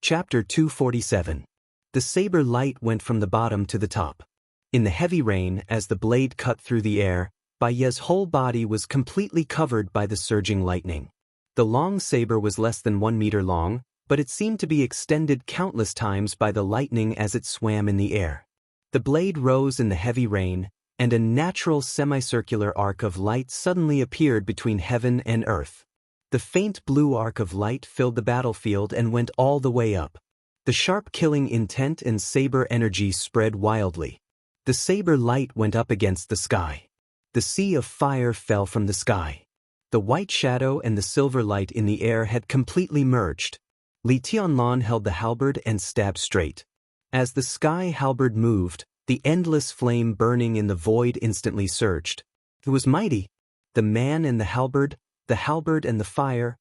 Chapter 247. The saber light went from the bottom to the top. In the heavy rain, as the blade cut through the air, Baye's whole body was completely covered by the surging lightning. The long saber was less than 1 meter long, but it seemed to be extended countless times by the lightning as it swam in the air. The blade rose in the heavy rain, and a natural semicircular arc of light suddenly appeared between heaven and earth. The faint blue arc of light filled the battlefield and went all the way up. The sharp killing intent and saber energy spread wildly. The saber light went up against the sky. The sea of fire fell from the sky. The white shadow and the silver light in the air had completely merged. Li Tianlan held the halberd and stabbed straight. As the sky halberd moved, the endless flame burning in the void instantly surged. It was mighty. The man and the halberd and the fire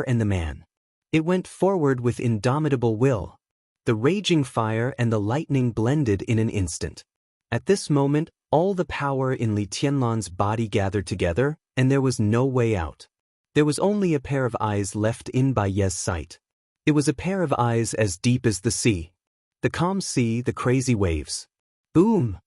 and the man. It went forward with indomitable will. The raging fire and the lightning blended in an instant. At this moment, all the power in Li Tianlan's body gathered together, and there was no way out. There was only a pair of eyes left in Baye's sight. It was a pair of eyes as deep as the sea. The calm sea, the crazy waves. Boom!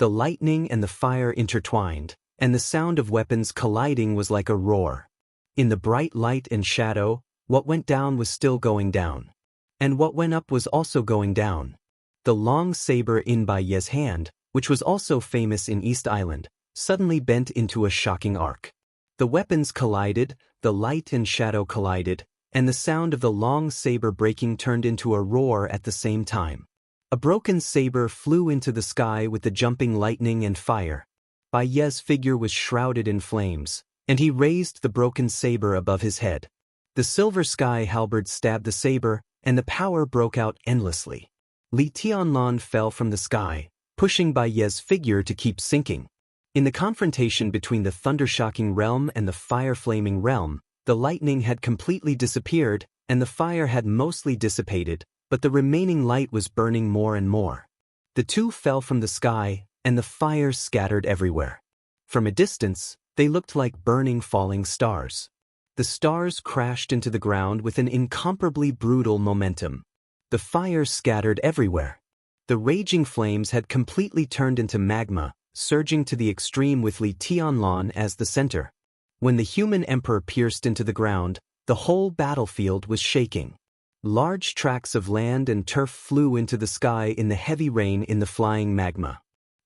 The lightning and the fire intertwined, and the sound of weapons colliding was like a roar. In the bright light and shadow, what went down was still going down. And what went up was also going down. The long saber in Baye's hand, which was also famous in East Island, suddenly bent into a shocking arc. The weapons collided, the light and shadow collided, and the sound of the long saber breaking turned into a roar at the same time. A broken saber flew into the sky with the jumping lightning and fire. Baye's figure was shrouded in flames, and he raised the broken saber above his head. The silver sky halberd stabbed the saber, and the power broke out endlessly. Li Tianlan fell from the sky, pushing Baye's figure to keep sinking. In the confrontation between the thunder-shocking realm and the fire-flaming realm, the lightning had completely disappeared, and the fire had mostly dissipated, but the remaining light was burning more and more. The two fell from the sky, and the fire scattered everywhere. From a distance, they looked like burning falling stars. The stars crashed into the ground with an incomparably brutal momentum. The fire scattered everywhere. The raging flames had completely turned into magma, surging to the extreme with Li Tianlan as the center. When the human emperor pierced into the ground, the whole battlefield was shaking. Large tracts of land and turf flew into the sky in the heavy rain in the flying magma.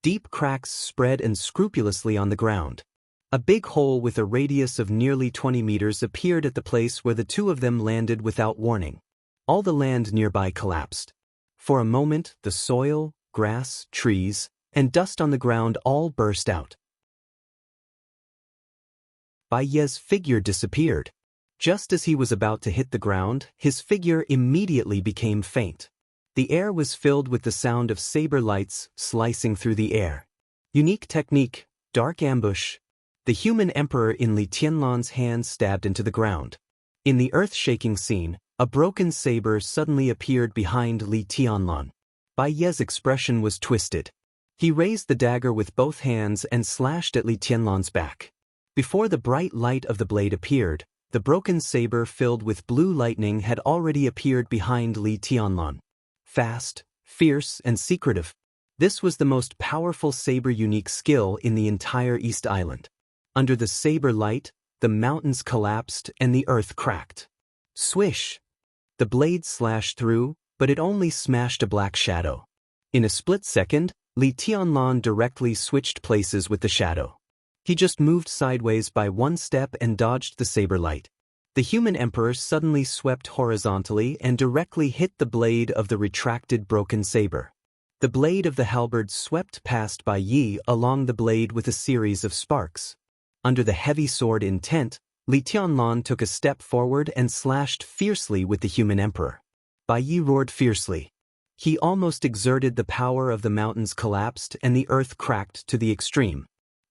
Deep cracks spread unscrupulously on the ground. A big hole with a radius of nearly 20 meters appeared at the place where the two of them landed without warning. All the land nearby collapsed. For a moment, the soil, grass, trees, and dust on the ground all burst out. Baye's figure disappeared. Just as he was about to hit the ground, his figure immediately became faint. The air was filled with the sound of saber lights slicing through the air. Unique technique, dark ambush. The human emperor in Li Tianlan's hand stabbed into the ground. In the earth-shaking scene, a broken saber suddenly appeared behind Li Tianlan. Baye's expression was twisted. He raised the dagger with both hands and slashed at Li Tianlan's back. Before the bright light of the blade appeared, the broken saber filled with blue lightning had already appeared behind Li Tianlan. Fast, fierce, and secretive. This was the most powerful saber-unique skill in the entire East Island. Under the saber light, the mountains collapsed and the earth cracked. Swish! The blade slashed through, but it only smashed a black shadow. In a split second, Li Tianlan directly switched places with the shadow. He just moved sideways by one step and dodged the saber light. The human emperor suddenly swept horizontally and directly hit the blade of the retracted broken saber. The blade of the halberd swept past Baye along the blade with a series of sparks. Under the heavy sword intent, Li Tianlan took a step forward and slashed fiercely with the human emperor. Baye roared fiercely. He almost exerted the power of the mountains collapsed and the earth cracked to the extreme.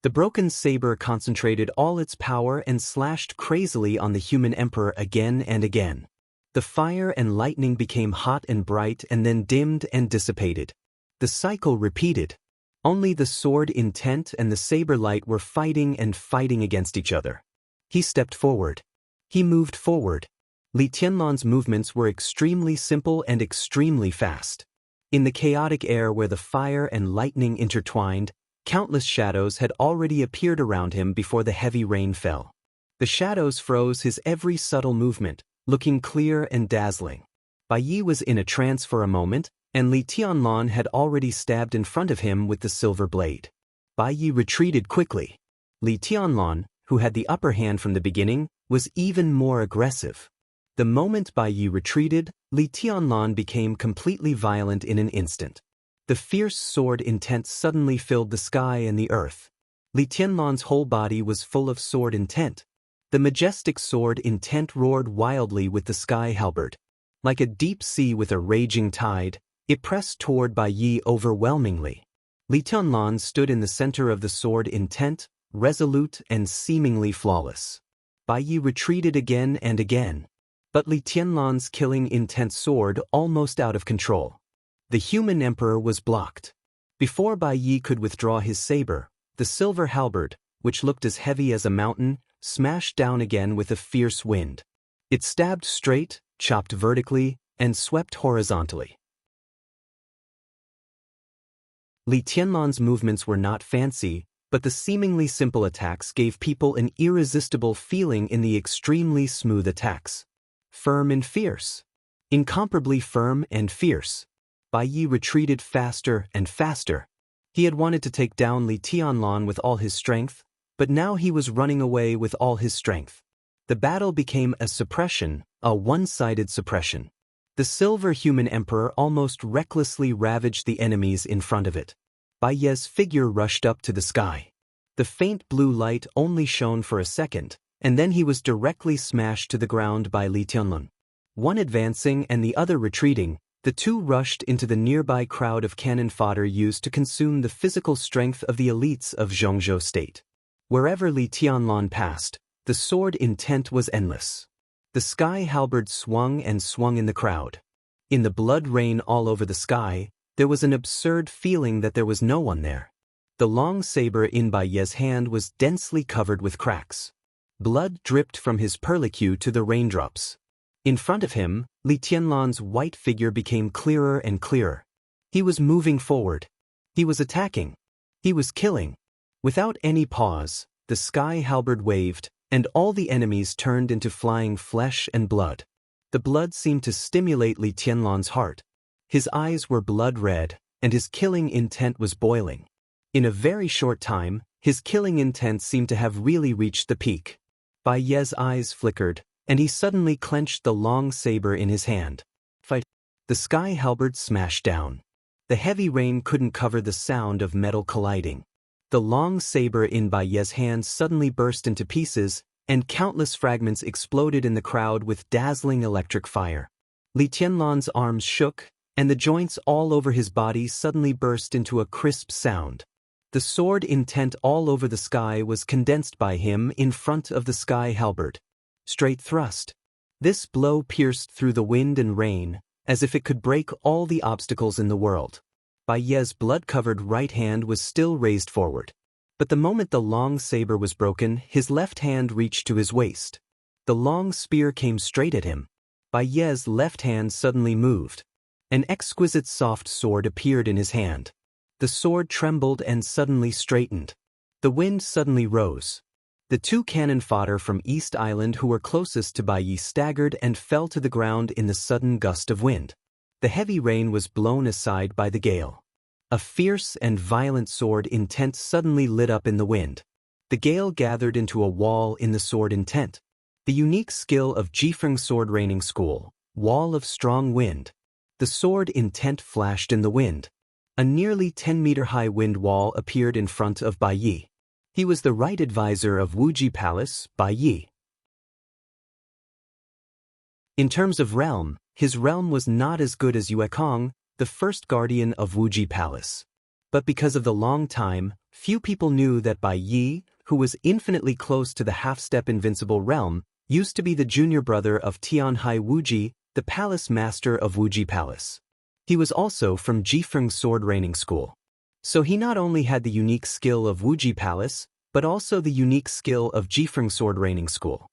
The broken saber concentrated all its power and slashed crazily on the human emperor again and again. The fire and lightning became hot and bright and then dimmed and dissipated. The cycle repeated. Only the sword intent and the saber light were fighting and fighting against each other. He stepped forward. He moved forward. Li Tianlan's movements were extremely simple and extremely fast. In the chaotic air where the fire and lightning intertwined, countless shadows had already appeared around him before the heavy rain fell. The shadows froze his every subtle movement, looking clear and dazzling. Bai Yi was in a trance for a moment, and Li Tianlan had already stabbed in front of him with the silver blade. Bai Yi retreated quickly. Li Tianlan, who had the upper hand from the beginning, was even more aggressive. The moment Bai Yi retreated, Li Tianlan became completely violent in an instant. The fierce sword intent suddenly filled the sky and the earth. Li Tianlan's whole body was full of sword intent. The majestic sword intent roared wildly with the sky halberd. Like a deep sea with a raging tide, it pressed toward Bai Yi overwhelmingly. Li Tianlan stood in the center of the sword intent, resolute and seemingly flawless. Bai Yi retreated again and again. But Li Tianlan's killing intent soared almost out of control. The human emperor was blocked. Before Bai Yi could withdraw his saber, the silver halberd, which looked as heavy as a mountain, smashed down again with a fierce wind. It stabbed straight, chopped vertically, and swept horizontally. Li Tianlan's movements were not fancy, but the seemingly simple attacks gave people an irresistible feeling in the extremely smooth attacks. Firm and fierce. Incomparably firm and fierce. Bai Yi retreated faster and faster. He had wanted to take down Li Tianlan with all his strength, but now he was running away with all his strength. The battle became a suppression, a one-sided suppression. The silver human emperor almost recklessly ravaged the enemies in front of it. Bai Yi's figure rushed up to the sky. The faint blue light only shone for a second, and then he was directly smashed to the ground by Li Tianlan. One advancing and the other retreating, the two rushed into the nearby crowd of cannon fodder used to consume the physical strength of the elites of Zhongzhou state. Wherever Li Tianlan passed, the sword intent was endless. The sky halberd swung and swung in the crowd. In the blood rain all over the sky, there was an absurd feeling that there was no one there. The long saber in Bai Yi's hand was densely covered with cracks. Blood dripped from his perlicue to the raindrops. In front of him, Li Tianlan's white figure became clearer and clearer. He was moving forward. He was attacking. He was killing. Without any pause, the sky halberd waved, and all the enemies turned into flying flesh and blood. The blood seemed to stimulate Li Tianlan's heart. His eyes were blood red, and his killing intent was boiling. In a very short time, his killing intent seemed to have really reached the peak. Bai Yi's eyes flickered, and he suddenly clenched the long saber in his hand. Fight! The sky halberd smashed down. The heavy rain couldn't cover the sound of metal colliding. The long saber in Bai Yi's hand suddenly burst into pieces, and countless fragments exploded in the crowd with dazzling electric fire. Li Tianlan's arms shook, and the joints all over his body suddenly burst into a crisp sound. The sword intent all over the sky was condensed by him in front of the sky halberd. Straight thrust. This blow pierced through the wind and rain, as if it could break all the obstacles in the world. Bai Yi's blood-covered right hand was still raised forward. But the moment the long saber was broken, his left hand reached to his waist. The long spear came straight at him. Bai Yi's left hand suddenly moved. An exquisite soft sword appeared in his hand. The sword trembled and suddenly straightened. The wind suddenly rose. The two cannon fodder from East Island who were closest to Bai Yi staggered and fell to the ground in the sudden gust of wind. The heavy rain was blown aside by the gale. A fierce and violent sword intent suddenly lit up in the wind. The gale gathered into a wall in the sword intent. The unique skill of Jifeng sword raining school, wall of strong wind. The sword intent flashed in the wind. A nearly 10-meter-high wind wall appeared in front of Bai Yi. He was the right advisor of Wuji Palace, Bai Yi. In terms of realm, his realm was not as good as Yue Kong, the first guardian of Wuji Palace. But because of the long time, few people knew that Bai Yi, who was infinitely close to the half-step invincible realm, used to be the junior brother of Tianhai Wuji, the palace master of Wuji Palace. He was also from Jifeng sword raining school. So he not only had the unique skill of Wuji Palace, but also the unique skill of Jifeng sword raining school.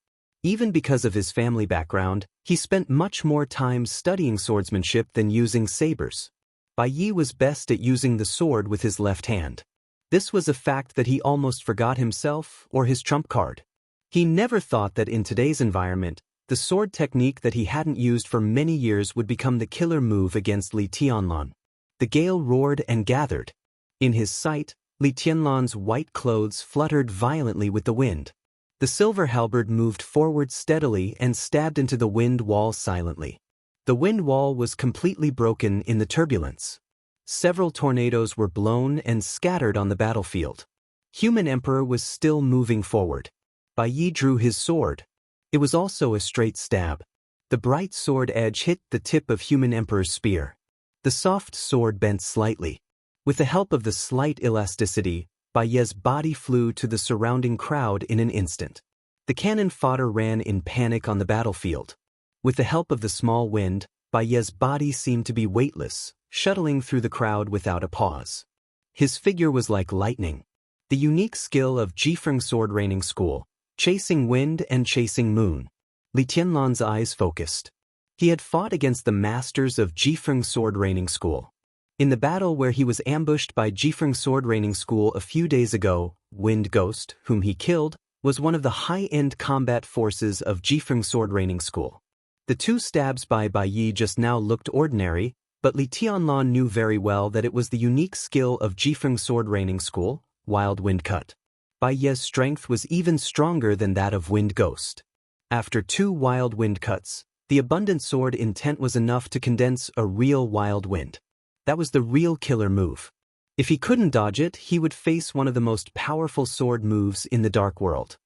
Even because of his family background, he spent much more time studying swordsmanship than using sabers. Bai Yi was best at using the sword with his left hand. This was a fact that he almost forgot himself or his trump card. He never thought that in today's environment, the sword technique that he hadn't used for many years would become the killer move against Li Tianlan. The gale roared and gathered. In his sight, Li Tianlan's white clothes fluttered violently with the wind. The silver halberd moved forward steadily and stabbed into the wind wall silently. The wind wall was completely broken in the turbulence. Several tornadoes were blown and scattered on the battlefield. Human Emperor was still moving forward. Bai Yi drew his sword. It was also a straight stab. The bright sword edge hit the tip of Human Emperor's spear. The soft sword bent slightly. With the help of the slight elasticity, Bai Yi's body flew to the surrounding crowd in an instant. The cannon fodder ran in panic on the battlefield. With the help of the small wind, Bai Yi's body seemed to be weightless, shuttling through the crowd without a pause. His figure was like lightning. The unique skill of Jifeng Sword Raining School, chasing wind and chasing moon. Li Tianlan's eyes focused. He had fought against the masters of Jifeng Sword Raining School. In the battle where he was ambushed by Jifeng Sword Raining School a few days ago, Wind Ghost, whom he killed, was one of the high-end combat forces of Jifeng Sword Raining School. The two stabs by Bai Yi just now looked ordinary, but Li Tianlan knew very well that it was the unique skill of Jifeng Sword Raining School, Wild Wind Cut. Bai Yi's strength was even stronger than that of Wind Ghost. After two wild wind cuts, the abundant sword intent was enough to condense a real wild wind. That was the real killer move. If he couldn't dodge it, he would face one of the most powerful sword moves in the Dark World.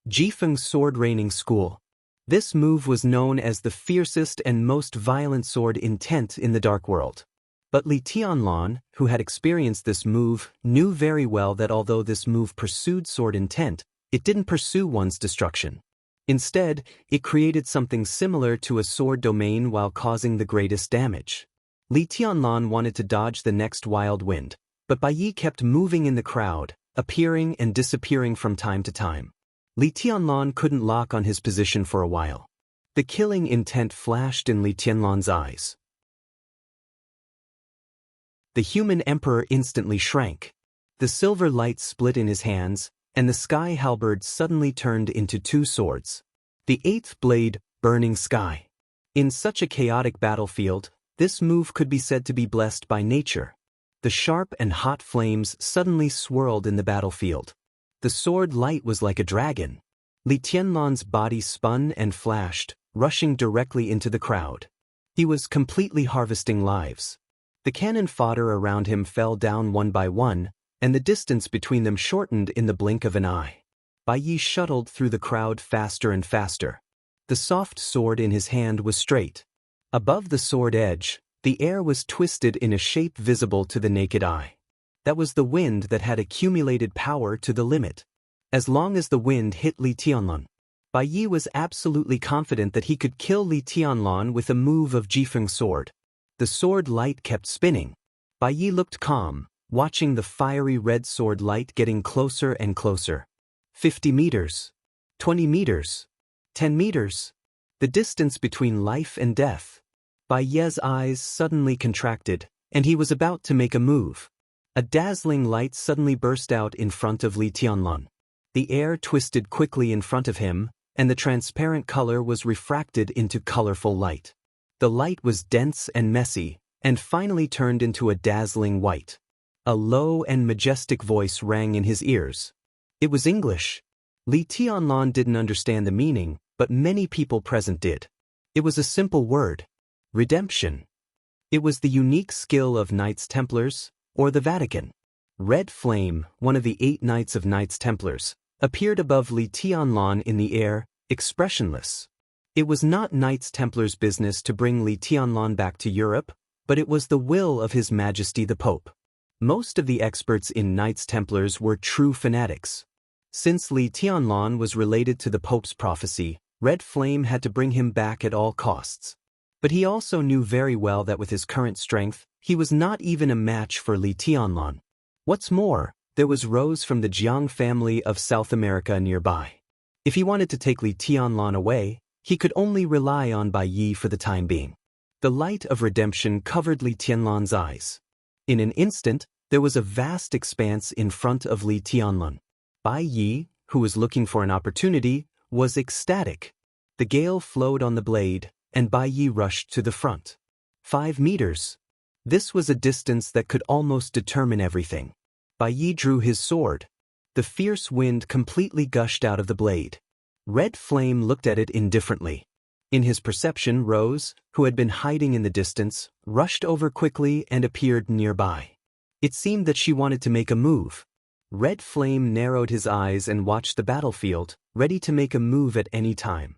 Jifeng Sword Raining School. This move was known as the fiercest and most violent sword intent in the Dark World. But Li Tianlan, who had experienced this move, knew very well that although this move pursued sword intent, it didn't pursue one's destruction. Instead, it created something similar to a sword domain while causing the greatest damage. Li Tianlan wanted to dodge the next wild wind, but Bai Yi kept moving in the crowd, appearing and disappearing from time to time. Li Tianlan couldn't lock on his position for a while. The killing intent flashed in Li Tianlan's eyes. The Human Emperor instantly shrank. The silver light split in his hands, and the sky halberd suddenly turned into two swords. The eighth blade, Burning Sky. In such a chaotic battlefield, this move could be said to be blessed by nature. The sharp and hot flames suddenly swirled in the battlefield. The sword light was like a dragon. Li Tianlan's body spun and flashed, rushing directly into the crowd. He was completely harvesting lives. The cannon fodder around him fell down one by one, and the distance between them shortened in the blink of an eye. Bai Yi shuttled through the crowd faster and faster. The soft sword in his hand was straight. Above the sword edge, the air was twisted in a shape visible to the naked eye. That was the wind that had accumulated power to the limit. As long as the wind hit Li Tianlan, Bai Yi was absolutely confident that he could kill Li Tianlan with a move of Jifeng sword. The sword light kept spinning. Bai Yi looked calm, watching the fiery red sword light getting closer and closer. 50 meters. 20 meters. 10 meters. The distance between life and death. Bai Yi's eyes suddenly contracted, and he was about to make a move. A dazzling light suddenly burst out in front of Li Tianlan. The air twisted quickly in front of him, and the transparent color was refracted into colorful light. The light was dense and messy, and finally turned into a dazzling white. A low and majestic voice rang in his ears. It was English. Li Tianlan didn't understand the meaning, but many people present did. It was a simple word. Redemption. It was the unique skill of Knights Templars, or the Vatican. Red Flame, one of the 8 Knights of Knights Templars, appeared above Li Tianlan in the air, expressionless. It was not Knights Templars' business to bring Li Tianlan back to Europe, but it was the will of His Majesty the Pope. Most of the experts in Knights Templars were true fanatics. Since Li Tianlan was related to the Pope's prophecy, Red Flame had to bring him back at all costs. But he also knew very well that with his current strength, he was not even a match for Li Tianlan. What's more, there was Rose from the Jiang family of South America nearby. If he wanted to take Li Tianlan away, he could only rely on Bai Yi for the time being. The light of redemption covered Li Tianlan's eyes. In an instant, there was a vast expanse in front of Li Tianlan. Bai Yi, who was looking for an opportunity, was ecstatic. The gale flowed on the blade, and Bai Yi rushed to the front. 5 meters. This was a distance that could almost determine everything. Bai Yi drew his sword. The fierce wind completely gushed out of the blade. Red Flame looked at it indifferently. In his perception, Rose, who had been hiding in the distance, rushed over quickly and appeared nearby. It seemed that she wanted to make a move. Red Flame narrowed his eyes and watched the battlefield, ready to make a move at any time.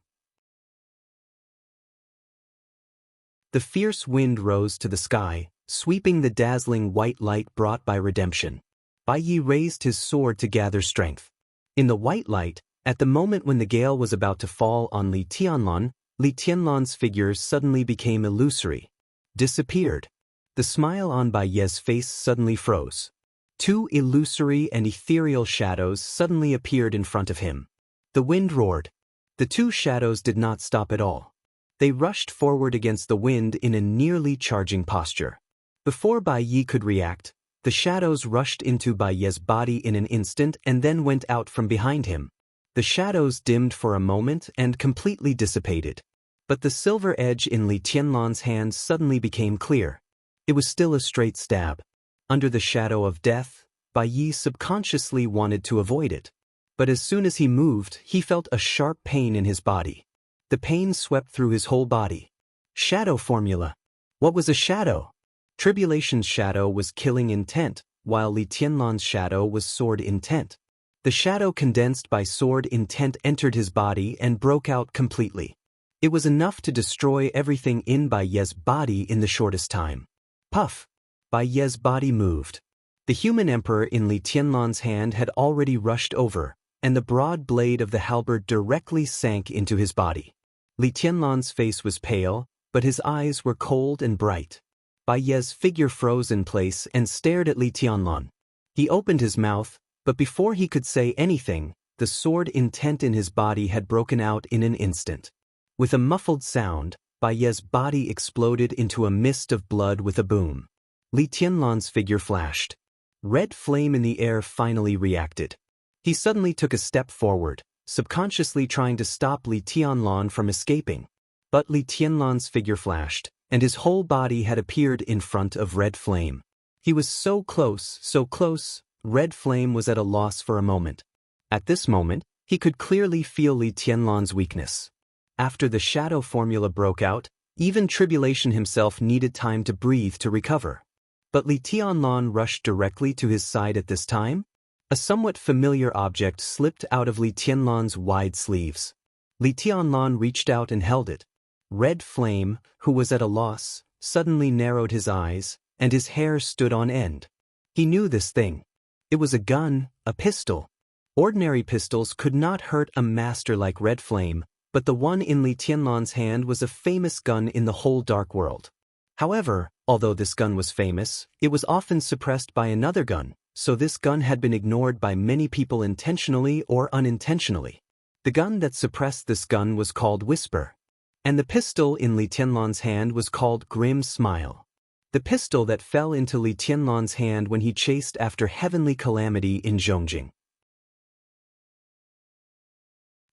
The fierce wind rose to the sky, sweeping the dazzling white light brought by redemption. Bai Yi raised his sword to gather strength. In the white light, at the moment when the gale was about to fall on Li Tianlan's figure suddenly became illusory. Disappeared. The smile on Bai Yi's face suddenly froze. 2 illusory and ethereal shadows suddenly appeared in front of him. The wind roared. The 2 shadows did not stop at all. They rushed forward against the wind in a nearly charging posture. Before Bai Yi could react, the shadows rushed into Bai Yi's body in an instant and then went out from behind him. The shadows dimmed for a moment and completely dissipated. But the silver edge in Li Tianlan's hand suddenly became clear. It was still a straight stab. Under the shadow of death, Bai Yi subconsciously wanted to avoid it. But as soon as he moved, he felt a sharp pain in his body. The pain swept through his whole body. Shadow formula. What was a shadow? Tribulation's shadow was killing intent, while Li Tianlan's shadow was sword intent. The shadow condensed by sword intent entered his body and broke out completely. It was enough to destroy everything in Bai Yi's body in the shortest time. Puff! Bai Yi's body moved. The human emperor in Li Tianlan's hand had already rushed over, and the broad blade of the halberd directly sank into his body. Li Tianlan's face was pale, but his eyes were cold and bright. Bai Yi's figure froze in place and stared at Li Tianlan. He opened his mouth, but before he could say anything, the sword intent in his body had broken out in an instant. With a muffled sound, Bai Yi's body exploded into a mist of blood with a boom. Li Tianlan's figure flashed. Red Flame in the air finally reacted. He suddenly took a step forward, subconsciously trying to stop Li Tianlan from escaping. But Li Tianlan's figure flashed, and his whole body had appeared in front of Red Flame. He was so close, Red Flame was at a loss for a moment. At this moment, he could clearly feel Li Tianlan's weakness. After the shadow formula broke out, even Tribulation himself needed time to breathe to recover. But Li Tianlan rushed directly to his side at this time. A somewhat familiar object slipped out of Li Tianlan's wide sleeves. Li Tianlan reached out and held it. Red Flame, who was at a loss, suddenly narrowed his eyes, and his hair stood on end. He knew this thing. It was a gun, a pistol. Ordinary pistols could not hurt a master like Red Flame, but the one in Li Tianlan's hand was a famous gun in the whole dark world. However, although this gun was famous, it was often suppressed by another gun, so this gun had been ignored by many people intentionally or unintentionally. The gun that suppressed this gun was called Whisper. And the pistol in Li Tianlan's hand was called Grim Smile. The pistol that fell into Li Tianlan's hand when he chased after Heavenly Calamity in Zhongjing.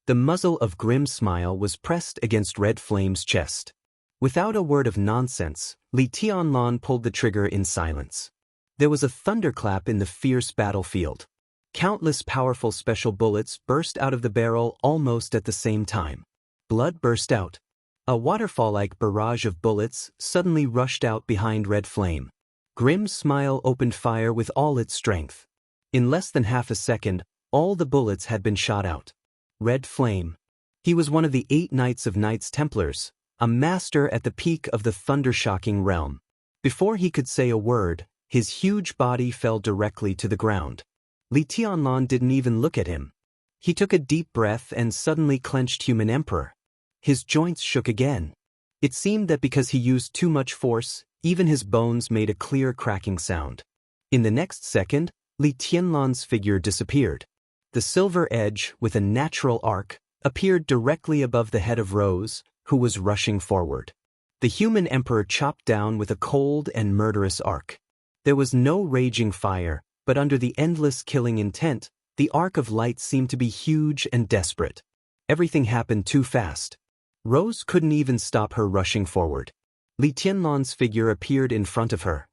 The muzzle of Grim Smile was pressed against Red Flame's chest. Without a word of nonsense, Li Tianlan pulled the trigger in silence. There was a thunderclap in the fierce battlefield. Countless powerful special bullets burst out of the barrel almost at the same time. Blood burst out. A waterfall-like barrage of bullets suddenly rushed out behind Red Flame. Grim Smile opened fire with all its strength. In less than half a second, all the bullets had been shot out. Red Flame. He was one of the 8 Knights of Knights Templars, a master at the peak of the thunder-shocking realm. Before he could say a word, his huge body fell directly to the ground. Li Tianlan didn't even look at him. He took a deep breath and suddenly clenched Human Emperor. His joints shook again. It seemed that because he used too much force, even his bones made a clear cracking sound. In the next second, Li Tianlan's figure disappeared. The silver edge, with a natural arc, appeared directly above the head of Rose, who was rushing forward. The human emperor chopped down with a cold and murderous arc. There was no raging fire, but under the endless killing intent, the arc of light seemed to be huge and desperate. Everything happened too fast. Rose couldn't even stop her rushing forward. Li Tianlan's figure appeared in front of her.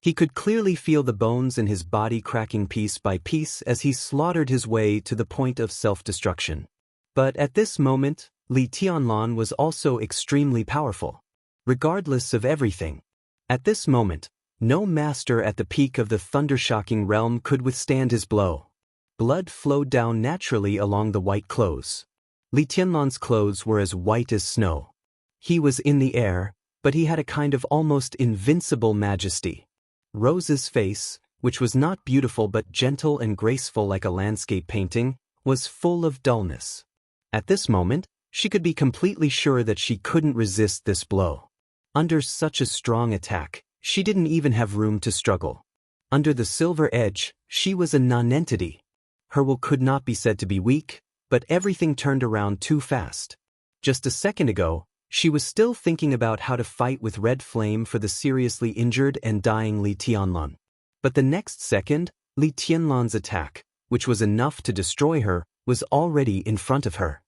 He could clearly feel the bones in his body cracking piece by piece as he slaughtered his way to the point of self-destruction. But at this moment, Li Tianlan was also extremely powerful. Regardless of everything. At this moment, no master at the peak of the thunder-shocking realm could withstand his blow. Blood flowed down naturally along the white clothes. Li Tianlan's clothes were as white as snow. He was in the air, but he had a kind of almost invincible majesty. Rose's face, which was not beautiful but gentle and graceful like a landscape painting, was full of dullness. At this moment, she could be completely sure that she couldn't resist this blow. Under such a strong attack, she didn't even have room to struggle. Under the silver edge, she was a nonentity. Her will could not be said to be weak, but everything turned around too fast. Just a second ago, she was still thinking about how to fight with red flame for the seriously injured and dying Li Tianlan. But the next second, Li Tianlan's attack, which was enough to destroy her, was already in front of her.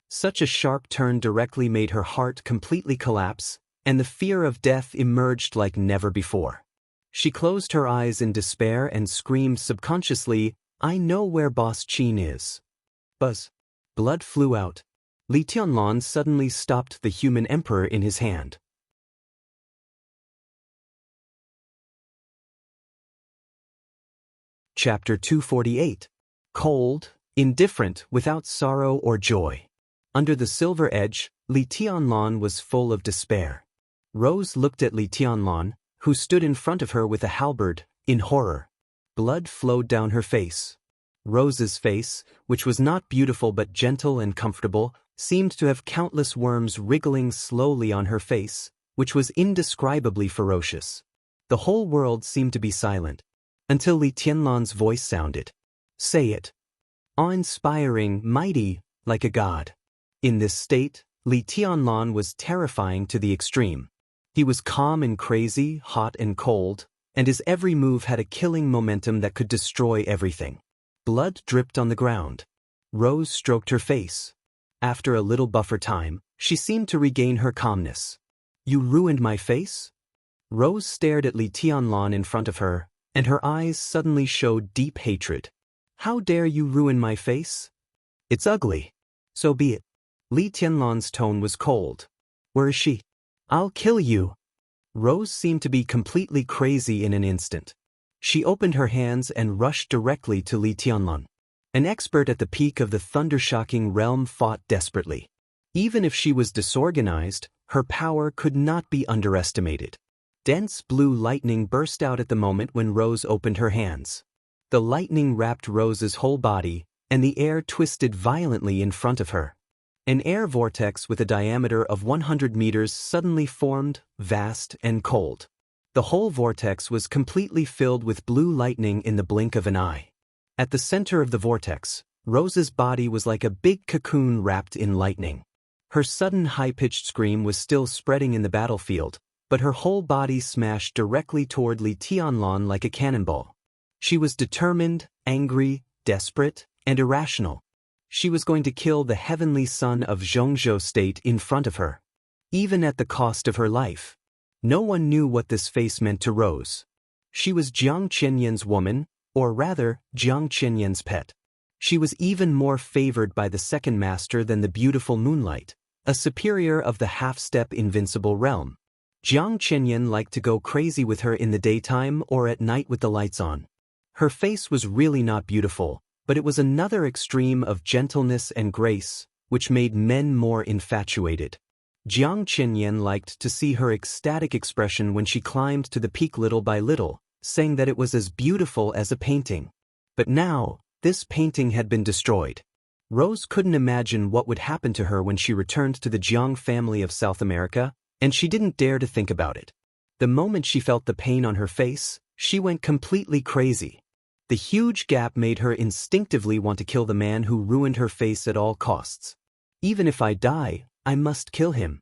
Such a sharp turn directly made her heart completely collapse, and the fear of death emerged like never before. She closed her eyes in despair and screamed subconsciously, "I know where Boss Qin is." Buzz. Blood flew out. Li Tianlan suddenly stopped the human emperor in his hand. Chapter 248. Cold, indifferent, without sorrow or joy. Under the silver edge, Li Tianlan was full of despair. Rose looked at Li Tianlan, who stood in front of her with a halberd, in horror. Blood flowed down her face. Rose's face, which was not beautiful but gentle and comfortable, seemed to have countless worms wriggling slowly on her face, which was indescribably ferocious. The whole world seemed to be silent, until Li Tianlan's voice sounded. "Say it." Awe-inspiring, mighty, like a god. In this state, Li Tianlan was terrifying to the extreme. He was calm and crazy, hot and cold, and his every move had a killing momentum that could destroy everything. Blood dripped on the ground. Rose stroked her face. After a little buffer time, she seemed to regain her calmness. "You ruined my face?" Rose stared at Li Tianlan in front of her, and her eyes suddenly showed deep hatred. "How dare you ruin my face? It's ugly. So be it." Li Tianlan's tone was cold. "Where is she? I'll kill you." Rose seemed to be completely crazy in an instant. She opened her hands and rushed directly to Li Tianlan. An expert at the peak of the thunder-shocking realm fought desperately. Even if she was disorganized, her power could not be underestimated. Dense blue lightning burst out at the moment when Rose opened her hands. The lightning wrapped Rose's whole body, and the air twisted violently in front of her. An air vortex with a diameter of 100 meters suddenly formed, vast and cold. The whole vortex was completely filled with blue lightning in the blink of an eye. At the center of the vortex, Rose's body was like a big cocoon wrapped in lightning. Her sudden high-pitched scream was still spreading in the battlefield, but her whole body smashed directly toward Li Tianlan like a cannonball. She was determined, angry, desperate, and irrational. She was going to kill the heavenly son of Zhongzhou State in front of her, even at the cost of her life. No one knew what this face meant to Rose. She was Jiang Qianyan's woman, or rather, Jiang Qianyan's pet. She was even more favored by the second master than the beautiful Moonlight, a superior of the half-step invincible realm. Jiang Qianyan liked to go crazy with her in the daytime or at night with the lights on. Her face was really not beautiful, but it was another extreme of gentleness and grace, which made men more infatuated. Jiang Qianyan liked to see her ecstatic expression when she climbed to the peak little by little, saying that it was as beautiful as a painting. But now, this painting had been destroyed. Rose couldn't imagine what would happen to her when she returned to the Jiang family of South America, and she didn't dare to think about it. The moment she felt the pain on her face, she went completely crazy. The huge gap made her instinctively want to kill the man who ruined her face at all costs. Even if I die, I must kill him.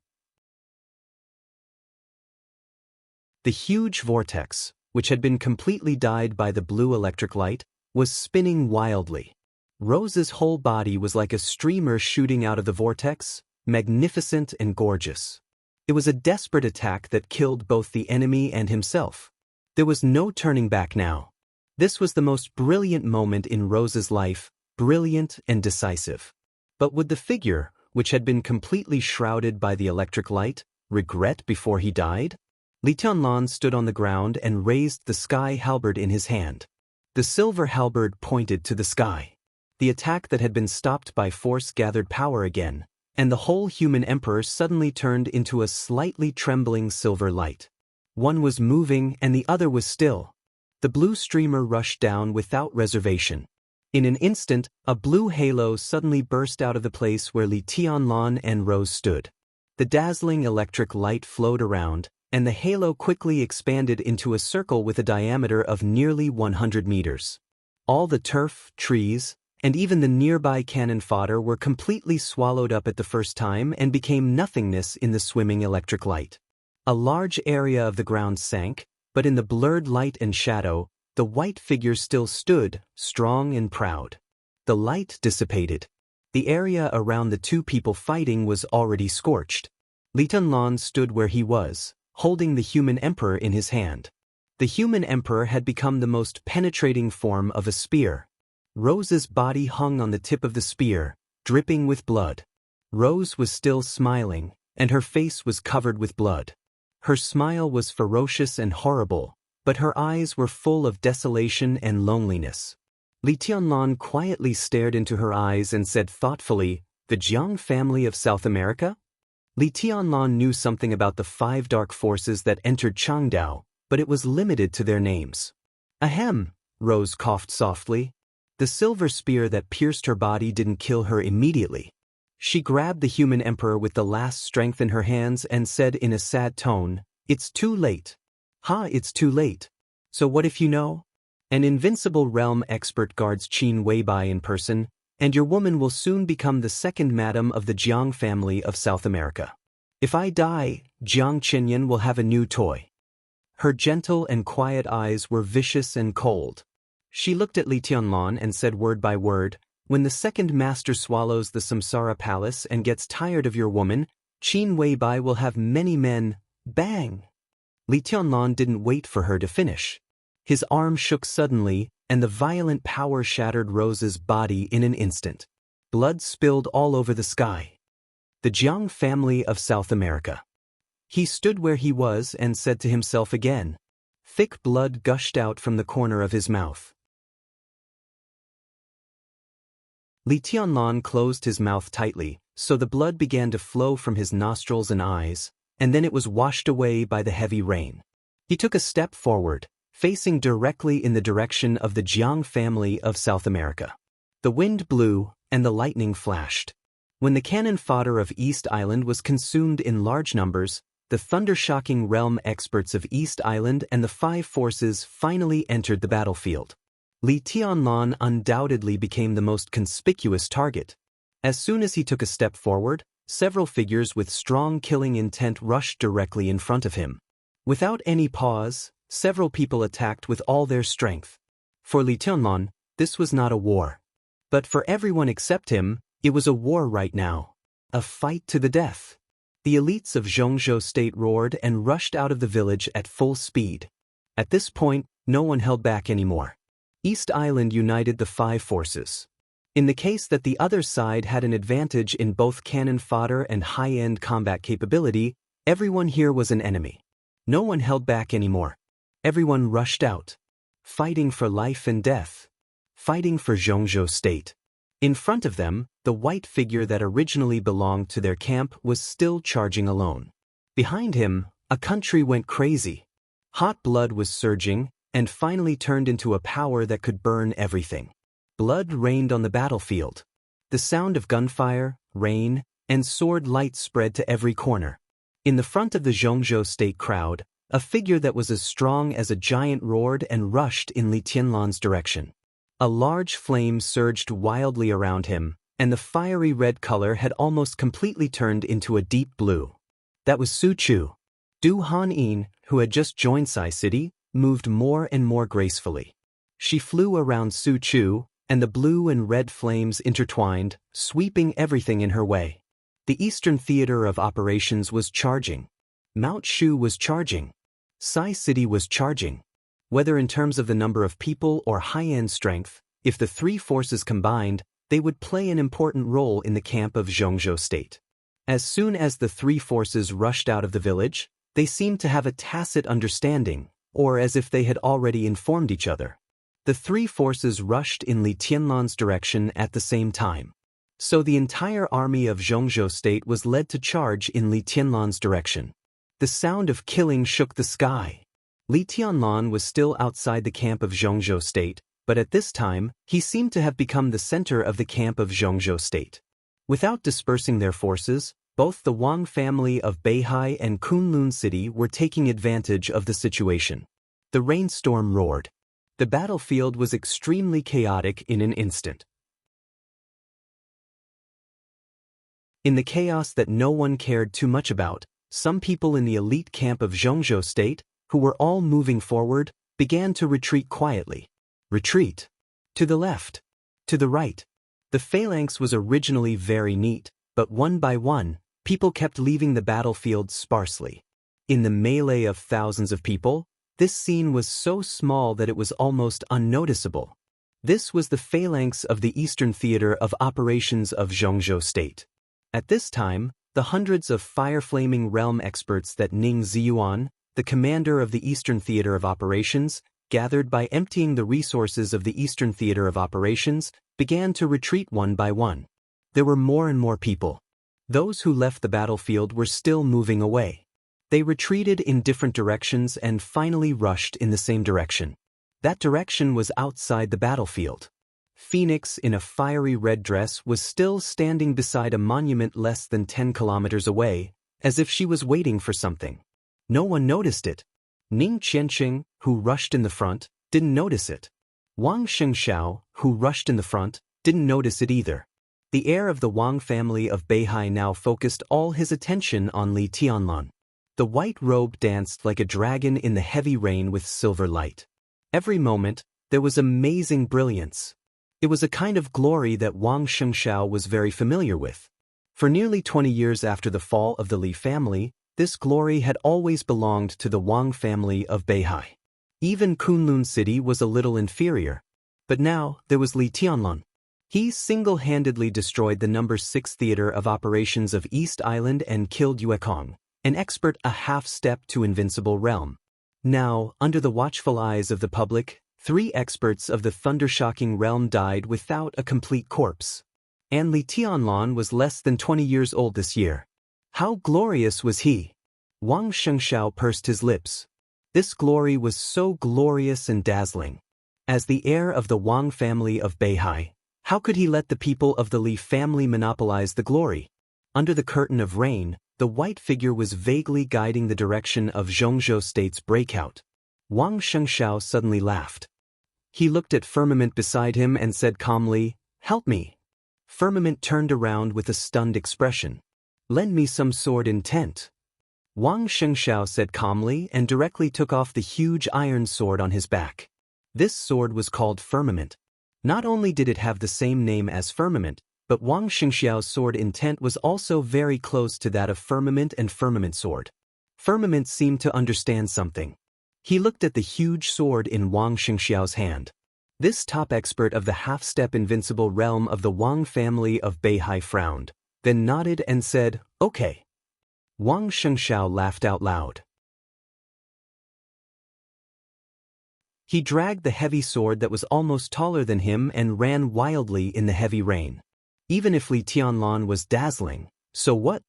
The huge vortex, which had been completely dyed by the blue electric light, was spinning wildly. Rose's whole body was like a streamer shooting out of the vortex, magnificent and gorgeous. It was a desperate attack that killed both the enemy and himself. There was no turning back now. This was the most brilliant moment in Rose's life, brilliant and decisive. But would the figure, which had been completely shrouded by the electric light, regret before he died? Li Tianlan stood on the ground and raised the sky halberd in his hand. The silver halberd pointed to the sky. The attack that had been stopped by force gathered power again, and the whole human emperor suddenly turned into a slightly trembling silver light. One was moving and the other was still. The blue streamer rushed down without reservation. In an instant, a blue halo suddenly burst out of the place where Li Tianlan and Rose stood. The dazzling electric light flowed around, and the halo quickly expanded into a circle with a diameter of nearly 100 meters. All the turf, trees, and even the nearby cannon fodder were completely swallowed up at the first time and became nothingness in the swimming electric light. A large area of the ground sank, but in the blurred light and shadow, the white figure still stood, strong and proud. The light dissipated. The area around the two people fighting was already scorched. Li Tianlan stood where he was, holding the human emperor in his hand. The human emperor had become the most penetrating form of a spear. Rose's body hung on the tip of the spear, dripping with blood. Rose was still smiling, and her face was covered with blood. Her smile was ferocious and horrible, but her eyes were full of desolation and loneliness. Li Tianlan quietly stared into her eyes and said thoughtfully, "The Jiang family of South America?" Li Tianlan knew something about the 5 dark forces that entered Changdao, but it was limited to their names. Ahem, Rose coughed softly. The silver spear that pierced her body didn't kill her immediately. She grabbed the human emperor with the last strength in her hands and said in a sad tone, "It's too late." "Ha, it's too late. So what if you know? An invincible realm expert guards Qin Weibai in person, and your woman will soon become the second madam of the Jiang family of South America. If I die, Jiang Qinyan will have a new toy." Her gentle and quiet eyes were vicious and cold. She looked at Li Tianlan and said word by word, "When the second master swallows the Samsara palace and gets tired of your woman, Qin Weibai will have many men." Bang! Li Tianlan didn't wait for her to finish. His arm shook suddenly, and the violent power shattered Rose's body in an instant. Blood spilled all over the sky. The Jiang family of South America. He stood where he was and said to himself again. Thick blood gushed out from the corner of his mouth. Li Tianlan closed his mouth tightly, so the blood began to flow from his nostrils and eyes, and then it was washed away by the heavy rain. He took a step forward, facing directly in the direction of the Jiang family of South America. The wind blew, and the lightning flashed. When the cannon fodder of East Island was consumed in large numbers, the thunder-shocking realm experts of East Island and the 5 forces finally entered the battlefield. Li Tianlan undoubtedly became the most conspicuous target. As soon as he took a step forward, several figures with strong killing intent rushed directly in front of him. Without any pause, several people attacked with all their strength. For Li Tianlan, this was not a war. But for everyone except him, it was a war right now. A fight to the death. The elites of Zhongzhou State roared and rushed out of the village at full speed. At this point, no one held back anymore. East Island united the 5 forces. In the case that the other side had an advantage in both cannon fodder and high-end combat capability, everyone here was an enemy. No one held back anymore. Everyone rushed out. Fighting for life and death. Fighting for Zhongzhou State. In front of them, the white figure that originally belonged to their camp was still charging alone. Behind him, a country went crazy. Hot blood was surging, and finally turned into a power that could burn everything. Blood rained on the battlefield. The sound of gunfire, rain, and sword light spread to every corner. In the front of the Zhongzhou State crowd, a figure that was as strong as a giant roared and rushed in Li Tianlan's direction. A large flame surged wildly around him, and the fiery red color had almost completely turned into a deep blue. That was Su Chu. Du Han-in, who had just joined Sai City, moved more and more gracefully. She flew around Su Chu, and the blue and red flames intertwined, sweeping everything in her way. The Eastern Theater of Operations was charging. Mount Shu was charging. Sai City was charging. Whether in terms of the number of people or high-end strength, if the three forces combined, they would play an important role in the camp of Zhongzhou State. As soon as the three forces rushed out of the village, they seemed to have a tacit understanding, or as if they had already informed each other. The three forces rushed in Li Tianlan's direction at the same time. So the entire army of Zhongzhou State was led to charge in Li Tianlan's direction. The sound of killing shook the sky. Li Tianlan was still outside the camp of Zhongzhou State, but at this time, he seemed to have become the center of the camp of Zhongzhou State. Without dispersing their forces, both the Wang family of Beihai and Kunlun City were taking advantage of the situation. The rainstorm roared. The battlefield was extremely chaotic in an instant. In the chaos that no one cared too much about, some people in the elite camp of Zhongzhou State, who were all moving forward, began to retreat quietly. Retreat. To the left. To the right. The phalanx was originally very neat, but one by one, people kept leaving the battlefield sparsely. In the melee of thousands of people, this scene was so small that it was almost unnoticeable. This was the phalanx of the Eastern Theater of Operations of Zhongzhou State. At this time, the hundreds of fire-flaming realm experts that Ning Ziyuan, the commander of the Eastern Theater of Operations, gathered by emptying the resources of the Eastern Theater of Operations, began to retreat one by one. There were more and more people. Those who left the battlefield were still moving away. They retreated in different directions and finally rushed in the same direction. That direction was outside the battlefield. Phoenix in a fiery red dress was still standing beside a monument less than 10 kilometers away, as if she was waiting for something. No one noticed it. Ning Qianqing, who rushed in the front, didn't notice it. Wang Shengxiao, who rushed in the front, didn't notice it either. The heir of the Wang family of Beihai now focused all his attention on Li Tianlan. The white robe danced like a dragon in the heavy rain with silver light. Every moment, there was amazing brilliance. It was a kind of glory that Wang Shengxiao was very familiar with. For nearly 20 years after the fall of the Li family, this glory had always belonged to the Wang family of Beihai. Even Kunlun City was a little inferior. But now, there was Li Tianlan. He single-handedly destroyed the No. 6 Theater of Operations of East Island and killed Yuekong, an expert a half-step to invincible realm. Now, under the watchful eyes of the public, 3 experts of the thunder-shocking realm died without a complete corpse. And Li Tianlan was less than 20 years old this year. How glorious was he! Wang Shengxiao pursed his lips. This glory was so glorious and dazzling. As the heir of the Wang family of Beihai, how could he let the people of the Li family monopolize the glory? Under the curtain of rain, the white figure was vaguely guiding the direction of Zhongzhou State's breakout. Wang Shengxiao suddenly laughed. He looked at Firmament beside him and said calmly, "Help me." Firmament turned around with a stunned expression. "Lend me some sword intent." Wang Shengxiao said calmly and directly took off the huge iron sword on his back. This sword was called Firmament. Not only did it have the same name as Firmament, but Wang Shengxiao's sword intent was also very close to that of Firmament and Firmament sword. Firmament seemed to understand something. He looked at the huge sword in Wang Shengxiao's hand. This top expert of the half-step invincible realm of the Wang family of Beihai frowned, then nodded and said, "Okay." Wang Shengxiao laughed out loud. He dragged the heavy sword that was almost taller than him and ran wildly in the heavy rain. Even if Li Tianlan was dazzling, so what?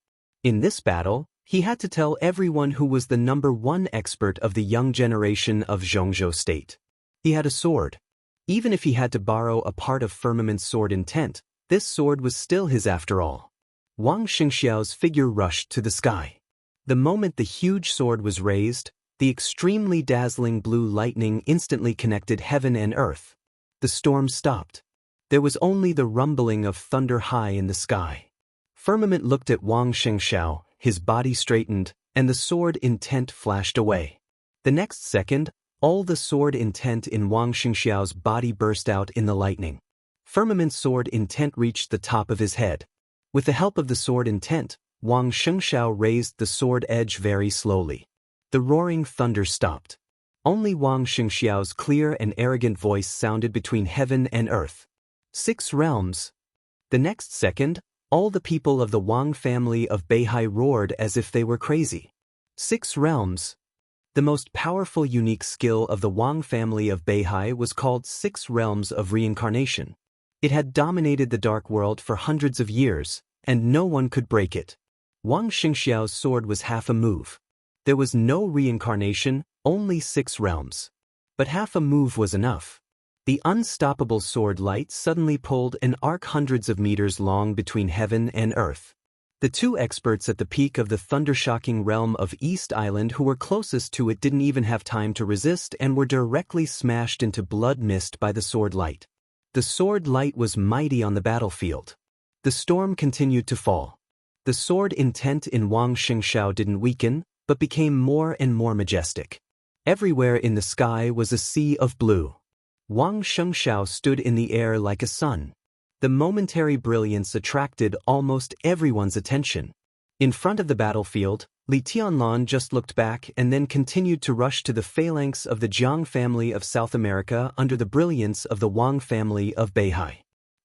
In this battle, he had to tell everyone who was the No. 1 expert of the young generation of Zhongzhou State. He had a sword. Even if he had to borrow a part of Firmament's sword intent, this sword was still his after all. Wang Shengxiao's figure rushed to the sky. The moment the huge sword was raised, the extremely dazzling blue lightning instantly connected heaven and earth. The storm stopped. There was only the rumbling of thunder high in the sky. Firmament looked at Wang Shengshao, his body straightened, and the sword intent flashed away. The next second, all the sword intent in Wang Shengxiao's body burst out in the lightning. Firmament's sword intent reached the top of his head. With the help of the sword intent, Wang Shengxiao raised the sword edge very slowly. The roaring thunder stopped. Only Wang Shengxiao's clear and arrogant voice sounded between heaven and earth. 6 realms. The next second, all the people of the Wang family of Beihai roared as if they were crazy. 6 realms. The most powerful unique skill of the Wang family of Beihai was called 6 realms of reincarnation. It had dominated the dark world for hundreds of years, and no one could break it. Wang Shengxiao's sword was half a move. There was no reincarnation, only 6 realms. But half a move was enough. The unstoppable sword light suddenly pulled an arc hundreds of meters long between heaven and earth. The 2 experts at the peak of the thunder-shocking realm of East Island who were closest to it didn't even have time to resist and were directly smashed into blood mist by the sword light. The sword light was mighty on the battlefield. The storm continued to fall. The sword intent in Wang Shengxiao didn't weaken, but became more and more majestic. Everywhere in the sky was a sea of blue. Wang Shengxiao stood in the air like a sun. The momentary brilliance attracted almost everyone's attention. In front of the battlefield, Li Tianlan just looked back and then continued to rush to the phalanx of the Jiang family of South America under the brilliance of the Wang family of Beihai.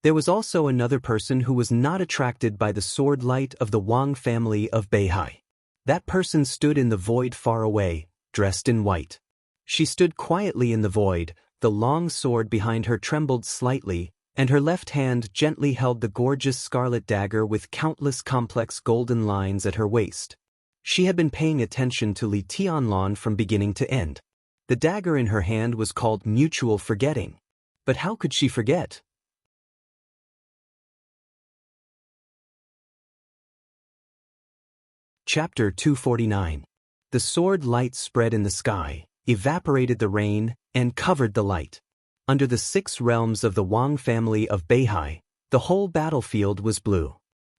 There was also another person who was not attracted by the sword light of the Wang family of Beihai. That person stood in the void far away, dressed in white. She stood quietly in the void, the long sword behind her trembled slightly, and her left hand gently held the gorgeous scarlet dagger with countless complex golden lines at her waist. She had been paying attention to Li Tianlan from beginning to end. The dagger in her hand was called mutual forgetting. But how could she forget? Chapter 249. The sword light spread in the sky, evaporated the rain, and covered the light. Under the 6 realms of the Wang family of Beihai, the whole battlefield was blue.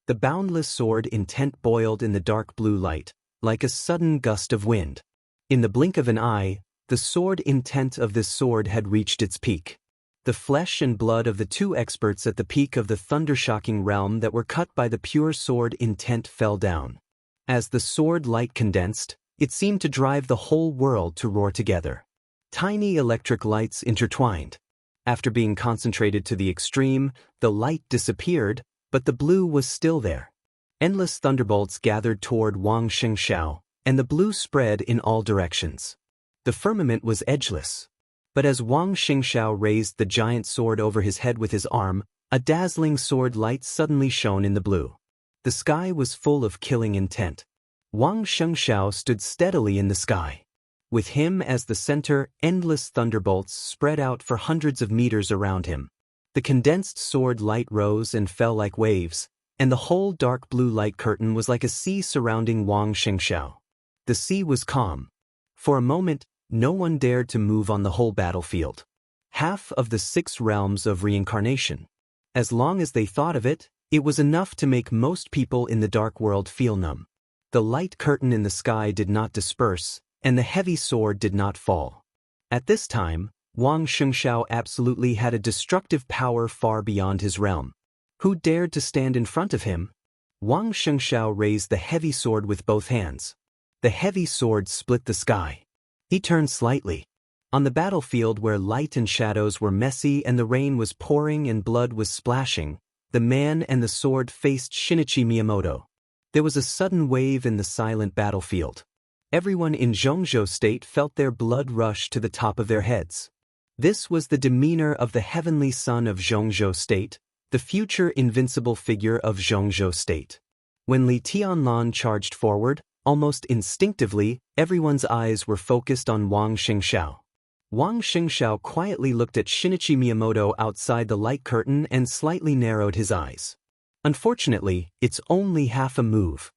The boundless sword intent boiled in the dark blue light, like a sudden gust of wind. In the blink of an eye, the sword intent of this sword had reached its peak. The flesh and blood of the 2 experts at the peak of the thunder-shocking realm that were cut by the pure sword intent fell down. As the sword light condensed, it seemed to drive the whole world to roar together. Tiny electric lights intertwined. After being concentrated to the extreme, the light disappeared, but the blue was still there. Endless thunderbolts gathered toward Wang Shengxiao, and the blue spread in all directions. The firmament was edgeless. But as Wang Shengxiao raised the giant sword over his head with his arm, a dazzling sword light suddenly shone in the blue. The sky was full of killing intent. Wang Shengxiao stood steadily in the sky. With him as the center, endless thunderbolts spread out for hundreds of meters around him. The condensed sword light rose and fell like waves, and the whole dark blue light curtain was like a sea surrounding Wang Shengxiao. The sea was calm. For a moment, no one dared to move on the whole battlefield. Half of the 6 realms of reincarnation. As long as they thought of it, it was enough to make most people in the dark world feel numb. The light curtain in the sky did not disperse, and the heavy sword did not fall. At this time, Wang Shengxiao absolutely had a destructive power far beyond his realm. Who dared to stand in front of him? Wang Shengxiao raised the heavy sword with both hands. The heavy sword split the sky. He turned slightly. On the battlefield where light and shadows were messy and the rain was pouring and blood was splashing, the man and the sword faced Shinichi Miyamoto. There was a sudden wave in the silent battlefield. Everyone in Zhongzhou State felt their blood rush to the top of their heads. This was the demeanor of the heavenly son of Zhongzhou State, the future invincible figure of Zhongzhou State. When Li Tianlan charged forward, almost instinctively, everyone's eyes were focused on Wang Shengxiao. Wang Shengxiao quietly looked at Shinichi Miyamoto outside the light curtain and slightly narrowed his eyes. Unfortunately, it's only half a move.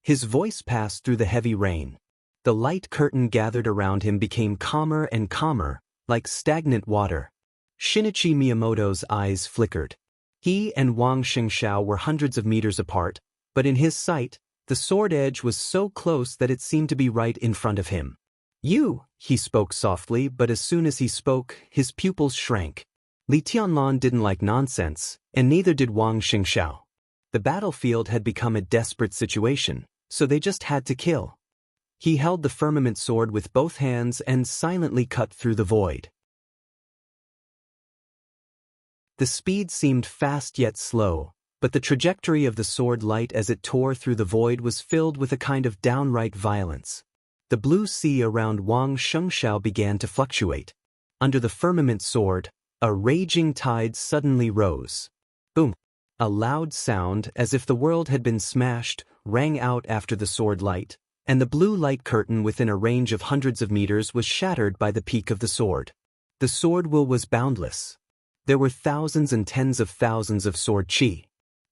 His voice passed through the heavy rain. The light curtain gathered around him became calmer and calmer, like stagnant water. Shinichi Miyamoto's eyes flickered. He and Wang Xingxiao were hundreds of meters apart, but in his sight, the sword edge was so close that it seemed to be right in front of him. "You," he spoke softly, but as soon as he spoke, his pupils shrank. Li Tianlan didn't like nonsense, and neither did Wang Xingxiao. The battlefield had become a desperate situation, so they just had to kill. He held the firmament sword with both hands and silently cut through the void. The speed seemed fast yet slow, but the trajectory of the sword light as it tore through the void was filled with a kind of downright violence. The blue sea around Wang Xingxiao began to fluctuate. Under the firmament sword, a raging tide suddenly rose. Boom! A loud sound, as if the world had been smashed, rang out after the sword light, and the blue light curtain within a range of hundreds of meters was shattered by the peak of the sword. The sword will was boundless. There were thousands and tens of thousands of sword chi.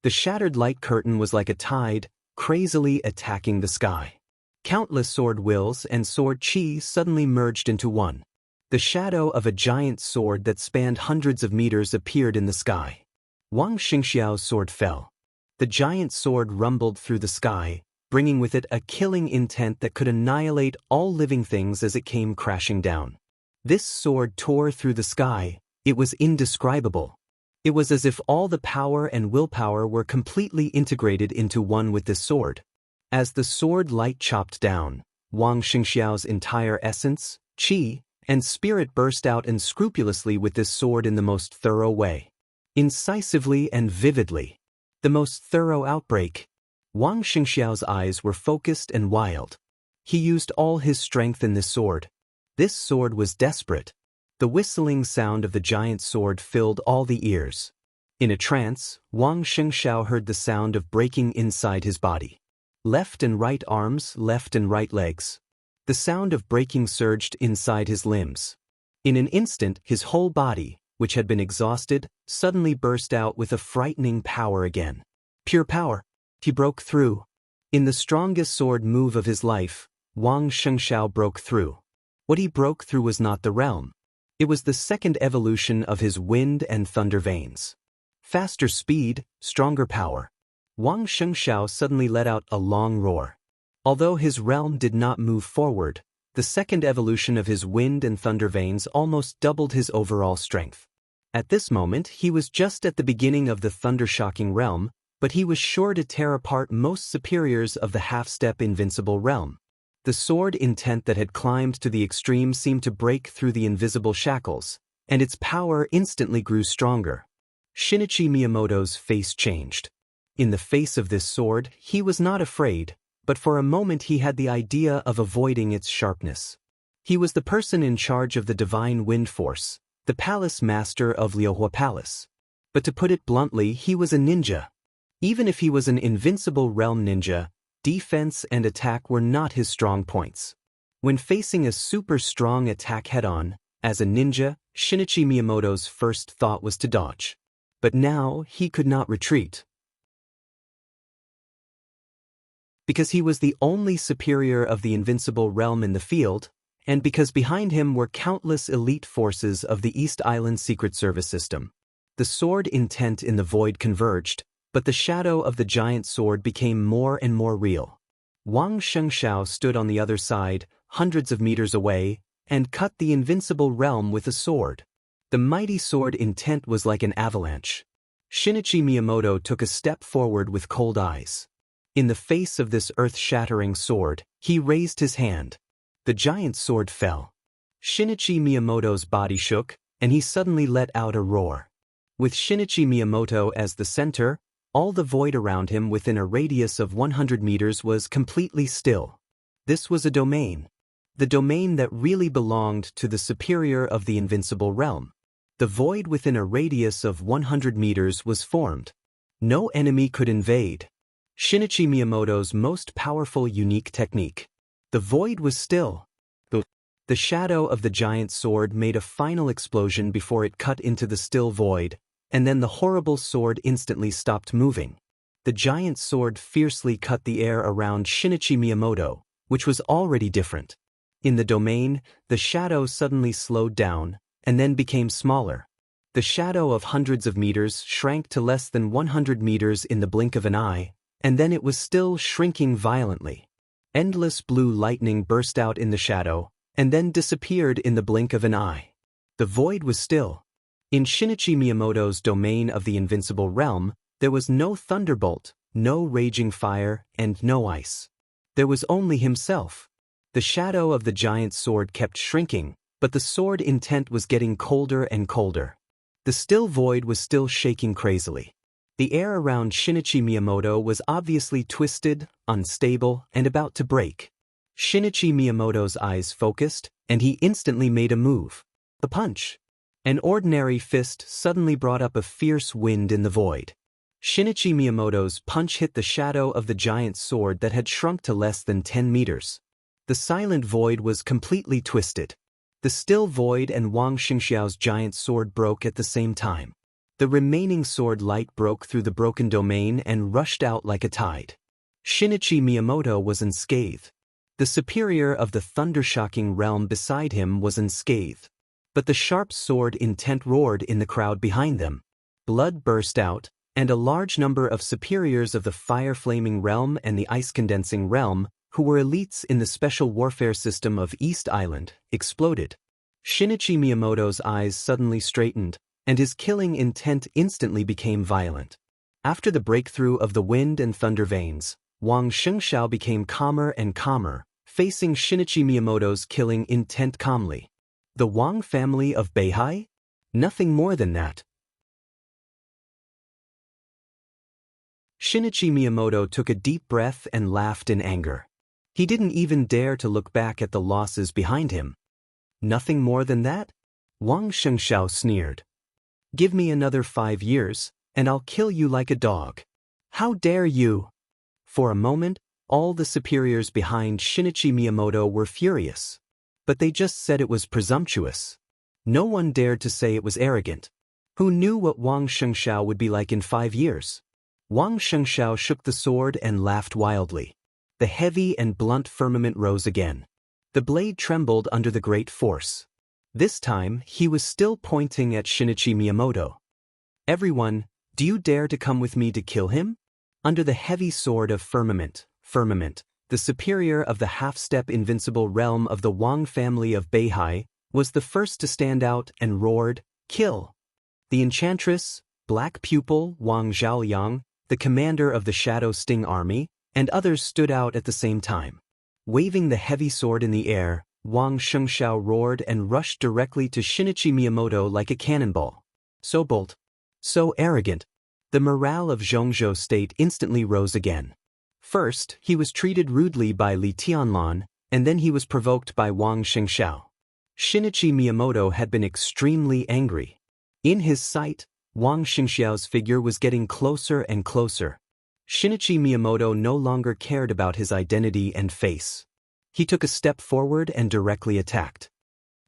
The shattered light curtain was like a tide, crazily attacking the sky. Countless sword wills and sword chi suddenly merged into one. The shadow of a giant sword that spanned hundreds of meters appeared in the sky. Wang Xingxiao's sword fell. The giant sword rumbled through the sky, bringing with it a killing intent that could annihilate all living things as it came crashing down. This sword tore through the sky. It was indescribable. It was as if all the power and willpower were completely integrated into one with this sword. As the sword light chopped down, Wang Xingxiao's entire essence, qi, and spirit burst out unscrupulously with this sword in the most thorough way. Incisively and vividly. The most thorough outbreak. Wang Xingxiao's eyes were focused and wild. He used all his strength in this sword. This sword was desperate. The whistling sound of the giant sword filled all the ears. In a trance, Wang Xingxiao heard the sound of breaking inside his body. Left and right arms, left and right legs. The sound of breaking surged inside his limbs. In an instant, his whole body, which had been exhausted, suddenly burst out with a frightening power again. Pure power. He broke through. In the strongest sword move of his life, Wang Xingxiao broke through. What he broke through was not the realm. It was the second evolution of his wind and thunder veins. Faster speed, stronger power. Wang Xingxiao suddenly let out a long roar. Although his realm did not move forward, the second evolution of his wind and thunder veins almost doubled his overall strength. At this moment, he was just at the beginning of the thunder-shocking realm, but he was sure to tear apart most superiors of the half-step invincible realm. The sword intent that had climbed to the extreme seemed to break through the invisible shackles, and its power instantly grew stronger. Shinichi Miyamoto's face changed. In the face of this sword, he was not afraid, but for a moment he had the idea of avoiding its sharpness. He was the person in charge of the divine wind force, the palace master of Liuhua Palace. But to put it bluntly, he was a ninja. Even if he was an invincible realm ninja, defense and attack were not his strong points. When facing a super strong attack head-on, as a ninja, Shinichi Miyamoto's first thought was to dodge. But now he could not retreat. Because he was the only superior of the invincible realm in the field, and because behind him were countless elite forces of the East Island Secret Service system. The sword intent in the void converged, but the shadow of the giant sword became more and more real. Wang Xingxiao stood on the other side, hundreds of meters away, and cut the invincible realm with a sword. The mighty sword intent was like an avalanche. Shinichi Miyamoto took a step forward with cold eyes. In the face of this earth-shattering sword, he raised his hand. The giant sword fell. Shinichi Miyamoto's body shook, and he suddenly let out a roar. With Shinichi Miyamoto as the center, all the void around him within a radius of 100 meters was completely still. This was a domain. The domain that really belonged to the superior of the invincible realm. The void within a radius of 100 meters was formed. No enemy could invade. Shinichi Miyamoto's most powerful unique technique. The void was still. The shadow of the giant sword made a final explosion before it cut into the still void, and then the horrible sword instantly stopped moving. The giant sword fiercely cut the air around Shinichi Miyamoto, which was already different. In the domain, the shadow suddenly slowed down, and then became smaller. The shadow of hundreds of meters shrank to less than 100 meters in the blink of an eye, and then it was still shrinking violently. Endless blue lightning burst out in the shadow, and then disappeared in the blink of an eye. The void was still. In Shinichi Miyamoto's domain of the invincible realm, there was no thunderbolt, no raging fire, and no ice. There was only himself. The shadow of the giant sword kept shrinking, but the sword intent was getting colder and colder. The still void was still shaking crazily. The air around Shinichi Miyamoto was obviously twisted, unstable, and about to break. Shinichi Miyamoto's eyes focused, and he instantly made a move. A punch. An ordinary fist suddenly brought up a fierce wind in the void. Shinichi Miyamoto's punch hit the shadow of the giant sword that had shrunk to less than 10 meters. The silent void was completely twisted. The still void and Wang Xingxiao's giant sword broke at the same time. The remaining sword light broke through the broken domain and rushed out like a tide. Shinichi Miyamoto was unscathed. The superior of the thunder-shocking realm beside him was unscathed. But the sharp sword intent roared in the crowd behind them. Blood burst out, and a large number of superiors of the fire-flaming realm and the ice-condensing realm, who were elites in the special warfare system of East Island, exploded. Shinichi Miyamoto's eyes suddenly straightened, and his killing intent instantly became violent. After the breakthrough of the wind and thunder veins, Wang Xingxiao became calmer and calmer, facing Shinichi Miyamoto's killing intent calmly. The Wang family of Beihai? Nothing more than that. Shinichi Miyamoto took a deep breath and laughed in anger. He didn't even dare to look back at the losses behind him. Nothing more than that? Wang Xingxiao sneered. Give me another 5 years, and I'll kill you like a dog. How dare you? For a moment, all the superiors behind Shinichi Miyamoto were furious. But they just said it was presumptuous. No one dared to say it was arrogant. Who knew what Wang Xingxiao would be like in 5 years? Wang Xingxiao shook the sword and laughed wildly. The heavy and blunt firmament rose again. The blade trembled under the great force. This time, he was still pointing at Shinichi Miyamoto. Everyone, do you dare to come with me to kill him? Under the heavy sword of firmament, the superior of the half-step invincible realm of the Wang family of Beihai, was the first to stand out and roared, "Kill!" The enchantress, Black Pupil Wang Zhaoyang, the commander of the Shadow Sting army, and others stood out at the same time. Waving the heavy sword in the air, Wang Xingxiao roared and rushed directly to Shinichi Miyamoto like a cannonball. So bold, so arrogant. The morale of Zhongzhou State instantly rose again. First, he was treated rudely by Li Tianlan, and then he was provoked by Wang Xingxiao. Shinichi Miyamoto had been extremely angry. In his sight, Wang Xingxiao's figure was getting closer and closer. Shinichi Miyamoto no longer cared about his identity and face. He took a step forward and directly attacked.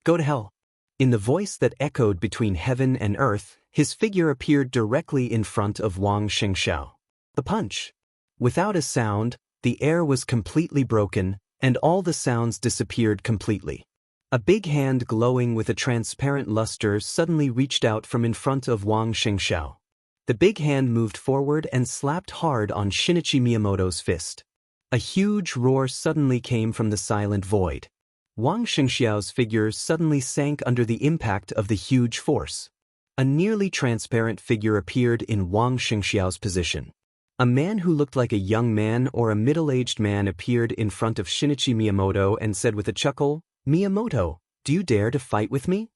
Go to hell. In the voice that echoed between heaven and earth, his figure appeared directly in front of Wang Xingxiao. The punch. Without a sound, the air was completely broken, and all the sounds disappeared completely. A big hand glowing with a transparent luster suddenly reached out from in front of Wang Xingxiao. The big hand moved forward and slapped hard on Shinichi Miyamoto's fist. A huge roar suddenly came from the silent void. Wang Xingxiao's figure suddenly sank under the impact of the huge force. A nearly transparent figure appeared in Wang Xingxiao's position. A man who looked like a young man or a middle-aged man appeared in front of Shinichi Miyamoto and said with a chuckle, "Miyamoto, do you dare to fight with me?"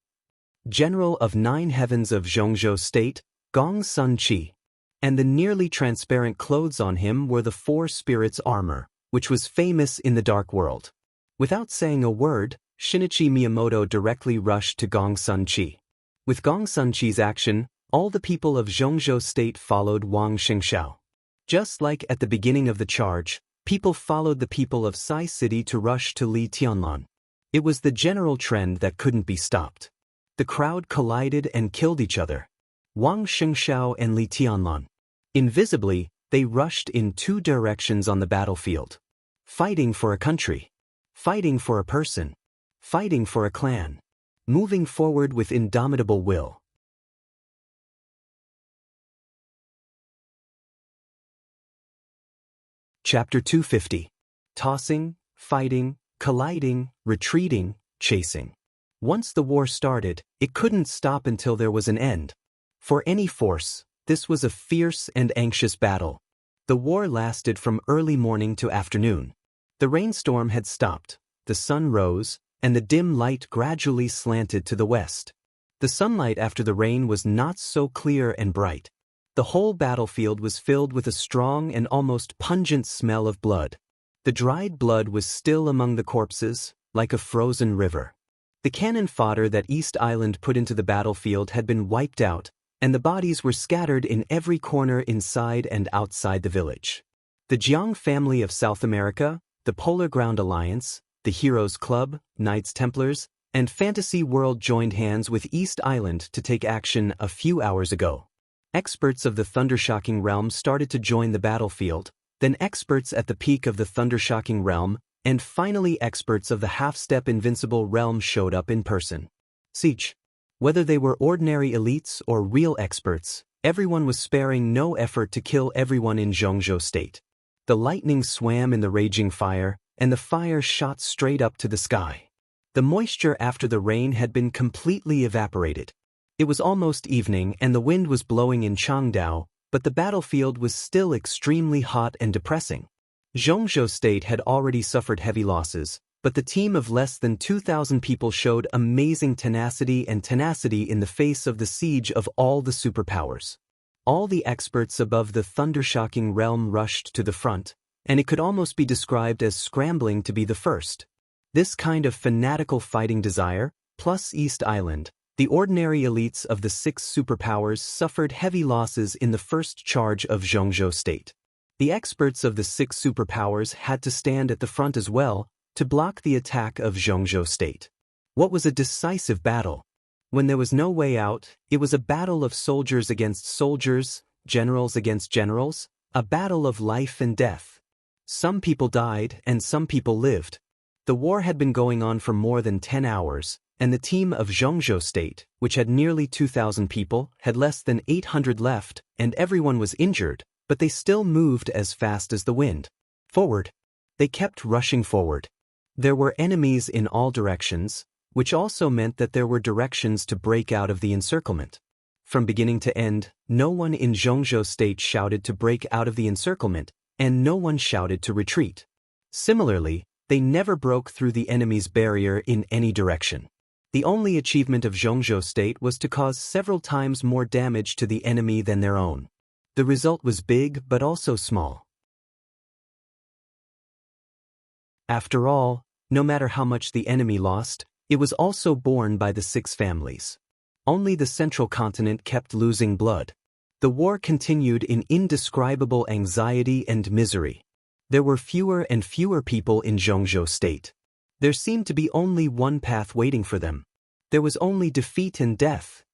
General of 9 Heavens of Zhongzhou State, Gong Sun Chi. And the nearly transparent clothes on him were the 4 spirits' armor, which was famous in the dark world. Without saying a word, Shinichi Miyamoto directly rushed to Gong Sun Chi. With Gong Sun Chi's action, all the people of Zhongzhou State followed Wang Xingxiao. Just like at the beginning of the charge, people followed the people of Sai City to rush to Li Tianlan. It was the general trend that couldn't be stopped. The crowd collided and killed each other. Wang Xingxiao and Li Tianlan. Invisibly, they rushed in 2 directions on the battlefield. Fighting for a country. Fighting for a person. Fighting for a clan. Moving forward with indomitable will. Chapter 250. Tossing, fighting, colliding, retreating, chasing. Once the war started, it couldn't stop until there was an end. For any force, this was a fierce and anxious battle. The war lasted from early morning to afternoon. The rainstorm had stopped, the sun rose, and the dim light gradually slanted to the west. The sunlight after the rain was not so clear and bright. The whole battlefield was filled with a strong and almost pungent smell of blood. The dried blood was still among the corpses, like a frozen river. The cannon fodder that East Island put into the battlefield had been wiped out, and the bodies were scattered in every corner inside and outside the village. The Jiang family of South America, the Polar Ground Alliance, the Heroes Club, Knights Templars, and Fantasy World joined hands with East Island to take action a few hours ago. Experts of the Thundershocking Realm started to join the battlefield, then experts at the peak of the Thundershocking Realm, and finally experts of the half-step Invincible Realm showed up in person. Siege. Whether they were ordinary elites or real experts, everyone was sparing no effort to kill everyone in Zhongzhou State. The lightning swam in the raging fire, and the fire shot straight up to the sky. The moisture after the rain had been completely evaporated. It was almost evening and the wind was blowing in Changdao, but the battlefield was still extremely hot and depressing. Zhongzhou State had already suffered heavy losses, but the team of less than 2,000 people showed amazing tenacity in the face of the siege of all the superpowers. All the experts above the Thundershocking Realm rushed to the front, and it could almost be described as scrambling to be the first. This kind of fanatical fighting desire, plus East Island, the ordinary elites of the 6 superpowers suffered heavy losses in the first charge of Zhongzhou State. The experts of the 6 superpowers had to stand at the front as well to block the attack of Zhongzhou State. What was a decisive battle? When there was no way out, it was a battle of soldiers against soldiers, generals against generals, a battle of life and death. Some people died and some people lived. The war had been going on for more than 10 hours, and the team of Zhongzhou State, which had nearly 2,000 people, had less than 800 left, and everyone was injured, but they still moved as fast as the wind. Forward. They kept rushing forward. There were enemies in all directions, which also meant that there were directions to break out of the encirclement. From beginning to end, no one in Zhongzhou State shouted to break out of the encirclement, and no one shouted to retreat. Similarly, they never broke through the enemy's barrier in any direction. The only achievement of Zhongzhou State was to cause several times more damage to the enemy than their own. The result was big but also small. After all, no matter how much the enemy lost, it was also borne by the 6 families. Only the central continent kept losing blood. The war continued in indescribable anxiety and misery. There were fewer and fewer people in Zhongzhou State. There seemed to be only one path waiting for them. There was only defeat and death.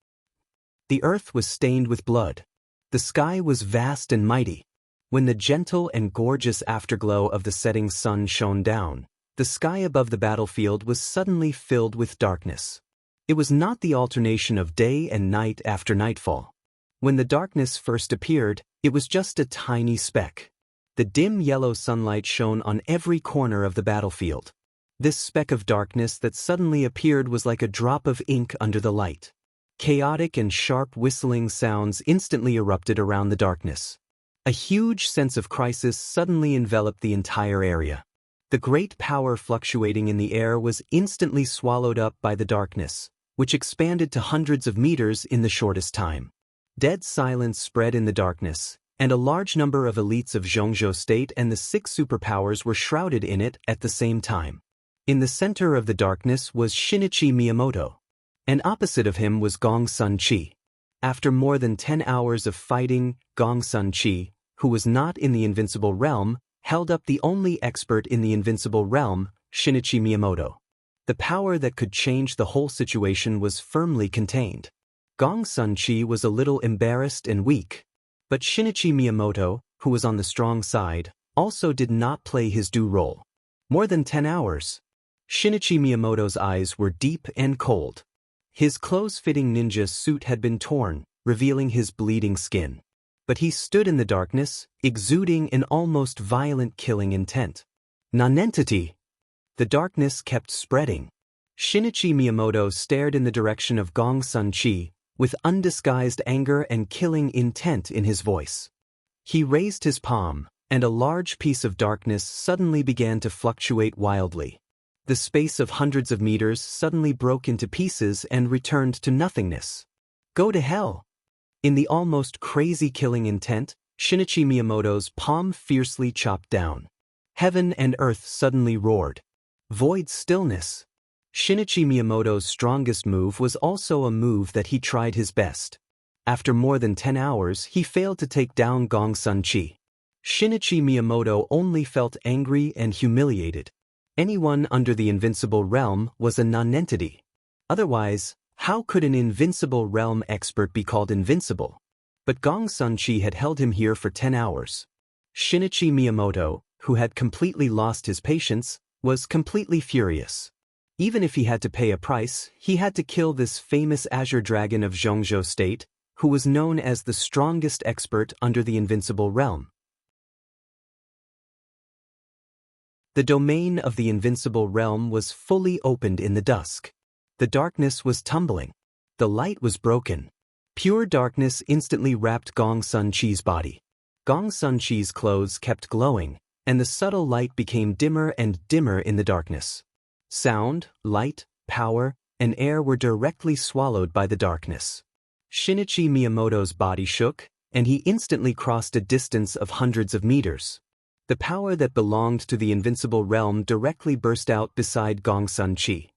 The earth was stained with blood. The sky was vast and mighty. When the gentle and gorgeous afterglow of the setting sun shone down, the sky above the battlefield was suddenly filled with darkness. It was not the alternation of day and night after nightfall. When the darkness first appeared, it was just a tiny speck. The dim yellow sunlight shone on every corner of the battlefield. This speck of darkness that suddenly appeared was like a drop of ink under the light. Chaotic and sharp whistling sounds instantly erupted around the darkness. A huge sense of crisis suddenly enveloped the entire area. The great power fluctuating in the air was instantly swallowed up by the darkness, which expanded to hundreds of meters in the shortest time. Dead silence spread in the darkness, and a large number of elites of Zhongzhou State and the 6 superpowers were shrouded in it at the same time. In the center of the darkness was Shinichi Miyamoto, and opposite of him was Gong Sun Chi. After more than 10 hours of fighting, Gong Sun Chi, who was not in the Invincible Realm, held up the only expert in the Invincible Realm, Shinichi Miyamoto. The power that could change the whole situation was firmly contained. Gong Sun Chi was a little embarrassed and weak, but Shinichi Miyamoto, who was on the strong side, also did not play his due role. More than 10 hours. Shinichi Miyamoto's eyes were deep and cold. His close-fitting ninja suit had been torn, revealing his bleeding skin. but he stood in the darkness, exuding an almost violent killing intent. Nonentity! The darkness kept spreading. Shinichi Miyamoto stared in the direction of Gong Sun-chi, with undisguised anger and killing intent in his voice. He raised his palm, and a large piece of darkness suddenly began to fluctuate wildly. The space of hundreds of meters suddenly broke into pieces and returned to nothingness. Go to hell! In the almost crazy killing intent, Shinichi Miyamoto's palm fiercely chopped down. Heaven and earth suddenly roared. Void stillness. Shinichi Miyamoto's strongest move was also a move that he tried his best. After more than 10 hours, he failed to take down Gong Sun-chi. Shinichi Miyamoto only felt angry and humiliated. Anyone under the invincible realm was a nonentity. Otherwise, how could an invincible realm expert be called invincible? But Gong Sun-chi had held him here for 10 hours. Shinichi Miyamoto, who had completely lost his patience, was completely furious. Even if he had to pay a price, he had to kill this famous Azure Dragon of Zhongzhou State, who was known as the strongest expert under the invincible realm. The domain of the invincible realm was fully opened in the dusk. The darkness was tumbling. The light was broken. Pure darkness instantly wrapped Gong Sun-chi's body. Gong Sun-chi's clothes kept glowing, and the subtle light became dimmer and dimmer in the darkness. Sound, light, power, and air were directly swallowed by the darkness. Shinichi Miyamoto's body shook, and he instantly crossed a distance of hundreds of meters. The power that belonged to the invincible realm directly burst out beside Gong Sun-chi.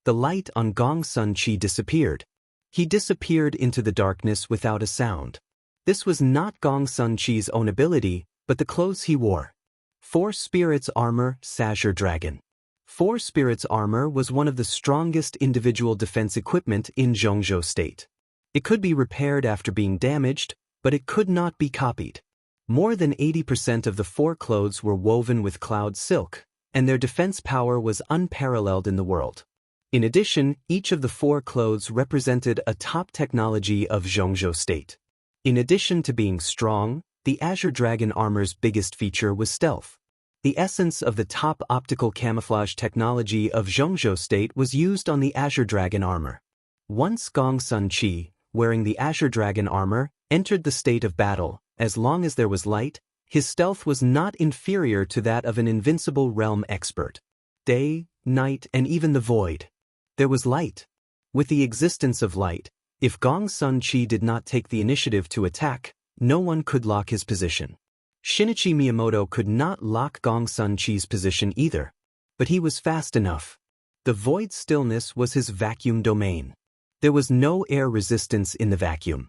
The light on Gong Sun-chi disappeared. He disappeared into the darkness without a sound. This was not Gong Sun-chi's own ability, but the clothes he wore. Four Spirits Armor, Azure Dragon. Four Spirits Armor was one of the strongest individual defense equipment in Zhongzhou State. It could be repaired after being damaged, but it could not be copied. More than 80% of the four clothes were woven with cloud silk, and their defense power was unparalleled in the world. In addition, each of the four clothes represented a top technology of Zhongzhou State. In addition to being strong, the Azure Dragon armor's biggest feature was stealth. The essence of the top optical camouflage technology of Zhongzhou State was used on the Azure Dragon armor. Once Gong Sun-chi, wearing the Azure Dragon armor, entered the state of battle, as long as there was light, his stealth was not inferior to that of an invincible realm expert. Day, night, and even the void. There was light. With the existence of light, if Gong Sun-chi did not take the initiative to attack, no one could lock his position. Shinichi Miyamoto could not lock Gong Sun-chi's position either. But he was fast enough. The void stillness was his vacuum domain. There was no air resistance in the vacuum.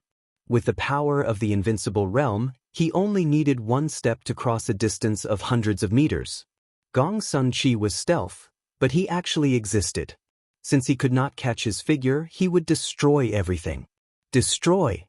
With the power of the invincible realm, he only needed one step to cross a distance of hundreds of meters. Gong Sun-chi was stealth, but he actually existed. Since he could not catch his figure, he would destroy everything. Destroy!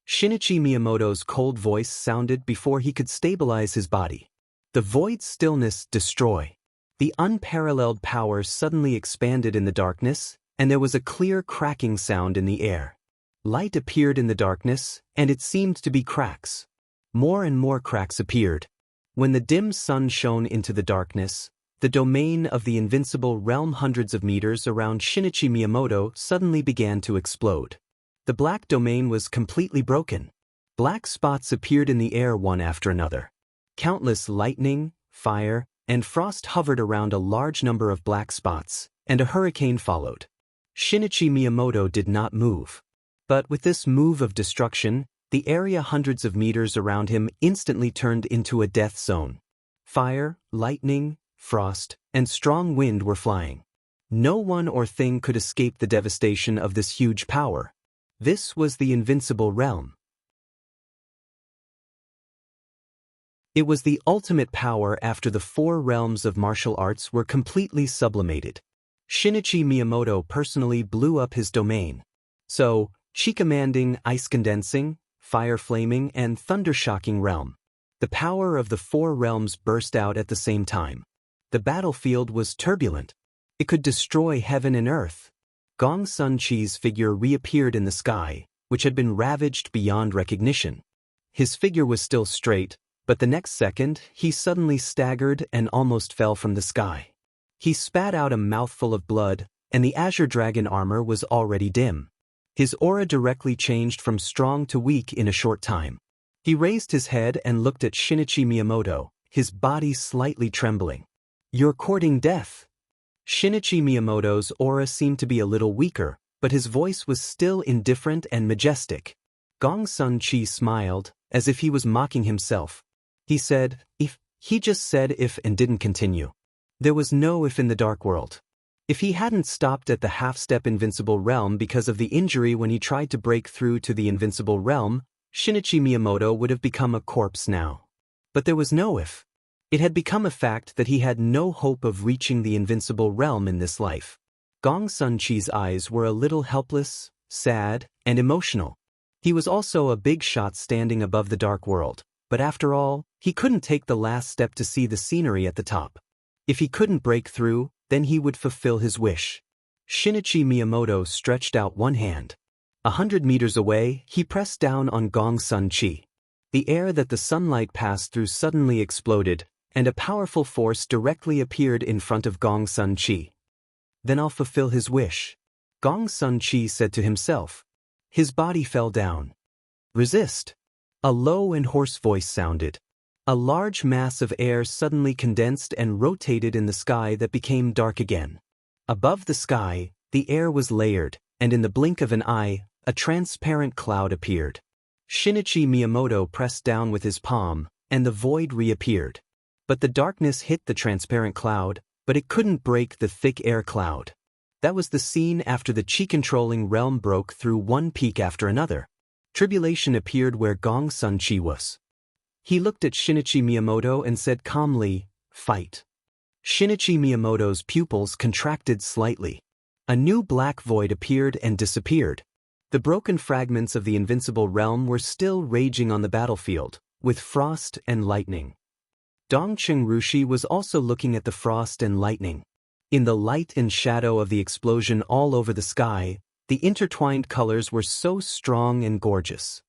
Shinichi Miyamoto's cold voice sounded before he could stabilize his body. The void stillness destroy. The unparalleled power suddenly expanded in the darkness, and there was a clear cracking sound in the air. Light appeared in the darkness, and it seemed to be cracks. More and more cracks appeared. When the dim sun shone into the darkness, the domain of the invincible realm hundreds of meters around Shinichi Miyamoto suddenly began to explode. The black domain was completely broken. Black spots appeared in the air one after another. Countless lightning, fire, and frost hovered around a large number of black spots, and a hurricane followed. Shinichi Miyamoto did not move. But with this move of destruction, the area hundreds of meters around him instantly turned into a death zone. Fire, lightning, frost, and strong wind were flying. No one or thing could escape the devastation of this huge power. This was the invincible realm. It was the ultimate power after the four realms of martial arts were completely sublimated. Shinichi Miyamoto personally blew up his domain. So, chi commanding, ice condensing, fire flaming, and thunder shocking realm. The power of the four realms burst out at the same time. The battlefield was turbulent. It could destroy heaven and earth. Gong Sun-chi's figure reappeared in the sky, which had been ravaged beyond recognition. His figure was still straight, but the next second, he suddenly staggered and almost fell from the sky. He spat out a mouthful of blood, and the azure dragon armor was already dim. His aura directly changed from strong to weak in a short time. He raised his head and looked at Shinichi Miyamoto, his body slightly trembling. "You're courting death." Shinichi Miyamoto's aura seemed to be a little weaker, but his voice was still indifferent and majestic. Gong Sun-chi smiled, as if he was mocking himself. He said, "If." He just said if and didn't continue. There was no if in the dark world. If he hadn't stopped at the half-step invincible realm because of the injury when he tried to break through to the invincible realm, Shinichi Miyamoto would have become a corpse now. But there was no if. It had become a fact that he had no hope of reaching the invincible realm in this life. Gong Sun-chi's eyes were a little helpless, sad, and emotional. He was also a big shot standing above the dark world, but after all, he couldn't take the last step to see the scenery at the top. If he couldn't break through, then he would fulfill his wish. Shinichi Miyamoto stretched out one hand. 100 meters away, he pressed down on Gong Sun-chi. The air that the sunlight passed through suddenly exploded, and a powerful force directly appeared in front of Gong Sun-chi. "Then I'll fulfill his wish," Gong Sun-chi said to himself. His body fell down. "Resist." A low and hoarse voice sounded. A large mass of air suddenly condensed and rotated in the sky that became dark again. Above the sky, the air was layered, and in the blink of an eye, a transparent cloud appeared. Shinichi Miyamoto pressed down with his palm, and the void reappeared. But the darkness hit the transparent cloud, but it couldn't break the thick air cloud. That was the scene after the chi-controlling realm broke through one peak after another. Tribulation appeared where Gong Sun-chi was. He looked at Shinichi Miyamoto and said calmly, "Fight." Shinichi Miyamoto's pupils contracted slightly. A new black void appeared and disappeared. The broken fragments of the invincible realm were still raging on the battlefield, with frost and lightning. Dongqing Rushi was also looking at the frost and lightning. In the light and shadow of the explosion all over the sky, the intertwined colors were so strong and gorgeous.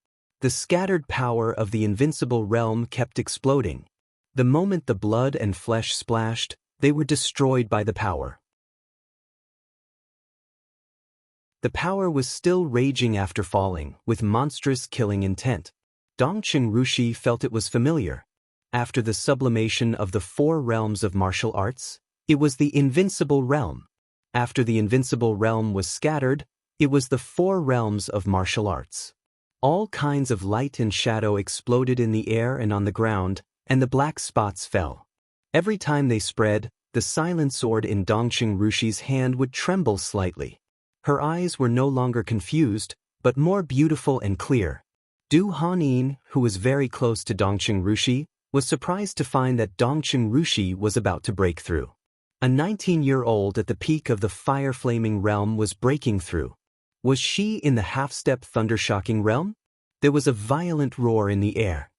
The scattered power of the invincible realm kept exploding. The moment the blood and flesh splashed, they were destroyed by the power. The power was still raging after falling, with monstrous killing intent. Dongqing Rushi felt it was familiar. After the sublimation of the 4 realms of martial arts, it was the invincible realm. After the invincible realm was scattered, it was the 4 realms of martial arts. All kinds of light and shadow exploded in the air and on the ground, and the black spots fell. Every time they spread, the silent sword in Dongqing Rushi's hand would tremble slightly. Her eyes were no longer confused, but more beautiful and clear. Du Hanin, who was very close to Dongqing Rushi, was surprised to find that Dongqing Rushi was about to break through. A 19-year-old at the peak of the fire-flaming realm was breaking through. Was she in the half-step thunder-shocking realm? There was a violent roar in the air.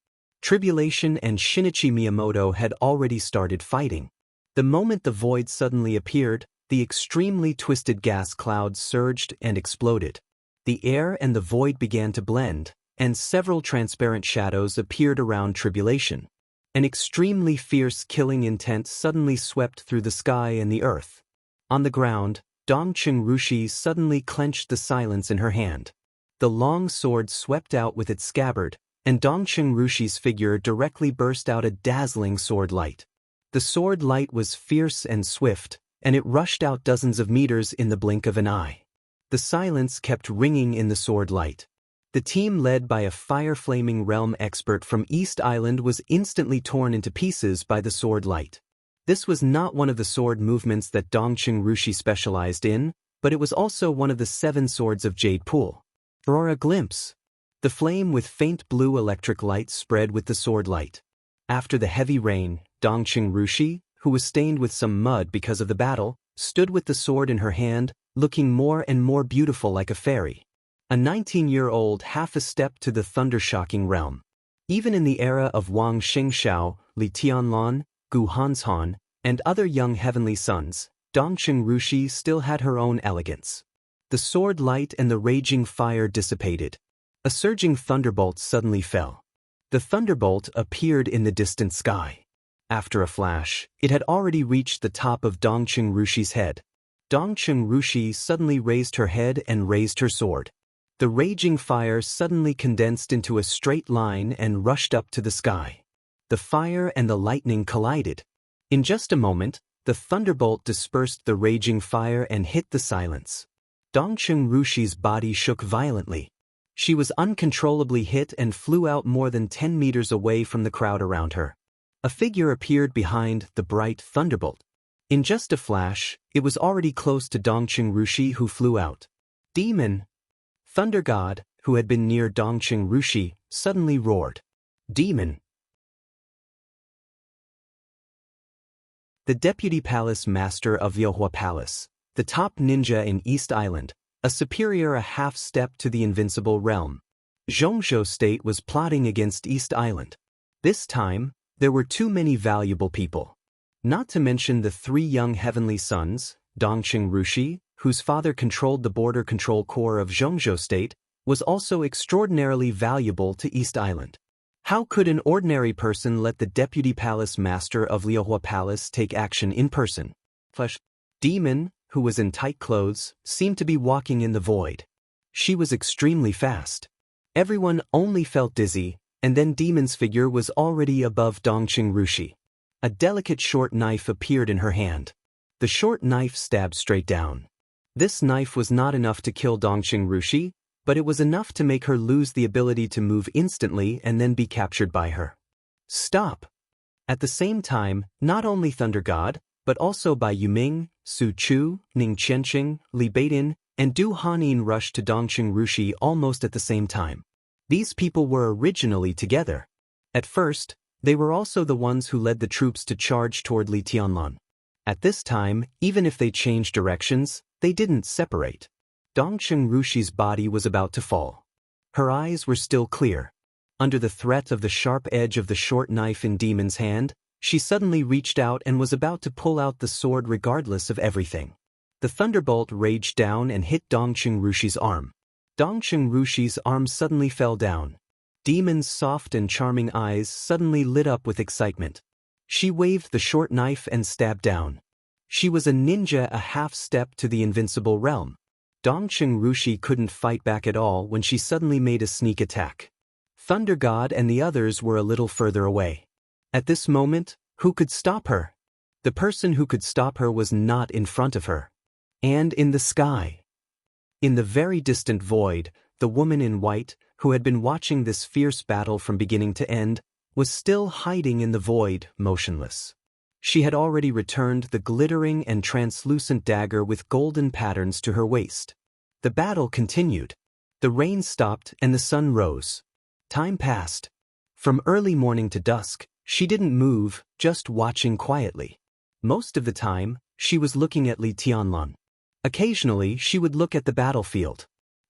Tribulation and Shinichi Miyamoto had already started fighting. The moment the void suddenly appeared, the extremely twisted gas clouds surged and exploded. The air and the void began to blend, and several transparent shadows appeared around Tribulation. An extremely fierce killing intent suddenly swept through the sky and the earth. On the ground, Dongqing Rushi suddenly clenched the silence in her hand. The long sword swept out with its scabbard, and Dongqing Rushi's figure directly burst out a dazzling sword light. The sword light was fierce and swift, and it rushed out dozens of meters in the blink of an eye. The silence kept ringing in the sword light. The team led by a fire-flaming realm expert from East Island was instantly torn into pieces by the sword light. This was not one of the sword movements that Dongqing Rushi specialized in, but it was also one of the 7 swords of Jade Pool. For a glimpse, the flame with faint blue electric light spread with the sword light. After the heavy rain, Dongqing Rushi, who was stained with some mud because of the battle, stood with the sword in her hand, looking more and more beautiful like a fairy. A 19-year-old half a step to the thunder-shocking realm. Even in the era of Wang Xingxiao, Li Tianlan, Gu Hanshan, and other young heavenly sons, Dongqing Rushi still had her own elegance. The sword light and the raging fire dissipated. A surging thunderbolt suddenly fell. The thunderbolt appeared in the distant sky. After a flash, it had already reached the top of Dongqing Rushi's head. Dongqing Rushi suddenly raised her head and raised her sword. The raging fire suddenly condensed into a straight line and rushed up to the sky. The fire and the lightning collided. In just a moment, the thunderbolt dispersed the raging fire and hit the silence. Dongqing Rushi's body shook violently. She was uncontrollably hit and flew out more than 10 meters away from the crowd around her. A figure appeared behind the bright thunderbolt. In just a flash, it was already close to Dongqing Rushi, who flew out. Demon! Thunder God, who had been near Dongqing Rushi, suddenly roared. Demon! The Deputy Palace Master of Liohua Palace, the top ninja in East Island, a superior a half step to the invincible realm. Zhongzhou State was plotting against East Island. This time, there were too many valuable people. Not to mention the 3 young heavenly sons, Dongqing Rushi, whose father controlled the border control corps of Zhongzhou State, was also extraordinarily valuable to East Island. How could an ordinary person let the Deputy Palace Master of Liohua Palace take action in person? Demon, who was in tight clothes, seemed to be walking in the void. She was extremely fast. Everyone only felt dizzy, and then Demon's figure was already above Dongqing Rushi. A delicate short knife appeared in her hand. The short knife stabbed straight down. This knife was not enough to kill Dongqing Rushi, but it was enough to make her lose the ability to move instantly and then be captured by her. Stop! At the same time, not only Thunder God, but also Bai Yuming, Su Chu, Ning Qianqing, Li Beidan, and Du Hanin rushed to Dongqing Rushi almost at the same time. These people were originally together. At first, they were also the ones who led the troops to charge toward Li Tianlan. At this time, even if they changed directions, they didn't separate. Dongqing Rushi's body was about to fall. Her eyes were still clear. Under the threat of the sharp edge of the short knife in Demon's hand, she suddenly reached out and was about to pull out the sword regardless of everything. The thunderbolt raged down and hit Dongqing Rushi's arm. Dongqing Rushi's arm suddenly fell down. Demon's soft and charming eyes suddenly lit up with excitement. She waved the short knife and stabbed down. She was a ninja a half step to the invincible realm. Dongqing Rushi couldn't fight back at all when she suddenly made a sneak attack. Thunder God and the others were a little further away. At this moment, who could stop her? The person who could stop her was not in front of her. And in the sky. In the very distant void, the woman in white, who had been watching this fierce battle from beginning to end, was still hiding in the void, motionless. She had already returned the glittering and translucent dagger with golden patterns to her waist. The battle continued. The rain stopped and the sun rose. Time passed. From early morning to dusk, she didn't move, just watching quietly. Most of the time, she was looking at Li Tianlan. Occasionally, she would look at the battlefield.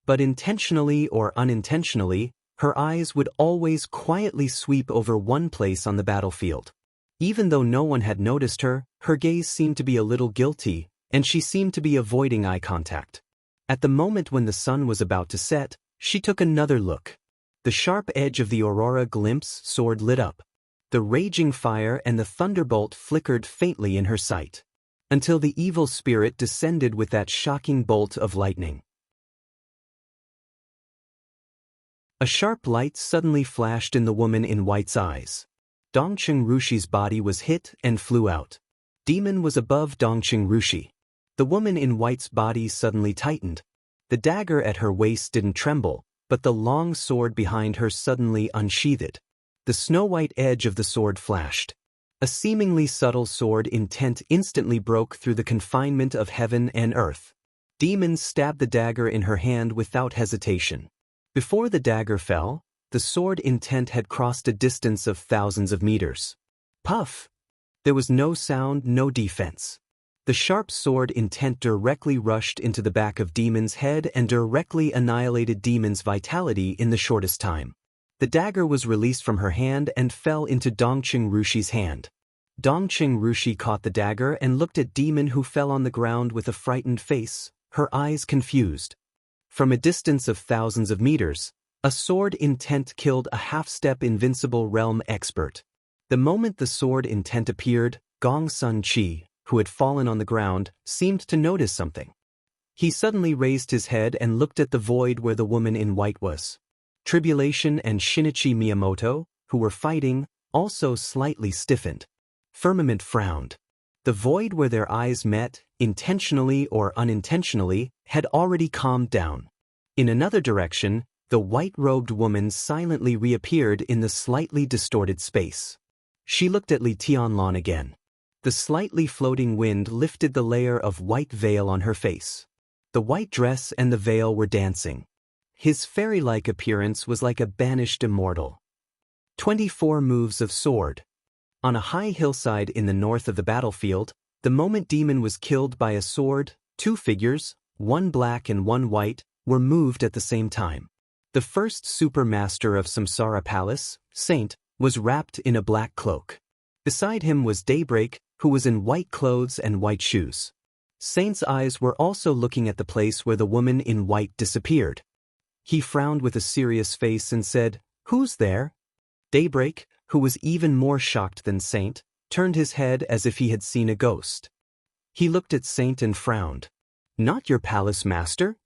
But intentionally or unintentionally, her eyes would always quietly sweep over one place on the battlefield. Even though no one had noticed her, her gaze seemed to be a little guilty, and she seemed to be avoiding eye contact. At the moment when the sun was about to set, she took another look. The sharp edge of the aurora glimpse sword lit up. The raging fire and the thunderbolt flickered faintly in her sight. Until the evil spirit descended with that shocking bolt of lightning. A sharp light suddenly flashed in the woman in white's eyes. Dongqing Rushi's body was hit and flew out. Demon was above Dongqing Rushi. The woman in white's body suddenly tightened. The dagger at her waist didn't tremble, but the long sword behind her suddenly unsheathed. The snow-white edge of the sword flashed. A seemingly subtle sword intent instantly broke through the confinement of heaven and earth. Demon stabbed the dagger in her hand without hesitation. Before the dagger fell, the sword intent had crossed a distance of thousands of meters. Puff! There was no sound, no defense. The sharp sword intent directly rushed into the back of Demon's head and directly annihilated Demon's vitality in the shortest time. The dagger was released from her hand and fell into Dongqing Rushi's hand. Dongqing Rushi caught the dagger and looked at Demon, who fell on the ground with a frightened face, her eyes confused. From a distance of thousands of meters, A sword intent killed a half-step invincible realm expert. The moment the sword intent appeared, Gong Sun Chi, who had fallen on the ground, seemed to notice something. He suddenly raised his head and looked at the void where the woman in white was. Tribulation and Shinichi Miyamoto, who were fighting, also slightly stiffened. Firmament frowned. The void where their eyes met, intentionally or unintentionally, had already calmed down. In another direction, the white-robed woman silently reappeared in the slightly distorted space. She looked at Li Tianlan again. The slightly floating wind lifted the layer of white veil on her face. The white dress and the veil were dancing. His fairy-like appearance was like a banished immortal. 24 moves of sword. On a high hillside in the north of the battlefield, the moment demon was killed by a sword, 2 figures, one black and one white, were moved at the same time. The first supermaster of Samsara Palace, Saint, was wrapped in a black cloak. Beside him was Daybreak, who was in white clothes and white shoes. Saint's eyes were also looking at the place where the woman in white disappeared. He frowned with a serious face and said, "Who's there?" Daybreak, who was even more shocked than Saint, turned his head as if he had seen a ghost. He looked at Saint and frowned. "Not your palace master?"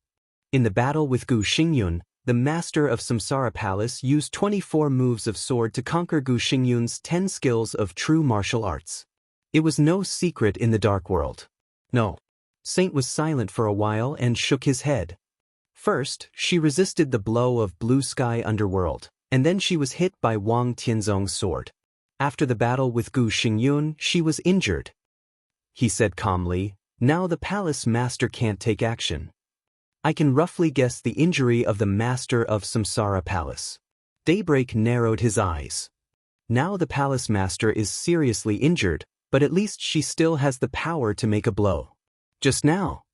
In the battle with Gu Xingyun, the master of Samsara Palace used 24 moves of sword to conquer Gu Xingyun's 10 skills of true martial arts. It was no secret in the dark world. No. Saint was silent for a while and shook his head. First, she resisted the blow of Blue Sky Underworld, and then she was hit by Wang Tianzong's sword. After the battle with Gu Xingyun, she was injured. He said calmly, "Now the palace master can't take action. I can roughly guess the injury of the master of Samsara Palace." Daybreak narrowed his eyes. Now the palace master is seriously injured, but at least she still has the power to make a blow. Just now.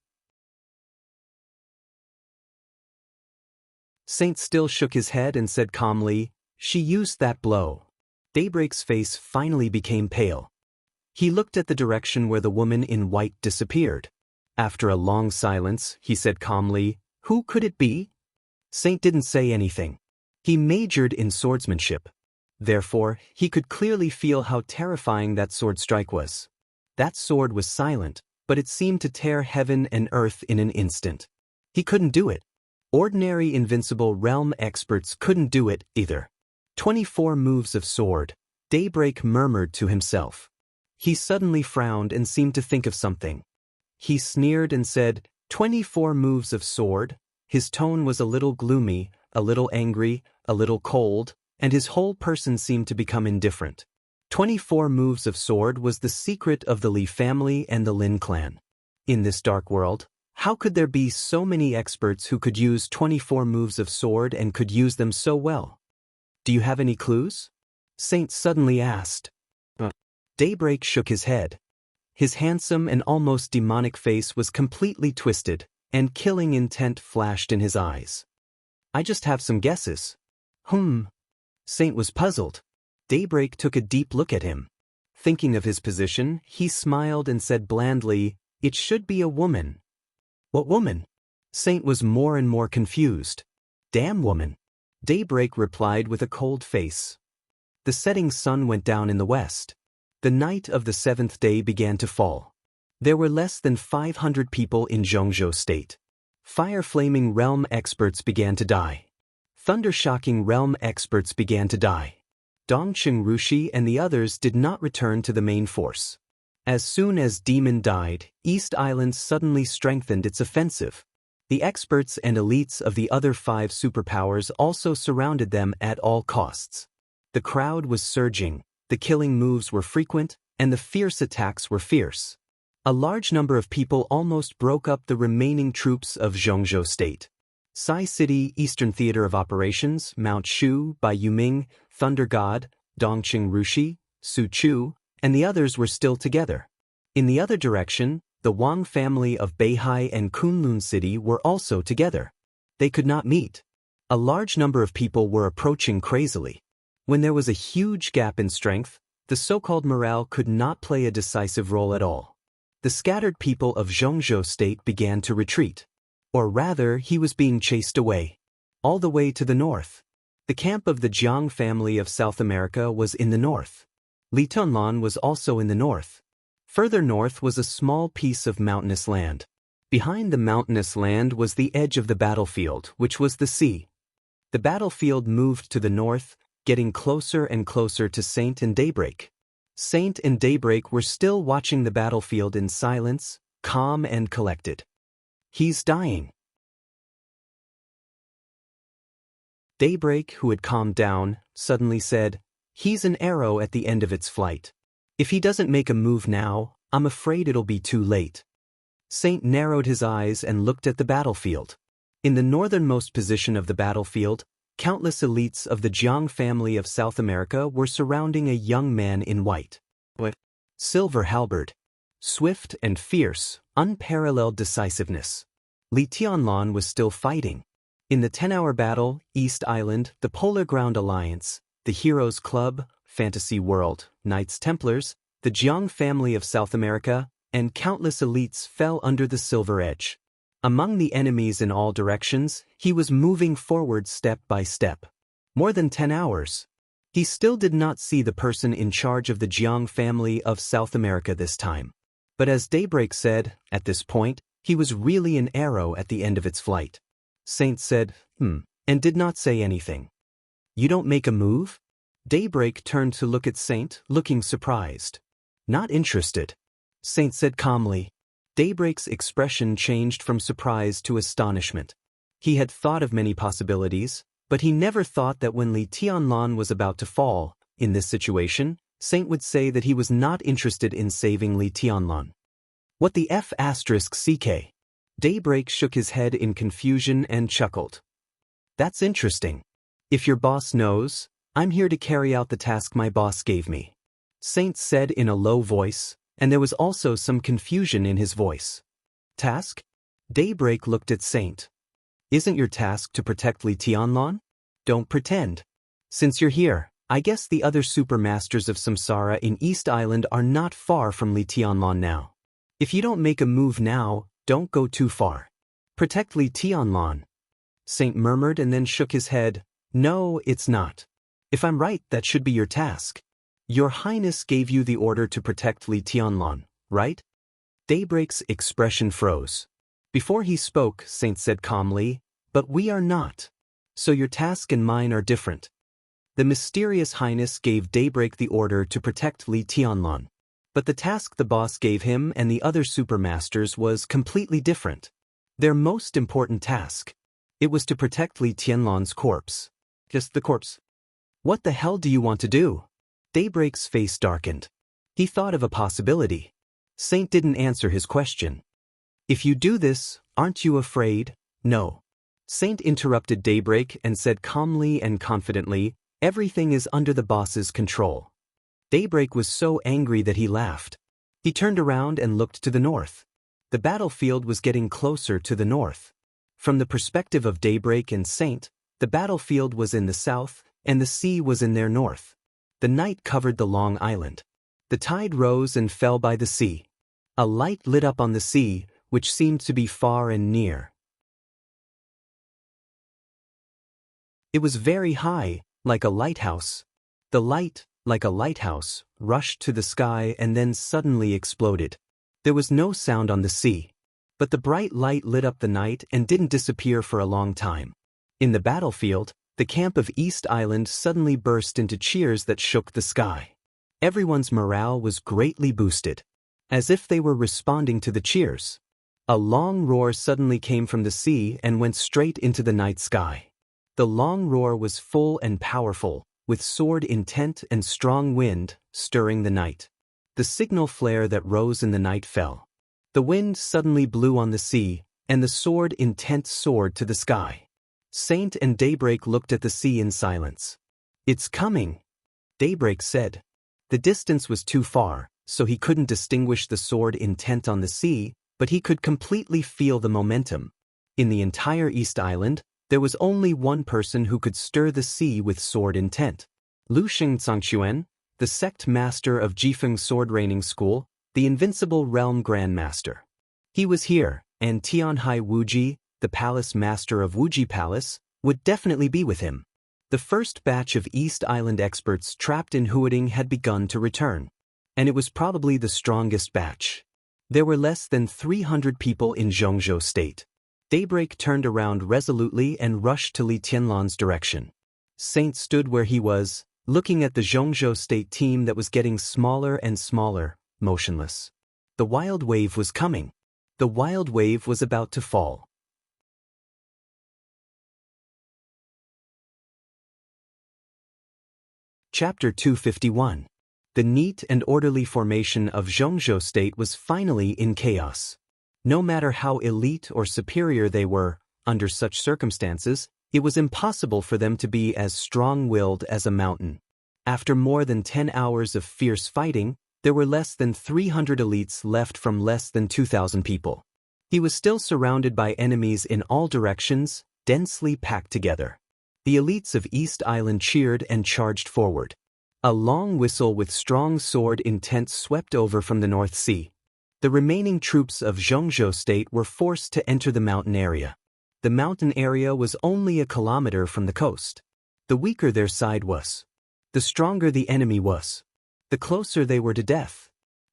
Saint still shook his head and said calmly, "She used that blow." Daybreak's face finally became pale. He looked at the direction where the woman in white disappeared. After a long silence, he said calmly, "Who could it be?" Saint didn't say anything. He majored in swordsmanship. Therefore, he could clearly feel how terrifying that sword strike was. That sword was silent, but it seemed to tear heaven and earth in an instant. He couldn't do it. Ordinary invincible realm experts couldn't do it either. 24 moves of sword, Daybreak murmured to himself. He suddenly frowned and seemed to think of something. He sneered and said, 24 moves of sword. His tone was a little gloomy, a little angry, a little cold, and his whole person seemed to become indifferent. 24 moves of sword was the secret of the Li family and the Lin clan. In this dark world, how could there be so many experts who could use 24 moves of sword and could use them so well? "Do you have any clues?" Saint suddenly asked. Daybreak shook his head. His handsome and almost demonic face was completely twisted, and killing intent flashed in his eyes. "I just have some guesses." Saint was puzzled. Daybreak took a deep look at him. Thinking of his position, he smiled and said blandly, "It should be a woman." "What woman?" Saint was more and more confused. "Damn woman." Daybreak replied with a cold face. The setting sun went down in the west. The night of the 7th day began to fall. There were less than 500 people in Zhongzhou State. Fire-flaming realm experts began to die. Thunder-shocking realm experts began to die. Dongqing Rushi and the others did not return to the main force. As soon as Demon died, East Island suddenly strengthened its offensive. The experts and elites of the other 5 superpowers also surrounded them at all costs. The crowd was surging, the killing moves were frequent, and the fierce attacks were fierce. A large number of people almost broke up the remaining troops of Zhongzhou State. Sai City Eastern Theater of Operations, Mount Shu, Bai Yuming, Thunder God, Dongqing Rushi, Su Chu, and the others were still together. In the other direction, the Wang family of Beihai and Kunlun City were also together. They could not meet. A large number of people were approaching crazily. When there was a huge gap in strength, the so-called morale could not play a decisive role at all. The scattered people of Zhongzhou State began to retreat. Or rather, he was being chased away. all the way to the north. The camp of the Jiang family of South America was in the north. Li Tianlan was also in the north. Further north was a small piece of mountainous land. Behind the mountainous land was the edge of the battlefield, which was the sea. The battlefield moved to the north, getting closer and closer to Saint and Daybreak. Saint and Daybreak were still watching the battlefield in silence, calm and collected. He's dying. Daybreak, who had calmed down, suddenly said, "He's an arrow at the end of its flight. If he doesn't make a move now, I'm afraid it'll be too late." Saint narrowed his eyes and looked at the battlefield. In the northernmost position of the battlefield, countless elites of the Jiang family of South America were surrounding a young man in white. Silver halberd. Swift and fierce, unparalleled decisiveness. Li Tianlan was still fighting. In the 10-hour battle, East Island, the Polar Ground Alliance, the Heroes Club, Fantasy World, Knights Templars, the Jiang family of South America, and countless elites fell under the Silver Edge. Among the enemies in all directions, he was moving forward step by step. More than 10 hours. He still did not see the person in charge of the Jiang family of South America this time. But as Daybreak said, at this point, he was really an arrow at the end of its flight. Saint said, and did not say anything. "You don't make a move?" Daybreak turned to look at Saint, looking surprised. "Not interested," Saint said calmly. Daybreak's expression changed from surprise to astonishment. He had thought of many possibilities, but he never thought that when Li Tianlan was about to fall, in this situation, Saint would say that he was not interested in saving Li Tianlan. "What the F***CK? Daybreak shook his head in confusion and chuckled. "That's interesting. If your boss knows, I'm here to carry out the task my boss gave me," Saint said in a low voice, and there was also some confusion in his voice. "Task?" Daybreak looked at Saint. "Isn't your task to protect Li Tianlan? Don't pretend. Since you're here, I guess the other supermasters of Samsara in East Island are not far from Li Tianlan now. If you don't make a move now, don't go too far. Protect Li Tianlan." Saint murmured and then shook his head. "No, it's not. If I'm right, that should be your task. Your Highness gave you the order to protect Li Tianlan, right?" Daybreak's expression froze. Before he spoke, Saint said calmly, "But we are not. So your task and mine are different." The mysterious Highness gave Daybreak the order to protect Li Tianlan. But the task the boss gave him and the other supermasters was completely different. Their most important task. It was to protect Li Tianlan's corpse. Just the corpse. "What the hell do you want to do?" Daybreak's face darkened. He thought of a possibility. Saint didn't answer his question. "If you do this, aren't you afraid?" "No." Saint interrupted Daybreak and said calmly and confidently, "Everything is under the boss's control." Daybreak was so angry that he laughed. He turned around and looked to the north. The battlefield was getting closer to the north. From the perspective of Daybreak and Saint, the battlefield was in the south, and the sea was in their north. The night covered the long island. The tide rose and fell by the sea. A light lit up on the sea, which seemed to be far and near. It was very high, like a lighthouse. The light, like a lighthouse, rushed to the sky and then suddenly exploded. There was no sound on the sea. But the bright light lit up the night and didn't disappear for a long time. In the battlefield, the camp of East Island suddenly burst into cheers that shook the sky. Everyone's morale was greatly boosted. As if they were responding to the cheers. A long roar suddenly came from the sea and went straight into the night sky. The long roar was full and powerful, with sword intent and strong wind, stirring the night. The signal flare that rose in the night fell. The wind suddenly blew on the sea, and the sword intent soared to the sky. Saint and Daybreak looked at the sea in silence. "It's coming," Daybreak said. The distance was too far, so he couldn't distinguish the sword intent on the sea, but he could completely feel the momentum. In the entire East Island, there was only one person who could stir the sea with sword intent. Lu Xingzangquan, the sect master of Jifeng Sword Raining School, the Invincible Realm Grandmaster. He was here, and Tianhai Wuji, the palace master of Wuji Palace, would definitely be with him. The first batch of East Island experts trapped in Huading had begun to return. And it was probably the strongest batch. There were less than 300 people in Zhongzhou State. Daybreak turned around resolutely and rushed to Li Tianlan's direction. Saint stood where he was, looking at the Zhongzhou State team that was getting smaller and smaller, motionless. The wild wave was coming. The wild wave was about to fall. Chapter 251. The neat and orderly formation of Zhongzhou State was finally in chaos. No matter how elite or superior they were, under such circumstances, it was impossible for them to be as strong-willed as a mountain. After more than 10 hours of fierce fighting, there were less than 300 elites left from less than 2,000 people. He was still surrounded by enemies in all directions, densely packed together. The elites of East Island cheered and charged forward. A long whistle with strong sword intent swept over from the North Sea. The remaining troops of Zhongzhou State were forced to enter the mountain area. The mountain area was only a kilometer from the coast. The weaker their side was, the stronger the enemy was, the closer they were to death.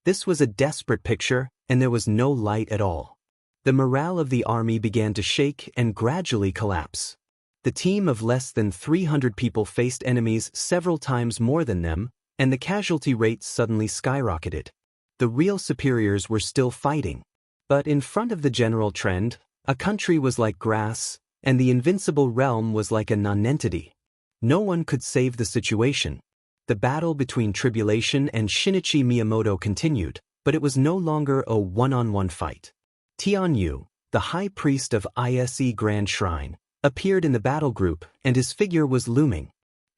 This was a desperate picture, and there was no light at all. The morale of the army began to shake and gradually collapse. The team of less than 300 people faced enemies several times more than them, and the casualty rates suddenly skyrocketed. The real superiors were still fighting. But in front of the general trend, a country was like grass, and the invincible realm was like a nonentity. No one could save the situation. The battle between Tribulation and Shinichi Miyamoto continued, but it was no longer a one-on-one fight. Tianyu, the high priest of ISE Grand Shrine, appeared in the battle group, and his figure was looming.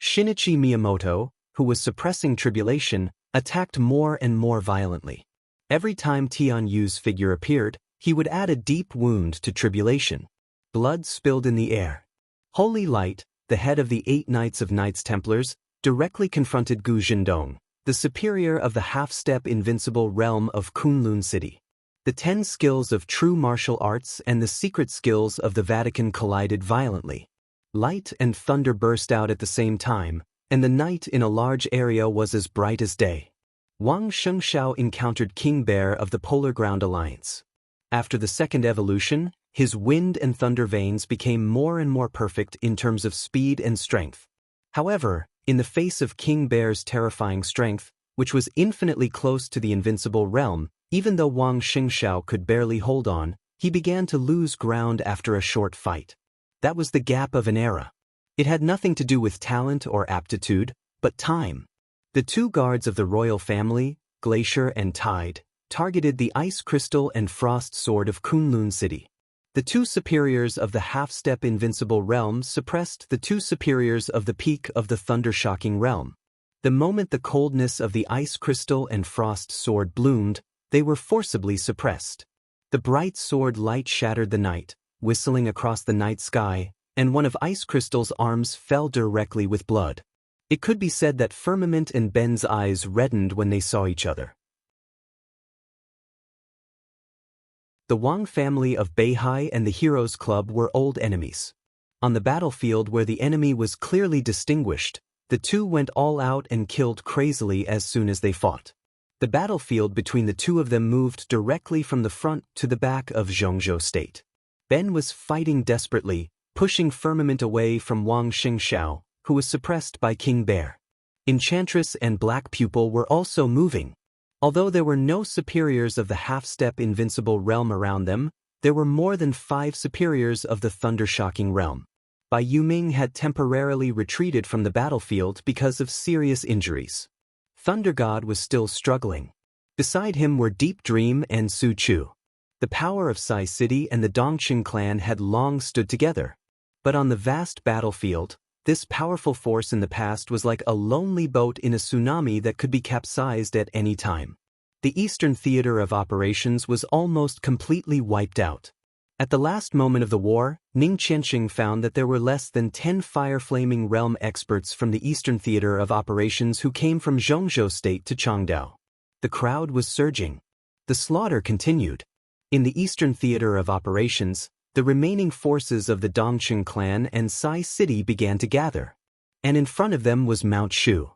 Shinichi Miyamoto, who was suppressing Tribulation, attacked more and more violently. Every time Tianyu's figure appeared, he would add a deep wound to Tribulation. Blood spilled in the air. Holy Light, the head of the 8 Knights of Knights Templars, directly confronted Gu Zhendong, the superior of the half-step invincible realm of Kunlun City. The 10 skills of true martial arts and the secret skills of the Vatican collided violently. Light and thunder burst out at the same time, and the night in a large area was as bright as day. Wang Shengshao encountered King Bear of the Polar Ground Alliance. After the second evolution, his wind and thunder veins became more and more perfect in terms of speed and strength. However, in the face of King Bear's terrifying strength, which was infinitely close to the invincible realm, even though Wang Shengshao could barely hold on, he began to lose ground after a short fight. That was the gap of an era. It had nothing to do with talent or aptitude, but time. The 2 guards of the royal family, Glacier and Tide, targeted the Ice Crystal and Frost Sword of Kunlun City. The 2 superiors of the half-step invincible realm suppressed the 2 superiors of the peak of the thunder-shocking realm. The moment the coldness of the Ice Crystal and Frost Sword bloomed, they were forcibly suppressed. The bright sword light shattered the night, whistling across the night sky, and one of Ice Crystal's arms fell directly with blood. It could be said that Firmament and Ben's eyes reddened when they saw each other. The Wang family of Beihai and the Heroes Club were old enemies. On the battlefield where the enemy was clearly distinguished, the 2 went all out and killed crazily as soon as they fought. The battlefield between the 2 of them moved directly from the front to the back of Zhongzhou State. Ben was fighting desperately, pushing Firmament away from Wang Shengshao, who was suppressed by King Bear. Enchantress and Black Pupil were also moving. Although there were no superiors of the half-step invincible realm around them, there were more than 5 superiors of the thunder-shocking realm. Bai Yuming had temporarily retreated from the battlefield because of serious injuries. Thunder God was still struggling. Beside him were Deep Dream and Su Chu. The power of Sai City and the Dongqing clan had long stood together. But on the vast battlefield, this powerful force in the past was like a lonely boat in a tsunami that could be capsized at any time. The Eastern Theater of Operations was almost completely wiped out. At the last moment of the war, Ning Qianxing found that there were less than 10 fire-flaming realm experts from the Eastern Theater of Operations who came from Zhongzhou State to Changdao. The crowd was surging. The slaughter continued. In the Eastern Theater of Operations, The remaining forces of the Dongqing clan and Sai city began to gather. And in front of them was Mount Shu.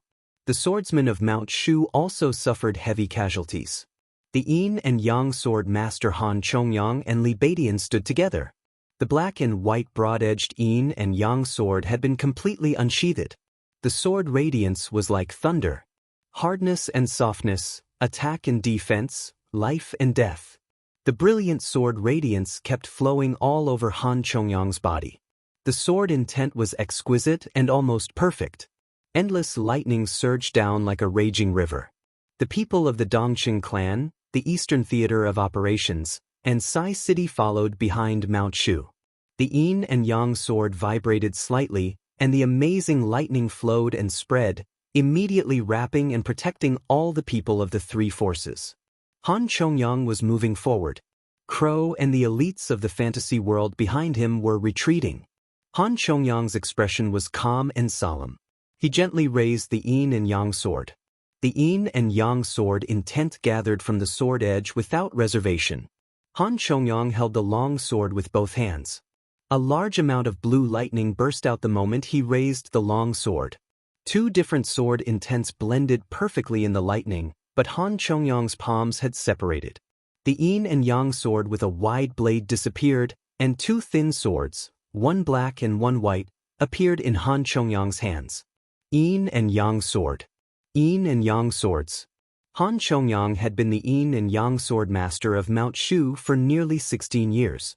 The swordsmen of Mount Shu also suffered heavy casualties. The yin and yang sword master Han Chongyang and Li Beidian stood together. The black and white broad-edged yin and yang sword had been completely unsheathed. The sword radiance was like thunder. Hardness and softness, attack and defense, life and death. The brilliant sword radiance kept flowing all over Han Chongyang's body. The sword intent was exquisite and almost perfect. Endless lightning surged down like a raging river. The people of the Dongqing clan, the Eastern Theater of Operations, and Sai City followed behind Mount Shu. The yin and yang sword vibrated slightly, and the amazing lightning flowed and spread, immediately wrapping and protecting all the people of the three forces. Han Chongyang was moving forward. Crow and the elites of the fantasy world behind him were retreating. Han Chongyang's expression was calm and solemn. He gently raised the yin and yang sword. The yin and yang sword intent gathered from the sword edge without reservation. Han Chongyang held the long sword with both hands. A large amount of blue lightning burst out the moment he raised the long sword. Two different sword intents blended perfectly in the lightning, but Han Chongyang's palms had separated. The yin and yang sword with a wide blade disappeared, and two thin swords, one black and one white, appeared in Han Chongyang's hands. Yin and yang sword. Yin and yang swords. Han Chongyang had been the yin and yang sword master of Mount Shu for nearly 16 years.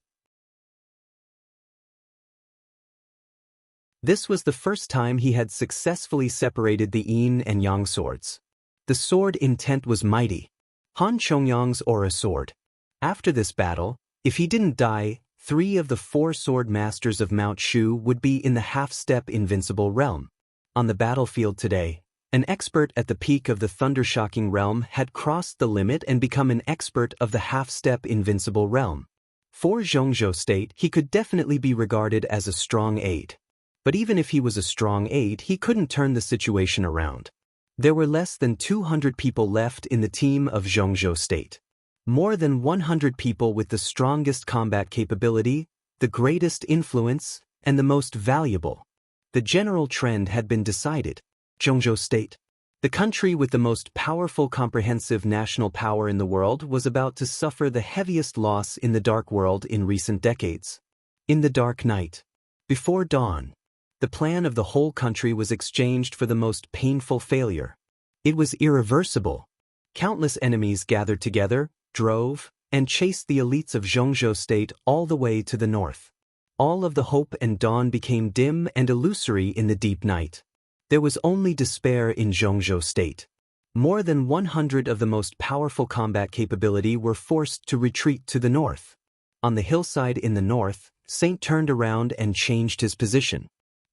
This was the first time he had successfully separated the yin and yang swords. The sword intent was mighty. Han Chongyang's aura sword. After this battle, if he didn't die, 3 of the 4 sword masters of Mount Shu would be in the half-step invincible realm. On the battlefield today, an expert at the peak of the thunder-shocking realm had crossed the limit and become an expert of the half-step invincible realm. For Zhongzhou State, he could definitely be regarded as a strong aide. But even if he was a strong aide, he couldn't turn the situation around. There were less than 200 people left in the team of Zhongzhou State. More than 100 people with the strongest combat capability, the greatest influence, and the most valuable. The general trend had been decided. Zhongzhou State, the country with the most powerful comprehensive national power in the world, was about to suffer the heaviest loss in the dark world in recent decades. In the dark night, before dawn, the plan of the whole country was exchanged for the most painful failure. It was irreversible. Countless enemies gathered together, drove, and chased the elites of Zhongzhou State all the way to the north. All of the hope and dawn became dim and illusory in the deep night. There was only despair in Zhongzhou State. More than 100 of the most powerful combat capability were forced to retreat to the north. On the hillside in the north, Saint turned around and changed his position.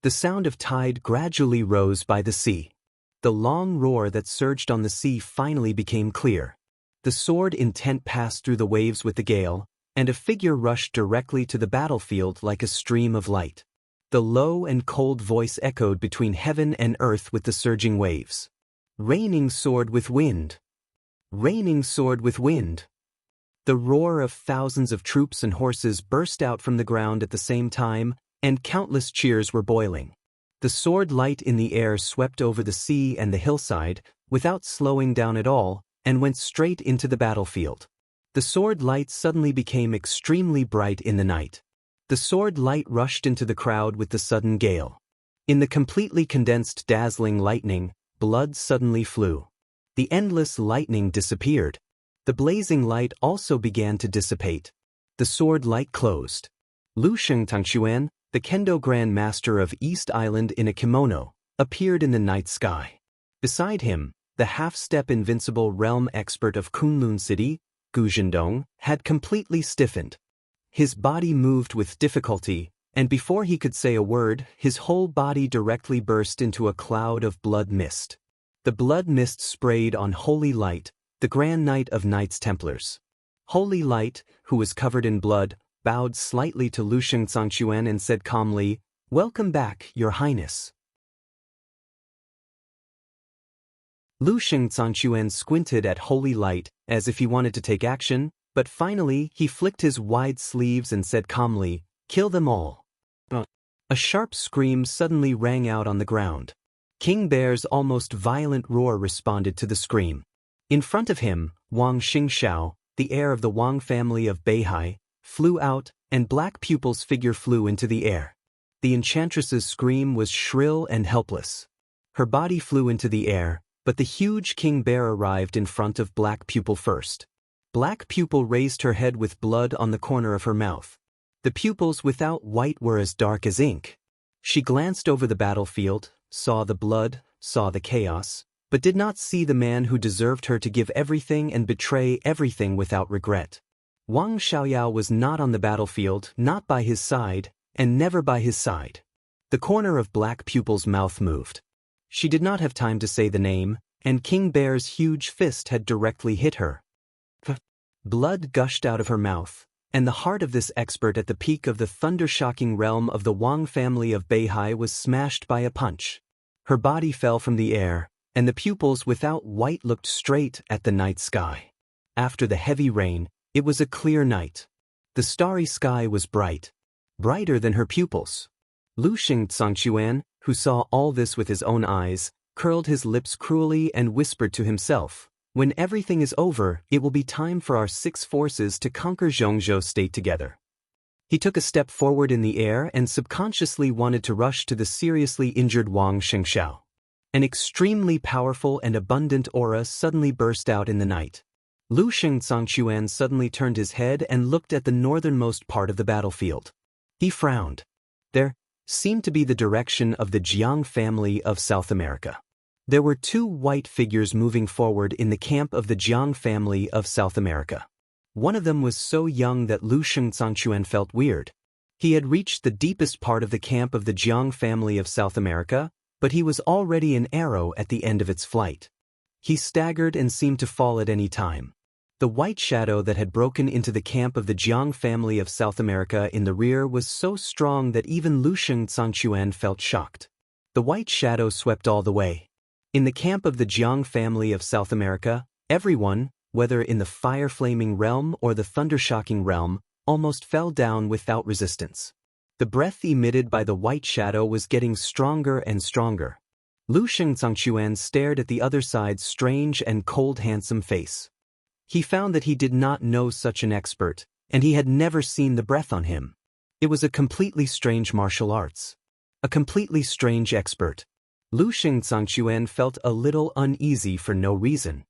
The sound of tide gradually rose by the sea. The long roar that surged on the sea finally became clear. The sword intent passed through the waves with the gale, and a figure rushed directly to the battlefield like a stream of light. The low and cold voice echoed between heaven and earth with the surging waves. Raining sword with wind. Raining sword with wind. The roar of thousands of troops and horses burst out from the ground at the same time, and countless cheers were boiling. The sword light in the air swept over the sea and the hillside, without slowing down at all, and went straight into the battlefield. The sword light suddenly became extremely bright in the night. The sword light rushed into the crowd with the sudden gale. In the completely condensed dazzling lightning, blood suddenly flew. The endless lightning disappeared. The blazing light also began to dissipate. The sword light closed. Lu Shengtangxuan, the Kendo Grand Master of East Island in a kimono, appeared in the night sky. Beside him, the half-step invincible realm expert of Kunlun City, Gu Zhendong, had completely stiffened. His body moved with difficulty, and before he could say a word, his whole body directly burst into a cloud of blood mist. The blood mist sprayed on Holy Light, the Grand Knight of Knights Templars. Holy Light, who was covered in blood, bowed slightly to Lu Shengtangxuan and said calmly, "Welcome back, Your Highness." Lu Shengtangxuan squinted at Holy Light, as if he wanted to take action, But finally, he flicked his wide sleeves and said calmly, "Kill them all." A sharp scream suddenly rang out on the ground. King Bear's almost violent roar responded to the scream. In front of him, Wang Xingxiao, the heir of the Wang family of Beihai, flew out, and Black Pupil's figure flew into the air. The enchantress's scream was shrill and helpless. Her body flew into the air, but the huge King Bear arrived in front of Black Pupil first. Black Pupil raised her head with blood on the corner of her mouth. The pupils without white were as dark as ink. She glanced over the battlefield, saw the blood, saw the chaos, but did not see the man who deserved her to give everything and betray everything without regret. Wang Xiaoyao was not on the battlefield, not by his side, and never by his side. The corner of Black Pupil's mouth moved. She did not have time to say the name, and King Bear's huge fist had directly hit her. Blood gushed out of her mouth, and the heart of this expert at the peak of the thunder-shocking realm of the Wang family of Beihai was smashed by a punch. Her body fell from the air, and the pupils without white looked straight at the night sky. After the heavy rain, it was a clear night. The starry sky was bright, brighter than her pupils. Lu Xingchuan, who saw all this with his own eyes, curled his lips cruelly and whispered to himself, "When everything is over, it will be time for our 6 forces to conquer Zhongzhou State together." He took a step forward in the air and subconsciously wanted to rush to the seriously injured Wang Xingxiao. An extremely powerful and abundant aura suddenly burst out in the night. Lu Xingchuan suddenly turned his head and looked at the northernmost part of the battlefield. He frowned. There seemed to be the direction of the Jiang family of South America. There were 2 white figures moving forward in the camp of the Jiang family of South America. One of them was so young that Lu Xingchuan felt weird. He had reached the deepest part of the camp of the Jiang family of South America, but he was already an arrow at the end of its flight. He staggered and seemed to fall at any time. The white shadow that had broken into the camp of the Jiang family of South America in the rear was so strong that even Lu Xingchuan felt shocked. The white shadow swept all the way. In the camp of the Jiang family of South America, everyone, whether in the fire-flaming realm or the thunder-shocking realm, almost fell down without resistance. The breath emitted by the white shadow was getting stronger and stronger. Lu Xingchuan stared at the other side's strange and cold handsome face. He found that he did not know such an expert, and he had never seen the breath on him. It was a completely strange martial arts. A completely strange expert. Lu Xingchuan felt a little uneasy for no reason.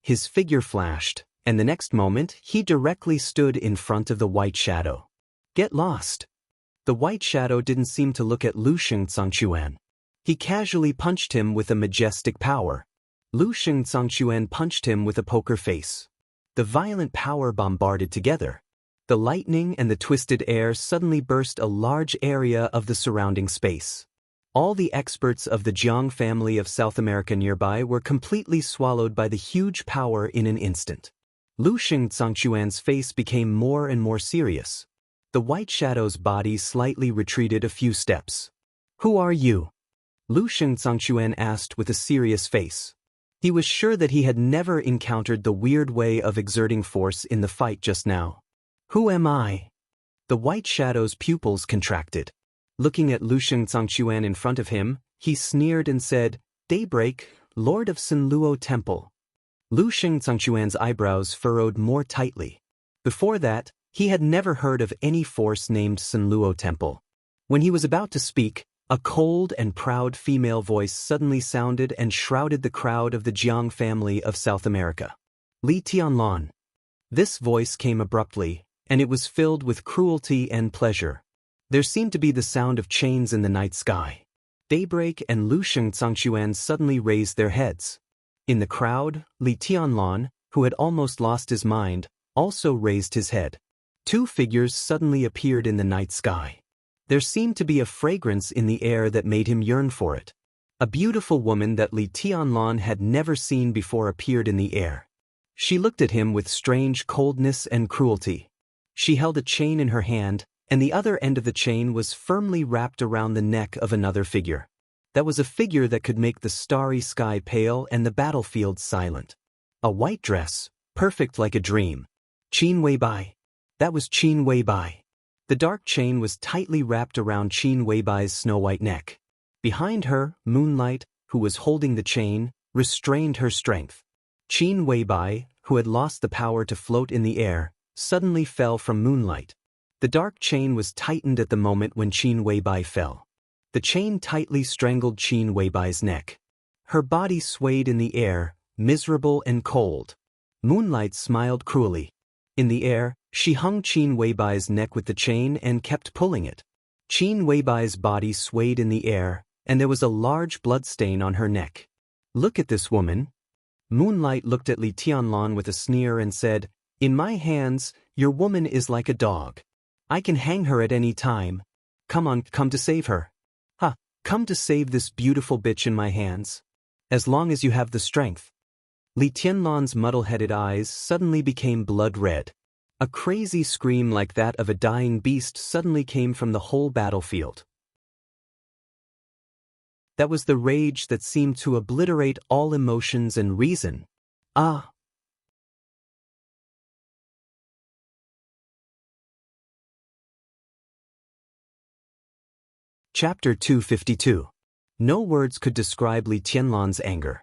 His figure flashed, and the next moment he directly stood in front of the white shadow. "Get lost." The white shadow didn't seem to look at Lu Xingchuan. He casually punched him with a majestic power. Lu Xingchuan punched him with a poker face. The violent power bombarded together. The lightning and the twisted air suddenly burst a large area of the surrounding space. All the experts of the Jiang family of South America nearby were completely swallowed by the huge power in an instant. Lu Xingchuan's face became more and more serious. The white shadow's body slightly retreated a few steps. "Who are you?" Lu Xingchuan asked with a serious face. He was sure that he had never encountered the weird way of exerting force in the fight just now. "Who am I?" The white shadow's pupils contracted. Looking at Lu Xingchuan in front of him, he sneered and said, "Daybreak, Lord of Sanluo Temple." Lu Xingchuan's eyebrows furrowed more tightly. Before that, he had never heard of any force named Sanluo Temple. When he was about to speak, a cold and proud female voice suddenly sounded and shrouded the crowd of the Jiang family of South America. "Li Tianlan." This voice came abruptly, and it was filled with cruelty and pleasure. There seemed to be the sound of chains in the night sky. Daybreak and Lu Xingchuan suddenly raised their heads. In the crowd, Li Tianlan, who had almost lost his mind, also raised his head. 2 figures suddenly appeared in the night sky. There seemed to be a fragrance in the air that made him yearn for it. A beautiful woman that Li Tianlan had never seen before appeared in the air. She looked at him with strange coldness and cruelty. She held a chain in her hand, and the other end of the chain was firmly wrapped around the neck of another figure. That was a figure that could make the starry sky pale and the battlefield silent. A white dress, perfect like a dream. Qin Weibai. That was Qin Weibai. The dark chain was tightly wrapped around Qin Weibai's snow-white neck. Behind her, Moonlight, who was holding the chain, restrained her strength. Qin Weibai, who had lost the power to float in the air, suddenly fell from Moonlight. The dark chain was tightened at the moment when Qin Weibai fell. The chain tightly strangled Qin Weibai's neck. Her body swayed in the air, miserable and cold. Moonlight smiled cruelly. In the air, she hung Qin Weibai's neck with the chain and kept pulling it. Qin Weibai's body swayed in the air, and there was a large bloodstain on her neck. "Look at this woman." Moonlight looked at Li Tianlan with a sneer and said, "In my hands, your woman is like a dog. I can hang her at any time. Come on, come to save her. Come to save this beautiful bitch in my hands. As long as you have the strength." Li Tianlan's muddle-headed eyes suddenly became blood red. A crazy scream like that of a dying beast suddenly came from the whole battlefield. That was the rage that seemed to obliterate all emotions and reason. Ah! Chapter 252. No words could describe Li Tianlan's anger.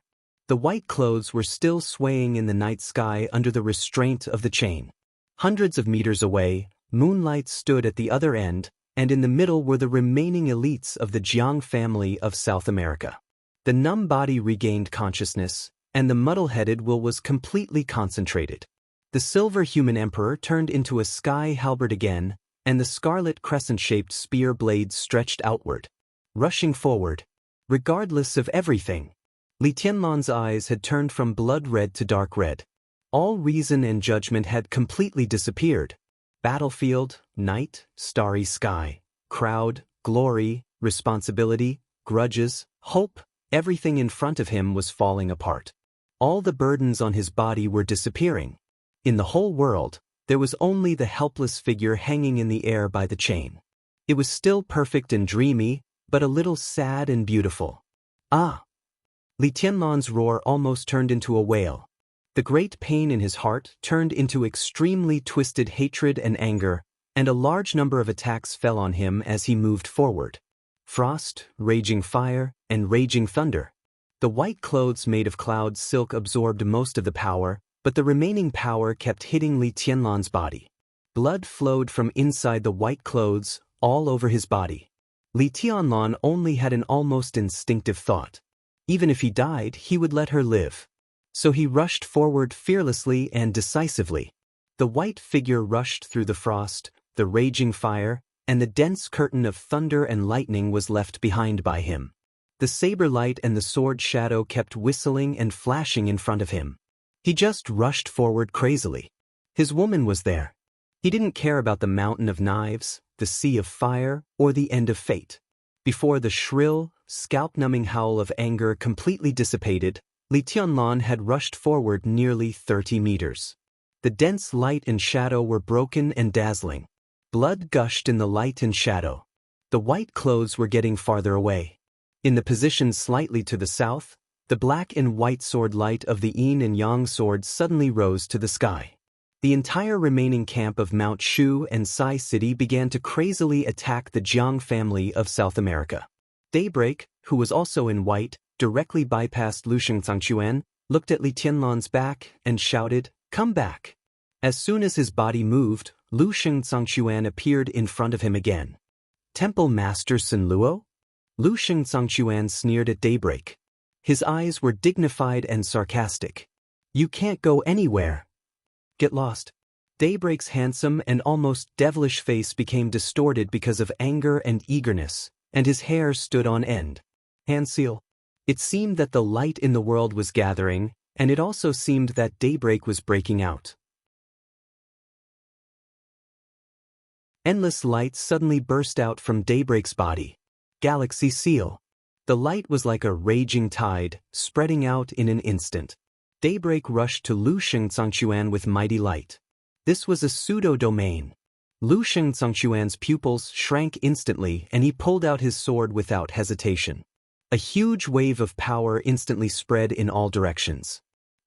The white clothes were still swaying in the night sky under the restraint of the chain. Hundreds of meters away, Moonlight stood at the other end, and in the middle were the remaining elites of the Jiang family of South America. The numb body regained consciousness, and the muddle-headed will was completely concentrated. The silver human emperor turned into a sky halberd again, and the scarlet crescent-shaped spear blades stretched outward, rushing forward, regardless of everything. Li Tianlan's eyes had turned from blood red to dark red. All reason and judgment had completely disappeared. Battlefield, night, starry sky, crowd, glory, responsibility, grudges, hope, everything in front of him was falling apart. All the burdens on his body were disappearing. In the whole world, there was only the helpless figure hanging in the air by the chain. It was still perfect and dreamy, but a little sad and beautiful. Ah! Li Tianlan's roar almost turned into a wail. The great pain in his heart turned into extremely twisted hatred and anger, and a large number of attacks fell on him as he moved forward. Frost, raging fire, and raging thunder. The white clothes made of cloud silk absorbed most of the power, but the remaining power kept hitting Li Tianlan's body. Blood flowed from inside the white clothes, all over his body. Li Tianlan only had an almost instinctive thought. Even if he died, he would let her live. So he rushed forward fearlessly and decisively. The white figure rushed through the frost, the raging fire, and the dense curtain of thunder and lightning was left behind by him. The saber light and the sword shadow kept whistling and flashing in front of him. He just rushed forward crazily. His woman was there. He didn't care about the mountain of knives, the sea of fire, or the end of fate. Before the shrill, scalp-numbing howl of anger completely dissipated, Li Tianlan had rushed forward nearly 30 meters. The dense light and shadow were broken and dazzling. Blood gushed in the light and shadow. The white clothes were getting farther away. In the position slightly to the south, the black and white sword light of the yin and yang swords suddenly rose to the sky. The entire remaining camp of Mount Shu and Sai City began to crazily attack the Jiang family of South America. Daybreak, who was also in white, directly bypassed Lu Shengzangquan, looked at Li Tianlan's back, and shouted, "Come back!" As soon as his body moved, Lu Shengzangquan appeared in front of him again. "Temple Master Sun Luo?" Lu Shengzangquan sneered at Daybreak. His eyes were dignified and sarcastic. "You can't go anywhere. Get lost." Daybreak's handsome and almost devilish face became distorted because of anger and eagerness, and his hair stood on end. Hanseal. It seemed that the light in the world was gathering, and it also seemed that daybreak was breaking out. Endless light suddenly burst out from Daybreak's body. Galaxy Seal. The light was like a raging tide, spreading out in an instant. Daybreak rushed to Lu Shengzangquan with mighty light. This was a pseudo-domain. Lu Shengzangquan's pupils shrank instantly, and he pulled out his sword without hesitation. A huge wave of power instantly spread in all directions.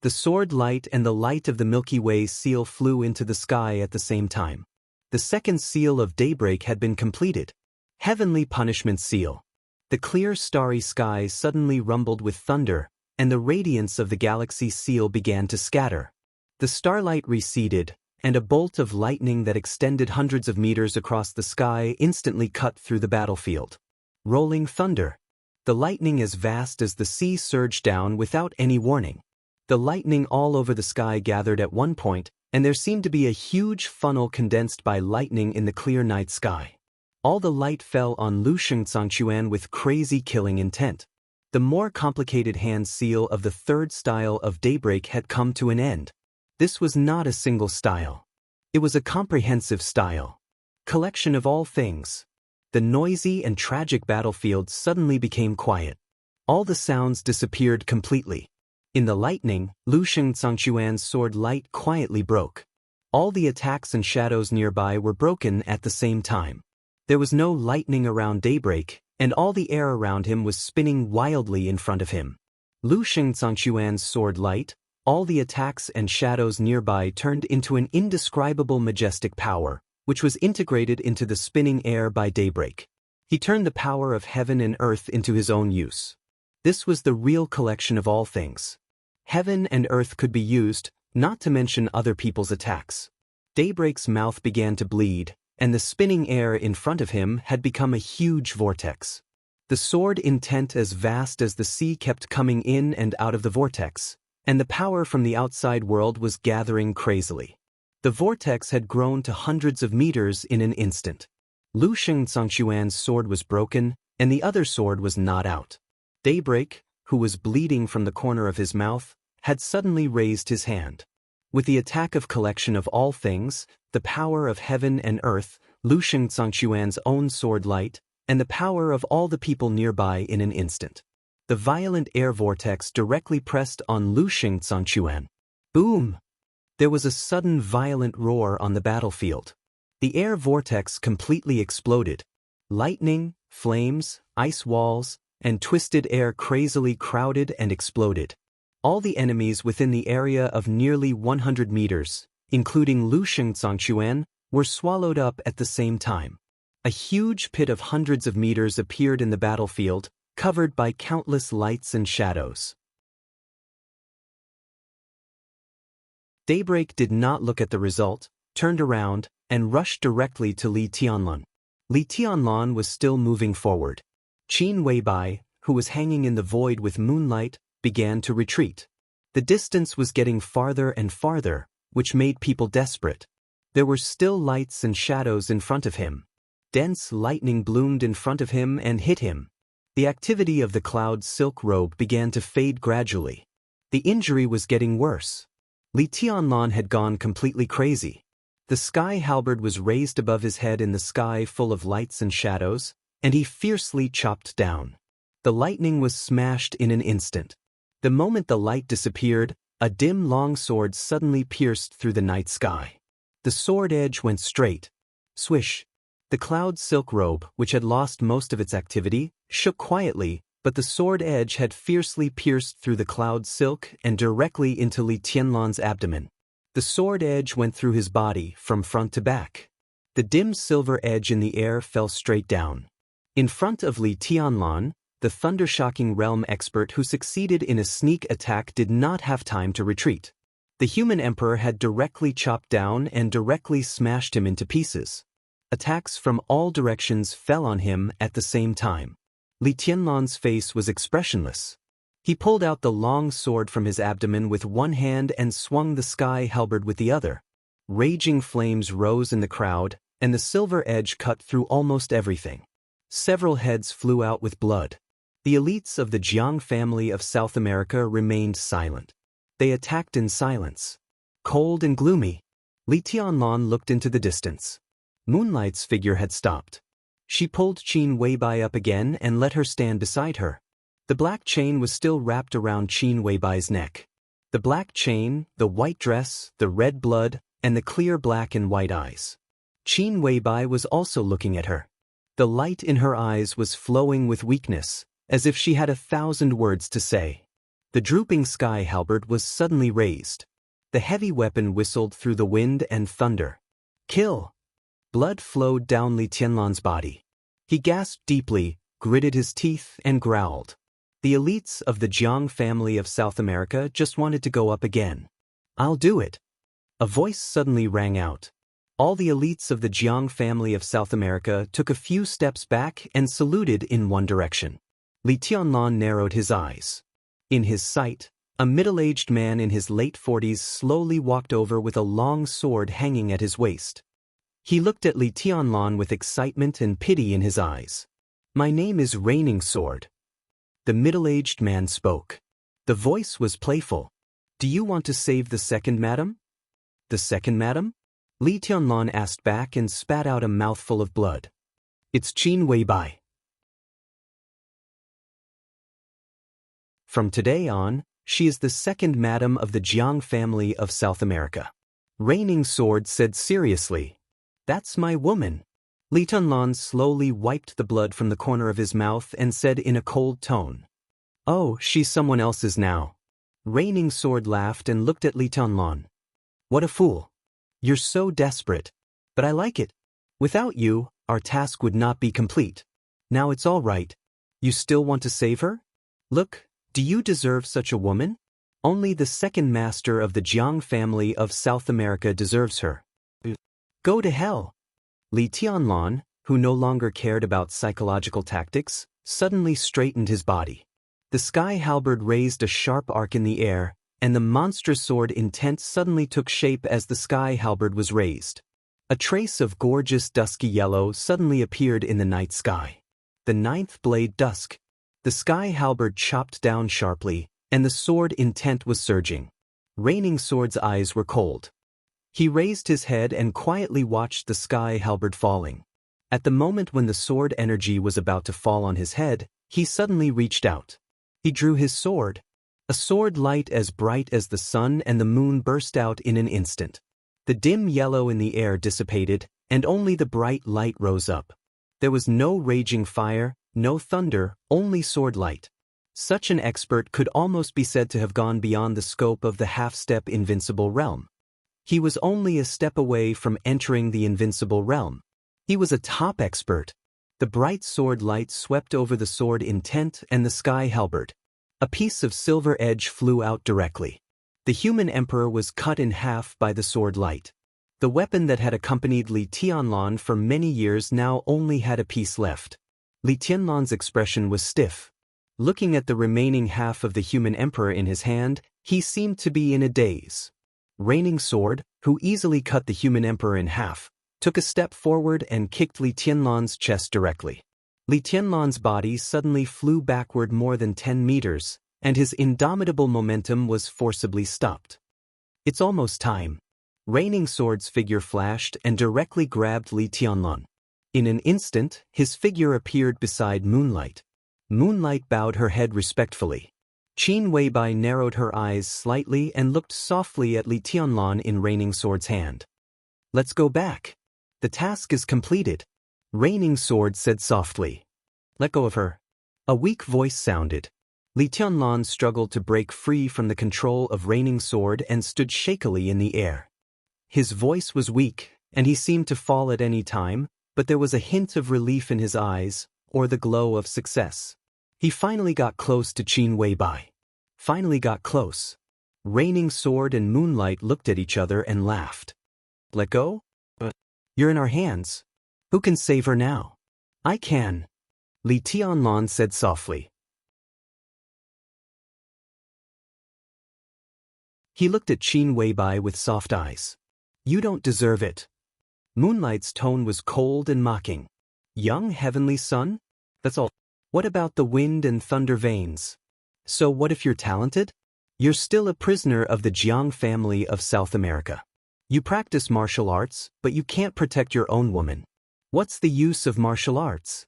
The sword light and the light of the Milky Way seal flew into the sky at the same time. The second seal of daybreak had been completed. Heavenly punishment seal. The clear starry sky suddenly rumbled with thunder, and the radiance of the galaxy seal began to scatter. The starlight receded, and a bolt of lightning that extended hundreds of meters across the sky instantly cut through the battlefield. Rolling thunder. The lightning as vast as the sea surged down without any warning. The lightning all over the sky gathered at one point, and there seemed to be a huge funnel condensed by lightning in the clear night sky. All the light fell on Lu Shengzangquan with crazy killing intent. The more complicated hand seal of the third style of daybreak had come to an end. This was not a single style. It was a comprehensive style. Collection of all things. The noisy and tragic battlefield suddenly became quiet. All the sounds disappeared completely. In the lightning, Lu Shengzangquan's sword light quietly broke. All the attacks and shadows nearby were broken at the same time. There was no lightning around daybreak, and all the air around him was spinning wildly in front of him. Lu Shengzangquan's sword light, all the attacks and shadows nearby turned into an indescribable majestic power, which was integrated into the spinning air by daybreak. He turned the power of heaven and earth into his own use. This was the real collection of all things. Heaven and earth could be used, not to mention other people's attacks. Daybreak's mouth began to bleed, and the spinning air in front of him had become a huge vortex. The sword intent as vast as the sea kept coming in and out of the vortex, and the power from the outside world was gathering crazily. The vortex had grown to hundreds of meters in an instant. Lu Shengzangquan's sword was broken, and the other sword was not out. Daybreak, who was bleeding from the corner of his mouth, had suddenly raised his hand. With the attack of collection of all things, the power of heaven and earth, Lu Shengzangquan's own sword light, and the power of all the people nearby in an instant. The violent air vortex directly pressed on Lu Shengzangquan. Boom! There was a sudden violent roar on the battlefield. The air vortex completely exploded. Lightning, flames, ice walls, and twisted air crazily crowded and exploded. All the enemies within the area of nearly 100 meters, including Lu Shengzangquan, were swallowed up at the same time. A huge pit of hundreds of meters appeared in the battlefield, covered by countless lights and shadows. Daybreak did not look at the result, turned around, and rushed directly to Li Tianlan. Li Tianlan was still moving forward. Qin Weibai, who was hanging in the void with moonlight, began to retreat. The distance was getting farther and farther, which made people desperate. There were still lights and shadows in front of him. Dense lightning bloomed in front of him and hit him. The activity of the cloud's silk robe began to fade gradually. The injury was getting worse. Li Tianlan had gone completely crazy. The sky halberd was raised above his head in the sky full of lights and shadows, and he fiercely chopped down. The lightning was smashed in an instant. The moment the light disappeared, a dim long sword suddenly pierced through the night sky. The sword edge went straight. Swish. The cloud silk robe, which had lost most of its activity, shook quietly, but the sword edge had fiercely pierced through the cloud silk and directly into Li Tianlan's abdomen. The sword edge went through his body from front to back. The dim silver edge in the air fell straight down. In front of Li Tianlan, the thunder-shocking realm expert who succeeded in a sneak attack did not have time to retreat. The human emperor had directly chopped down and directly smashed him into pieces. Attacks from all directions fell on him at the same time. Li Tianlan's face was expressionless. He pulled out the long sword from his abdomen with one hand and swung the sky halberd with the other. Raging flames rose in the crowd, and the silver edge cut through almost everything. Several heads flew out with blood. The elites of the Jiang family of South America remained silent. They attacked in silence. Cold and gloomy, Li Tianlan looked into the distance. Moonlight's figure had stopped. She pulled Qin Weibai up again and let her stand beside her. The black chain was still wrapped around Qin Weibai's neck. The black chain, the white dress, the red blood, and the clear black and white eyes. Qin Weibai was also looking at her. The light in her eyes was flowing with weakness, as if she had 1,000 words to say. The drooping sky halberd was suddenly raised. The heavy weapon whistled through the wind and thunder. Kill! Blood flowed down Li Tianlan's body. He gasped deeply, gritted his teeth, and growled. The elites of the Jiang family of South America just wanted to go up again. I'll do it. A voice suddenly rang out. All the elites of the Jiang family of South America took a few steps back and saluted in one direction. Li Tianlan narrowed his eyes. In his sight, a middle-aged man in his late 40s slowly walked over with a long sword hanging at his waist. He looked at Li Tianlan with excitement and pity in his eyes. My name is Raining Sword. The middle-aged man spoke. The voice was playful. Do you want to save the second madam? The second madam? Li Tianlan asked back and spat out a mouthful of blood. It's Qin Weibai. From today on, she is the second madam of the Jiang family of South America. Raining Sword said seriously. That's my woman. Li Tianlan slowly wiped the blood from the corner of his mouth and said in a cold tone. Oh, she's someone else's now. Raining Sword laughed and looked at Li Tianlan. What a fool. You're so desperate. But I like it. Without you, our task would not be complete. Now it's all right. You still want to save her? Look, do you deserve such a woman? Only the second master of the Jiang family of South America deserves her. Go to hell. Li Tianlan, who no longer cared about psychological tactics, suddenly straightened his body. The sky halberd raised a sharp arc in the air, and the monstrous sword intent suddenly took shape as the sky halberd was raised. A trace of gorgeous dusky yellow suddenly appeared in the night sky. The ninth blade dusk. The sky halberd chopped down sharply, and the sword intent was surging. Raining Sword's eyes were cold. He raised his head and quietly watched the sky halberd falling. At the moment when the sword energy was about to fall on his head, he suddenly reached out. He drew his sword. A sword light as bright as the sun and the moon burst out in an instant. The dim yellow in the air dissipated, and only the bright light rose up. There was no raging fire, no thunder, only sword light. Such an expert could almost be said to have gone beyond the scope of the half-step invincible realm. He was only a step away from entering the invincible realm. He was a top expert. The bright sword light swept over the sword intent and the sky halberd. A piece of silver edge flew out directly. The human emperor was cut in half by the sword light. The weapon that had accompanied Li Tianlan for many years now only had a piece left. Li Tianlan's expression was stiff. Looking at the remaining half of the human emperor in his hand, he seemed to be in a daze. Raining Sword, who easily cut the human emperor in half, took a step forward and kicked Li Tianlan's chest directly. Li Tianlan's body suddenly flew backward more than 10 meters, and his indomitable momentum was forcibly stopped. It's almost time. Raining Sword's figure flashed and directly grabbed Li Tianlan. In an instant, his figure appeared beside Moonlight. Moonlight bowed her head respectfully. Qin Weibai narrowed her eyes slightly and looked softly at Li Tianlan in Raining Sword's hand. Let's go back. The task is completed. Raining Sword said softly. Let go of her. A weak voice sounded. Li Tianlan struggled to break free from the control of Raining Sword and stood shakily in the air. His voice was weak, and he seemed to fall at any time, but there was a hint of relief in his eyes, or the glow of success. He finally got close to Qin Weibai. Finally got close. Raining Sword and Moonlight looked at each other and laughed. Let go? You're in our hands. Who can save her now? I can. Li Tianlan said softly. He looked at Qin Weibai with soft eyes. You don't deserve it. Moonlight's tone was cold and mocking. Young heavenly son? That's all. What about the wind and thunder veins? So what if you're talented? You're still a prisoner of the Jiang family of South America. You practice martial arts, but you can't protect your own woman. What's the use of martial arts?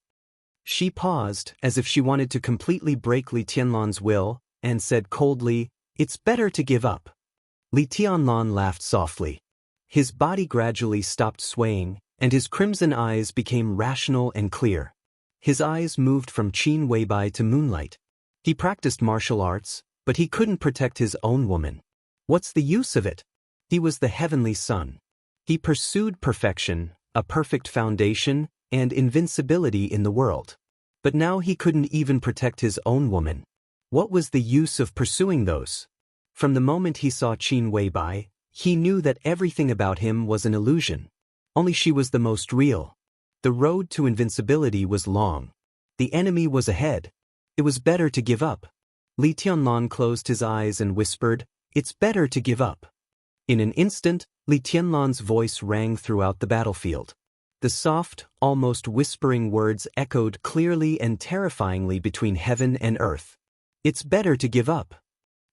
She paused, as if she wanted to completely break Li Tianlan's will, and said coldly, It's better to give up. Li Tianlan laughed softly. His body gradually stopped swaying, and his crimson eyes became rational and clear. His eyes moved from Qin Weibai to Moonlight. He practiced martial arts, but he couldn't protect his own woman. What's the use of it? He was the heavenly son. He pursued perfection, a perfect foundation, and invincibility in the world. But now he couldn't even protect his own woman. What was the use of pursuing those? From the moment he saw Qin Weibai, he knew that everything about him was an illusion. Only she was the most real. The road to invincibility was long. The enemy was ahead. It was better to give up. Li Tianlan closed his eyes and whispered, "It's better to give up." In an instant, Li Tianlan's voice rang throughout the battlefield. The soft, almost whispering words echoed clearly and terrifyingly between heaven and earth. It's better to give up.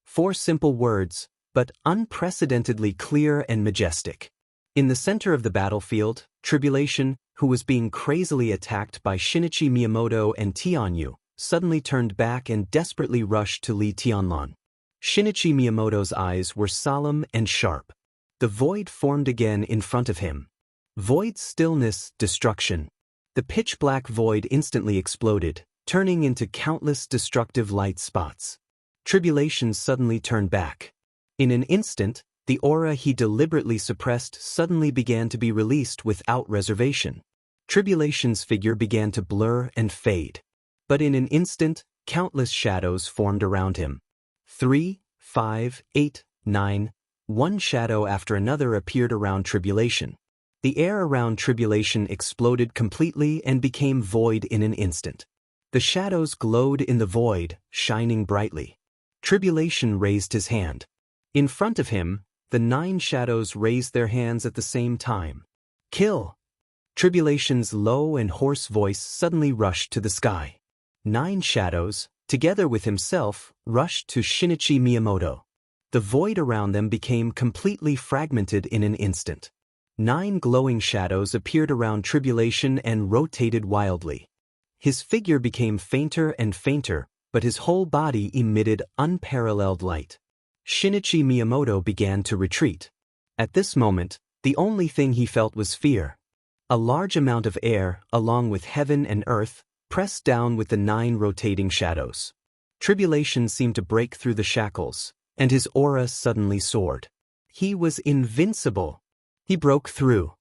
4 simple words, but unprecedentedly clear and majestic. In the center of the battlefield, Tribulation, who was being crazily attacked by Shinichi Miyamoto and Tianyu, suddenly turned back and desperately rushed to Li Tianlan. Shinichi Miyamoto's eyes were solemn and sharp. The void formed again in front of him. Void stillness, destruction. The pitch-black void instantly exploded, turning into countless destructive light spots. Tribulation suddenly turned back. In an instant, the aura he deliberately suppressed suddenly began to be released without reservation. Tribulation's figure began to blur and fade. But in an instant, countless shadows formed around him. 3, 5, 8, 9. One shadow after another appeared around Tribulation. The air around Tribulation exploded completely and became void in an instant. The shadows glowed in the void, shining brightly. Tribulation raised his hand. In front of him, the 9 shadows raised their hands at the same time. Kill! Tribulation's low and hoarse voice suddenly rushed to the sky. 9 shadows, together with himself, rushed to Shinichi Miyamoto. The void around them became completely fragmented in an instant. 9 glowing shadows appeared around Tribulation and rotated wildly. His figure became fainter and fainter, but his whole body emitted unparalleled light. Shinichi Miyamoto began to retreat. At this moment, the only thing he felt was fear. A large amount of air, along with heaven and earth, pressed down with the 9 rotating shadows. Tribulation seemed to break through the shackles, and his aura suddenly soared. He was invincible. He broke through.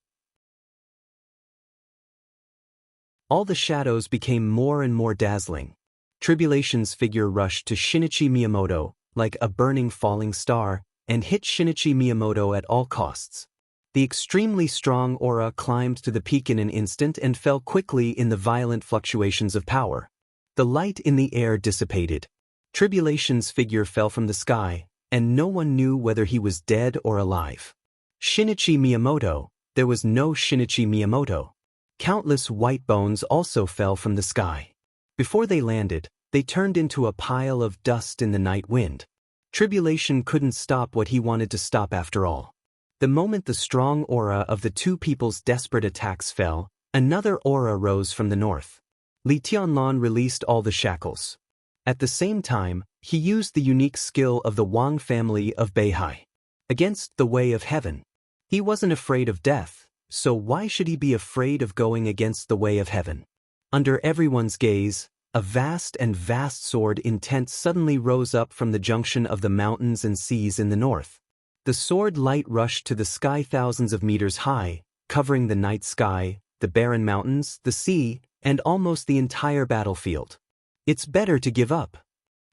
All the shadows became more and more dazzling. Tribulation's figure rushed to Shinichi Miyamoto, like a burning falling star, and hit Shinichi Miyamoto at all costs. The extremely strong aura climbed to the peak in an instant and fell quickly in the violent fluctuations of power. The light in the air dissipated. Tribulation's figure fell from the sky, and no one knew whether he was dead or alive. Shinichi Miyamoto, there was no Shinichi Miyamoto. Countless white bones also fell from the sky. Before they landed, they turned into a pile of dust in the night wind. Tribulation couldn't stop what he wanted to stop after all. The moment the strong aura of the 2 people's desperate attacks fell, another aura rose from the north. Li Tianlan released all the shackles. At the same time, he used the unique skill of the Wang family of Beihai. Against the way of heaven. He wasn't afraid of death, so why should he be afraid of going against the way of heaven? Under everyone's gaze, a vast sword intent suddenly rose up from the junction of the mountains and seas in the north. The sword light rushed to the sky thousands of meters high, covering the night sky, the barren mountains, the sea, and almost the entire battlefield. It's better to give up.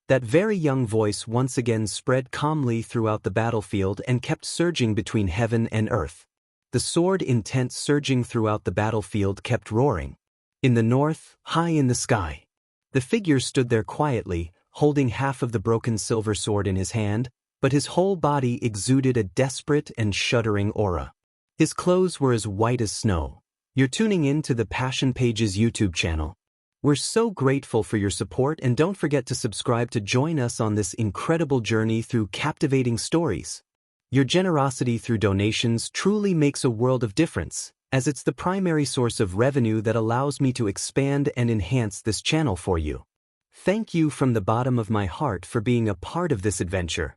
That very young voice once again spread calmly throughout the battlefield and kept surging between heaven and earth. The sword intent surging throughout the battlefield kept roaring. In the north, high in the sky. The figure stood there quietly, holding half of the broken silver sword in his hand, but his whole body exuded a desperate and shuddering aura. His clothes were as white as snow. You're tuning in to the Passion Pages YouTube channel. We're so grateful for your support, and don't forget to subscribe to join us on this incredible journey through captivating stories. Your generosity through donations truly makes a world of difference, as it's the primary source of revenue that allows me to expand and enhance this channel for you. Thank you from the bottom of my heart for being a part of this adventure.